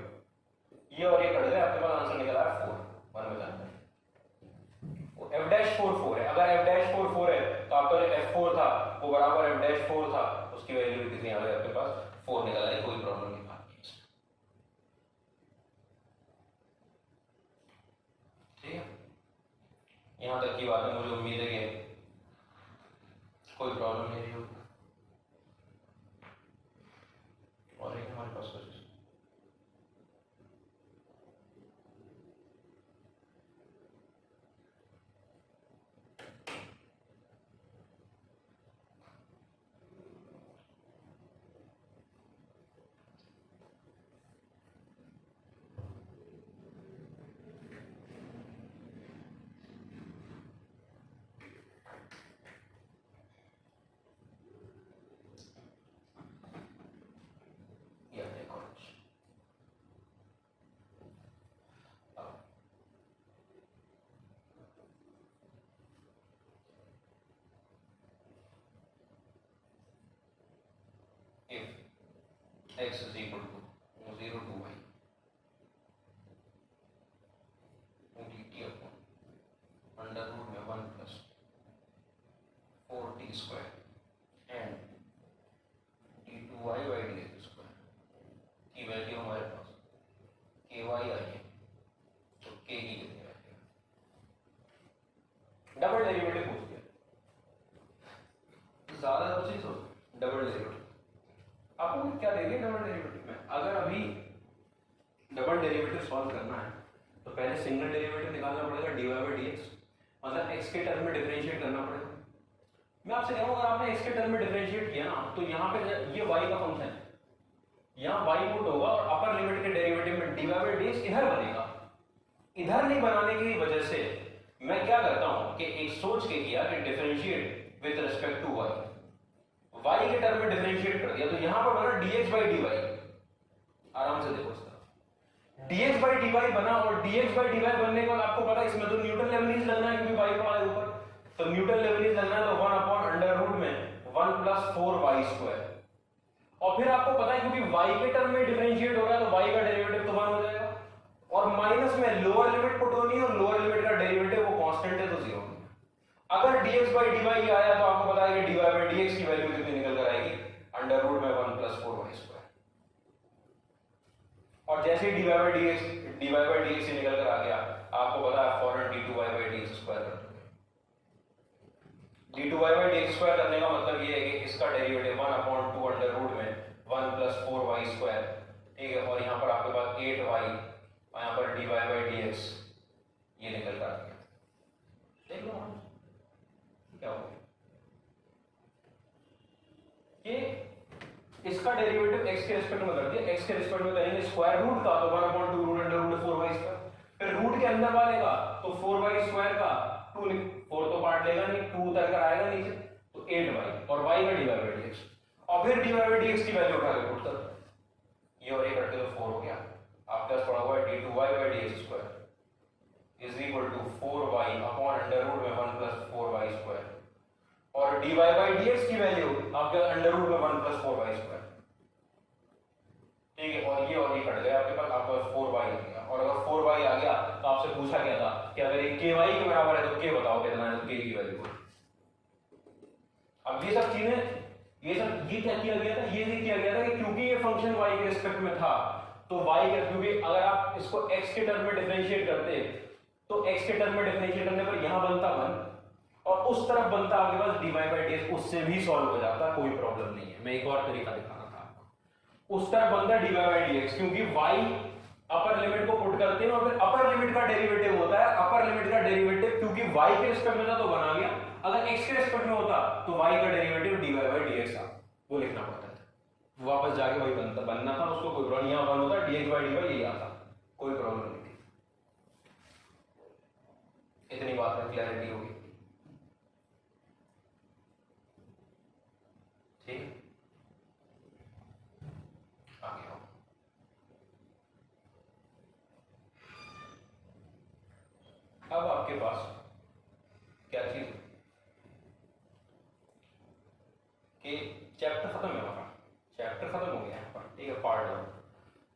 ये और ये कट गए, आपके पास आंसर निकला है 4, 1 में जाना है। f डैश 4 4 है, अगर f डैश 4 4 है तो आपका जो f4 था वो बराबर f डैश 4 था, उसकी वैल्यू भी कितनी आ गई आपके पास 4 निकला है, कोई प्रॉब्लम नहीं बात नहीं इसमें। ठीक है, यहां तक की बात है, मुझे उम्मीद है कि कोई प्रॉब्लम नहीं होगी। और एक हमारे पास कुछ x is equal to 0 to y dt upon under root में 1 plus 4t square and d2y by dx square की वैल्यू हमारे पास ky आई है, तो k की कितनी वैल्यू, डबल डेरिवेटिव पूछ दिया, ज्यादा कुछ नहीं सोच, डबल डेरिवेटिव आपको क्या देंगे डबल डेरिवेटिव में। अगर अभी डबल डेरिवेटिव सॉल्व करना है तो पहले सिंगल डेरिवेटिव निकालना पड़ेगा dy by dx, मतलब x के टर्म में डिफरेंशिएट करना पड़ेगा। मैं आपसे कहूंगा अगर आपने x के टर्म में डिफरेंशिएट किया ना तो यहाँ पे ये y का फंक्शन है, यहाँ y पुट होगा और अपर लिमिट के डेरिवेटिव में dy by dx इधर बनेगा। इधर नहीं बनाने की वजह से मैं क्या करता हूँ कि एक सोच के किया कि differentiate with respect to y, y के टर्म में डिफरेंशिएट कर दिया तो यहां पर बना dx by dy, आराम से देखो इसका dx by dy बना, और dx by dy बनने के बाद आपको पता है इसमें तो न्यूटन लेबनीज लगना है क्योंकि y पड़ा है ऊपर, तो न्यूटन लेबनीज लगना है तो 1 अपॉन अंडर रूट में 1 प्लस 4y स्क्वायर, और फिर आपको पता है क्योंकि y के टर्म में डिफरेंशिएट हो रहा है तो y का डेरिवेटिव तो 1 हो जाएगा, और माइनस में लोअर लिमिट पुट होनी है और लोअर लिमिट का डेरिवेटिव वो कांस्टेंट है तो 0। अगर dx by dy आया तो आपको पता है कि dy by dx की वैल्यू कितनी निकल कर आएगी, अंडर रूट में 1 + 4y²। और जैसे ही dy by dx से निकल कर आ गया, आपको पता है फौरन d2y by dx² कर दोगे। d2y by dx² करने का मतलब ये है कि इसका डेरिवेटिव 1/2 अंडर रूट में 1 + 4y², ठीक है, और यहाँ पर आपके पास 8y और यहाँ पर dy by dx ये निकल कर आ गया। देख लो क्या हो गया, ये इसका डेरिवेटिव x के रिस्पेक्ट में कर दिया, x के रिस्पेक्ट में करेंगे स्क्वायर रूट का तो 1/2 रूट अंडर रूट 4y², फिर रूट के अंदर वाले का तो 4y² का 2, 4 तो पार्ट लेगा नहीं, 2 उतर कर आएगा नीचे तो 8y और y का dy by dx, और फिर dy by dx की वैल्यू उठा के पुट कर, ये और ये करते तो 4 हो गया। आपके पास पड़ा हुआ है d2y by dx² is equal to 4y upon under root में 1 + 4y², और dy by dx की वैल्यू आपके अंडर रूट में 1 + 4y², ठीक है, और ये कट गया आपके पास, आपके पास 4y आ गया। और अगर 4y आ गया तो आपसे पूछा गया था कि अगर ये ky के बराबर है तो k बताओ कितना है, तो k की वैल्यू। अब ये सब चीजें ये क्या किया गया था, ये किया गया था कि क्योंकि ये फंक्शन y के रिस्पेक्ट में था तो y का, क्योंकि अगर आप इसको x के टर्म में डिफरेंशिएट करते तो x के टर्म में डिफरेंशिएट करने पर यहां बनता 1 और उस तरफ बनता आपके पास dy by dx, उससे भी सॉल्व हो जाता, कोई प्रॉब्लम नहीं है। मैं एक और तरीका दिखाना था आपको, उस तरफ बनता dy by dx क्योंकि y अपर लिमिट को पुट करते हैं और फिर अपर लिमिट का डेरिवेटिव होता है, अपर लिमिट का डेरिवेटिव क्योंकि y के रिस्पेक्ट में था तो बना गया, अगर x के रिस्पेक्ट में होता तो y का डेरिवेटिव dy by dx था, वो लिखना पड़ता था, वापस जाके वही बनना था, उसको कोई प्रॉब्लम, यहां 1 होता dx by dy यही आता, कोई प्रॉब्लम नहीं थी। इतनी बात में क्लैरिटी होगी, ठीक, आगे आओ। अब आपके पास क्या चीज कि चैप्टर खत्म है, हमारा चैप्टर खत्म हो गया यहाँ पर, ठीक है, पार्ट 1।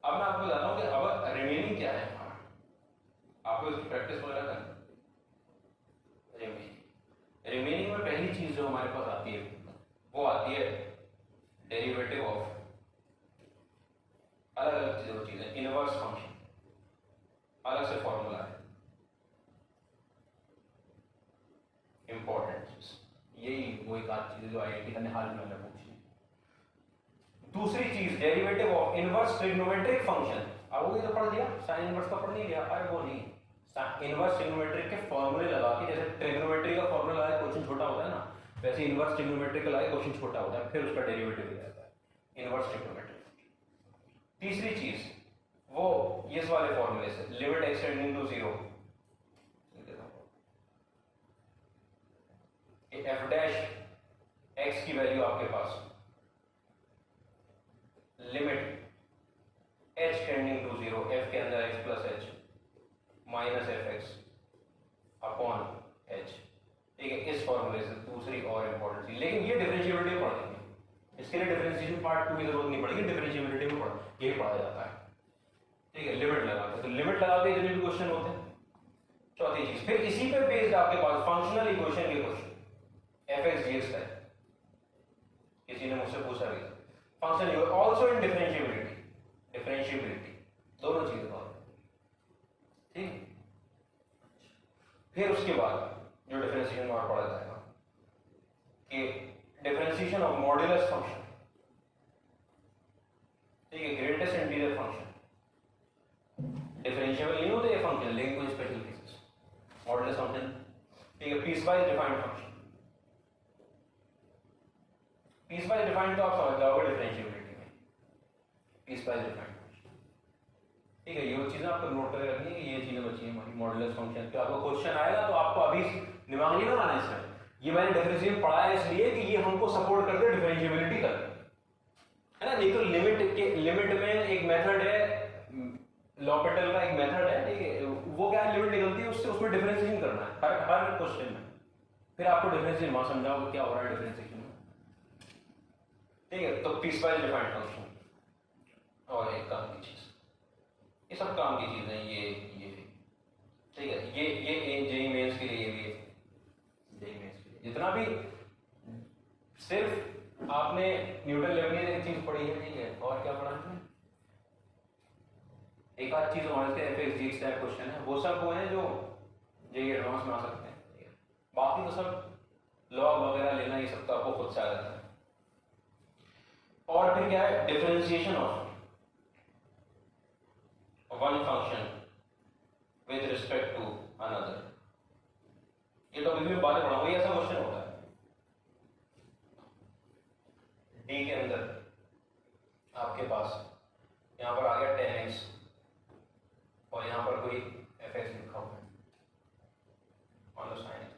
अब मैं आपको बताता हूँ कि अब रिमेनिंग क्या है हमारा, आपको इसकी प्रैक्टिस वगैरह करनी। रिमेनिंग में पहली चीज जो हमारे पास आती है वो आती है डेरिवेटिव ऑफ अलग अलग चीजें, इनवर्स फंक्शन, अलग से फॉर्मूला है, इंपॉर्टेंट चीज, यही वो एक आध चीज जो आईआईटी का हाल में मैंने पूछी। दूसरी चीज derivative of inverse trigonometric function, अब वो ये तो पढ़ लिया, साइन इनवर्स का पढ़ नहीं लिया, अरे वो नहीं, इनवर्स ट्रिग्नोमेट्रिक के फॉर्मूले लगा के, जैसे ट्रिग्नोमेट्री का फॉर्मूला लगाए क्वेश्चन छोटा होता है ना, वैसे इनवर्स ट्रिग्नोमेट्रिक का लगाए क्वेश्चन छोटा होता है, फिर उसका डेरिवेटिव हो जाता है इनवर्स ट्रिग्नोमेट्रिक। तीसरी चीज वो ये वाले फॉर्मूले से, limit x tending to 0, f dash x की वैल्यू आपके पास limit h tending to 0, f के अंदर x plus h minus fx upon h, ठीक है, इस फॉर्मूले से। दूसरी और इंपॉर्टेंट चीज, लेकिन ये डिफरेंशिएबिलिटी पढ़ लेंगे, इसके लिए डिफरेंशिएशन पार्ट 2 की जरूरत नहीं पड़ेगी, डिफरेंशिएबिलिटी में यही पढ़ा जाता है, ठीक है, लिमिट लगाते, तो लिमिट लगाते जितने भी क्वेश्चन होते हैं। चौथी चीज, फिर इसी पे बेस्ड आपके पास फंक्शनल इक्वेशन के क्वेश्चन, fx dx का किसी ने मुझसे पूछा भी था, फंक्शन ऑल्सो इन डिफरेंशिएबिलिटी दोनों चीजें बात, ठीक। फिर उसके बाद जो डिफरेंशिएशन में और पढ़ा जाएगा कि डिफरेंशिएशन ऑफ मॉड्यूलस फंक्शन, ठीक है, ग्रेटेस्ट इंटीजर फंक्शन डिफरेंशिएबल नहीं होते ये फंक्शन, लेकिन कोई स्पेशल केसेस, मॉड्यूलस फंक्शन, ठीक है, piecewise defined function, piecewise defined तो आप समझ जाओगे डिफरेंशिएबिलिटी में, पीसवाइज डिफाइंड, ठीक है, ये चीजें आपको नोट करके रखनी है कि ये चीजें बची हैं हमारी मॉड्यूलस फंक्शन। तो आपको क्वेश्चन आएगा तो आपको अभी दिमाग नहीं लगाना इसमें, ये मैंने डिफरेंशिएशन पढ़ा है इसलिए कि ये हमको सपोर्ट करते हैं डिफरेंशिएबिलिटी तक, है ना। नहीं तो लिमिट में एक मेथड है, लॉपेटल का एक मेथड है, ठीक है, वो क्या लिमिट निकलती है उससे, उसमें डिफरेंशिएशन करना है हर क्वेश्चन में, फिर आपको डिफरेंशिएशन वहां समझाओगे क्या हो रहा है डिफरेंशिएशन में। ठीक है, तो पीसवाइज डिफाइंड फंक्शन और एक काम की चीज, ये सब काम की चीजें ये ठीक है, ये जेई मेंस के लिए, ये भी है जेई मेंस के लिए। जितना भी सिर्फ आपने न्यूटन लेबनीज एक चीज पढ़ी है, ठीक है, और क्या पढ़ा है, एक आध चीज और से एफएक्स जी टाइप क्वेश्चन है, वो सब वो है जो जेई एडवांस में आ सकते हैं, ठीक है। बाकी तो सब लॉग वगैरह लेना, ये सब तो आपको खुद से आ जाता है। और फिर क्या है, differentiation of one function with respect to another. ये टॉपिक में बाद में पढ़ाऊंगा, ऐसा क्वेश्चन होता है डी के अंदर आपके पास यहां पर आ गया 10x और यहां पर कोई fx लिखा हुआ है ऑन द sin x,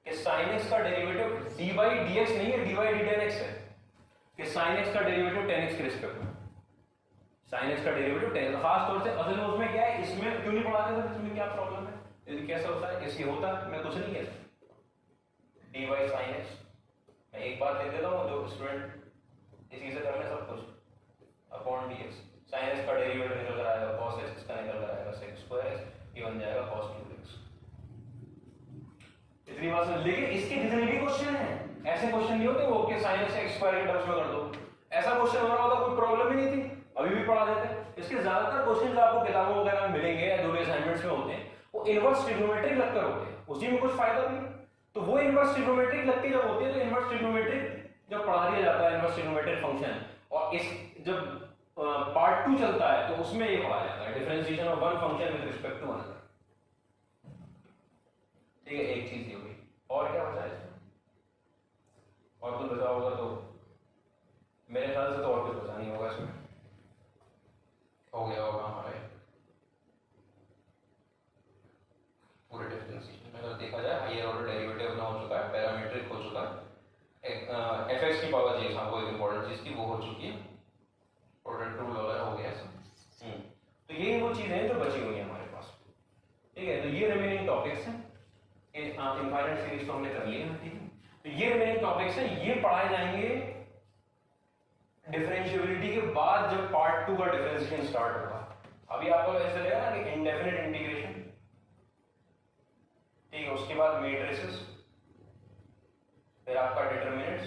कि sin x का डेरिवेटिव dy dx नहीं है, dy d10x है, कि sin x का डेरिवेटिव 10x के रिस्पेक्ट में, sin x का डेरिवेटिव 10x। खास तौर से असल में उसमें क्या है, इसमें क्यों नहीं पढ़ाते थे, इसमें क्या प्रॉब्लम है, यदि कैसा होता है, इससे होता है, मैं कुछ नहीं कहता dy sin x। मैं एक बात लिख देता हूँ, जो स्टूडेंट इसी से करने सब कुछ अपॉन dx, sin x का डेरिवेटिव निकल कर आएगा cos x का निकल कर आएगा sec स्क्वायर x, ये बन जाएगा cos 2x। इतनी बात समझ, लेकिन इसके जितने भी क्वेश्चन हैं ऐसे क्वेश्चन नहीं होते वो कि sin x x स्क्वायर के टर्म्स में कर दो, ऐसा क्वेश्चन हो रहा होता कोई प्रॉब्लम ही नहीं थी, अभी भी पढ़ा देते। इसके ज्यादातर क्वेश्चन जो आपको किताबों वगैरह में मिलेंगे या जो भी असाइनमेंट्स में होते हैं वो इनवर्स ट्रिग्नोमेट्रिक लगकर होते हैं, उसी में कुछ फायदा नहीं। तो वो इनवर्स ट्रिग्नोमेट्रिक लगते जब होते हैं, तो इनवर्स ट्रिग्नोमेट्रिक जब पढ़ा दिया जाता है इनवर्स ट्रिग्नोमेट्रिक फंक्शन, और इस जब पार्ट 2 चलता है तो उसमें ये पढ़ा जाता है differentiation of one function with respect to another. ठीक है, एक चीज ये हुई, और क्या बचा है इसमें, और कुछ बचा होगा तो मेरे ख्याल से तो और कुछ बचा नहीं होगा इसमें, हो गया होगा हमारे पूरे डिफरेंशिएशन में। अगर देखा जाए हायर ऑर्डर डेरिवेटिव अपना हो चुका है, पैरामीट्रिक हो चुका है, एफएक्स की पावर जी हमको एक इंपॉर्टेंट चीज की वो हो चुकी है, प्रोडक्ट रूल वगैरह हो गया सब। तो ये वो चीजें हैं जो बची हुई है हमारे पास, ठीक है। तो ये रिमेनिंग टॉपिक्स हैं, इनफाइनाइट सीरीज तो हमने कर ली है, ठीक है। तो ये रिमेनिंग टॉपिक्स हैं, ये पढ़ाए जाएंगे डिफरेंशिएबिलिटी के बाद, जब पार्ट 2 का डिफरेंशिएशन स्टार्ट होगा। अभी आपको ऐसा लगेगा ना कि इंडेफिनिट इंटीग्रेशन, ठीक है, उसके बाद मैट्रिसेस, फिर आपका डिटरमिनेंट्स,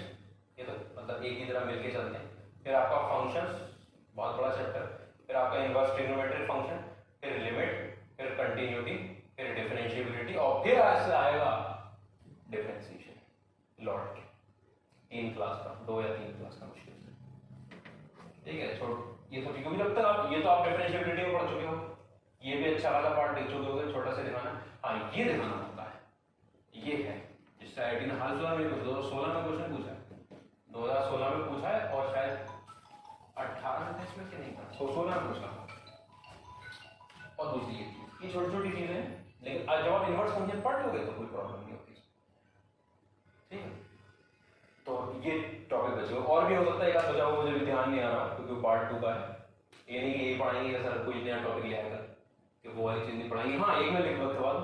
ये तो मतलब एक ही तरह मिलके चलते हैं, फिर आपका फंक्शंस, बहुत बड़ा चैप्टर, फिर आपका इनवर्स ट्रिग्नोमेट्रिक फंक्शन, फिर लिमिट, फिर कंटिन्यूटी, फिर डिफरेंशिएबिलिटी, और फिर ऐसे आएगा डिफरेंशिएशन लॉर्ड के 3 क्लास का, 2 या 3 क्लास का मुश्किल से, ठीक है। छोड़ ये तो, क्योंकि जब तक आप, ये तो आप डिफरेंशिएबिलिटी में पढ़ चुके हो, ये भी अच्छा वाला पार्ट देख चुके हो, छोटा सा दिखाना, हाँ ये दिखाना होता है, ये है जिससे आईआईटी ने हाल फिलहाल में 2016 में क्वेश्चन पूछा है, 2016 में पूछा है, और शायद 18 में इसमें क्या नहीं था, 16 में पूछा। और दूसरी ये छोटी छोटी चीजें हैं, लेकिन जब आप इनवर्स फंक्शन पढ़ लोगे तो कोई प्रॉब्लम नहीं होती, ठीक है। तो ये टॉपिक बचे, और भी हो सकता है एक आध बचा हुआ, मुझे भी ध्यान नहीं आ रहा क्योंकि पार्ट 2 का है, ये नहीं कि ये पढ़ाएंगे सर कोई नया टॉपिक ले आएगा कि वो वाली चीज नहीं पढ़ाएंगे। हाँ, एक में लिख करवा दो,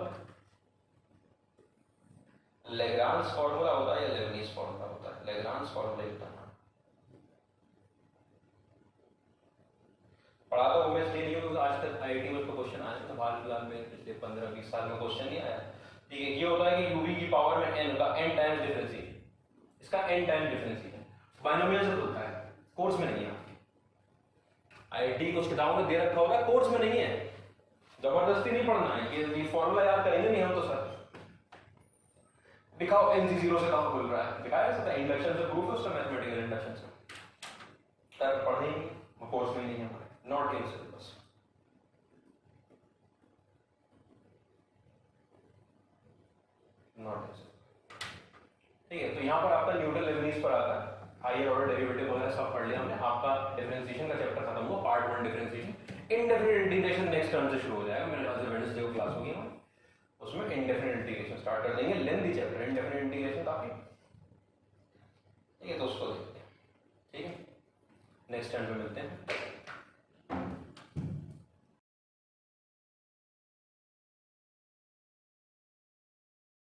लेग्रांज फार्मूला होता है या लेबनीज फार्मूला होता है, लेग्रांज फार्मूला लिखना पढ़ाता हूँ मैं, इसलिए नहीं क्योंकि आज तक आईआईटी में उसका क्वेश्चन आया था, हाल फिलहाल में पिछले 15-20 साल में क्वेश्चन नहीं आया, ठीक है। ये होता है कि यूवी की पावर में n का n टाइम्स डिफरेंशिएशन, इसका n टाइम्स डिफरेंशिएशन बाइनोमियल से होता है, कोर्स में नहीं है, आईआईटी कुछ किताबों में दे रखा होगा, कोर्स में नहीं है, जबरदस्ती नहीं पढ़ना है कि ये फॉर्मूला याद करेंगे नहीं हम तो सर दिखाओ NC0 से कहां बोल रहा है, दिखाया सकता है, इंडक्शन से प्रूफ है उसका, मैथमेटिकल इंडक्शन से, सर पढ़ने ही कोर्स में नहीं है हमारे, not in syllabus, not in, ठीक है। तो यहाँ पर आपका न्यूटन लेबनीज पर आता है, हायर ऑर्डर डेरिवेटिव वगैरह सब पढ़ लिया हमने, आपका डिफरेंशिएशन का चैप्टर खत्म हुआ, part 1 differentiation. Indefinite integration next term से शुरू हो जाएगा, मेरे ख्याल से वेडनेसडे को क्लास होगी, हम उसमें इंडेफिनिट इंटीग्रेशन स्टार्ट कर देंगे, लेंथी चैप्टर इंडेफिनिट इंटीग्रेशन काफी, ठीक है। तो उसको देखते हैं, ठीक है, नेक्स्ट टर्म में मिलते हैं।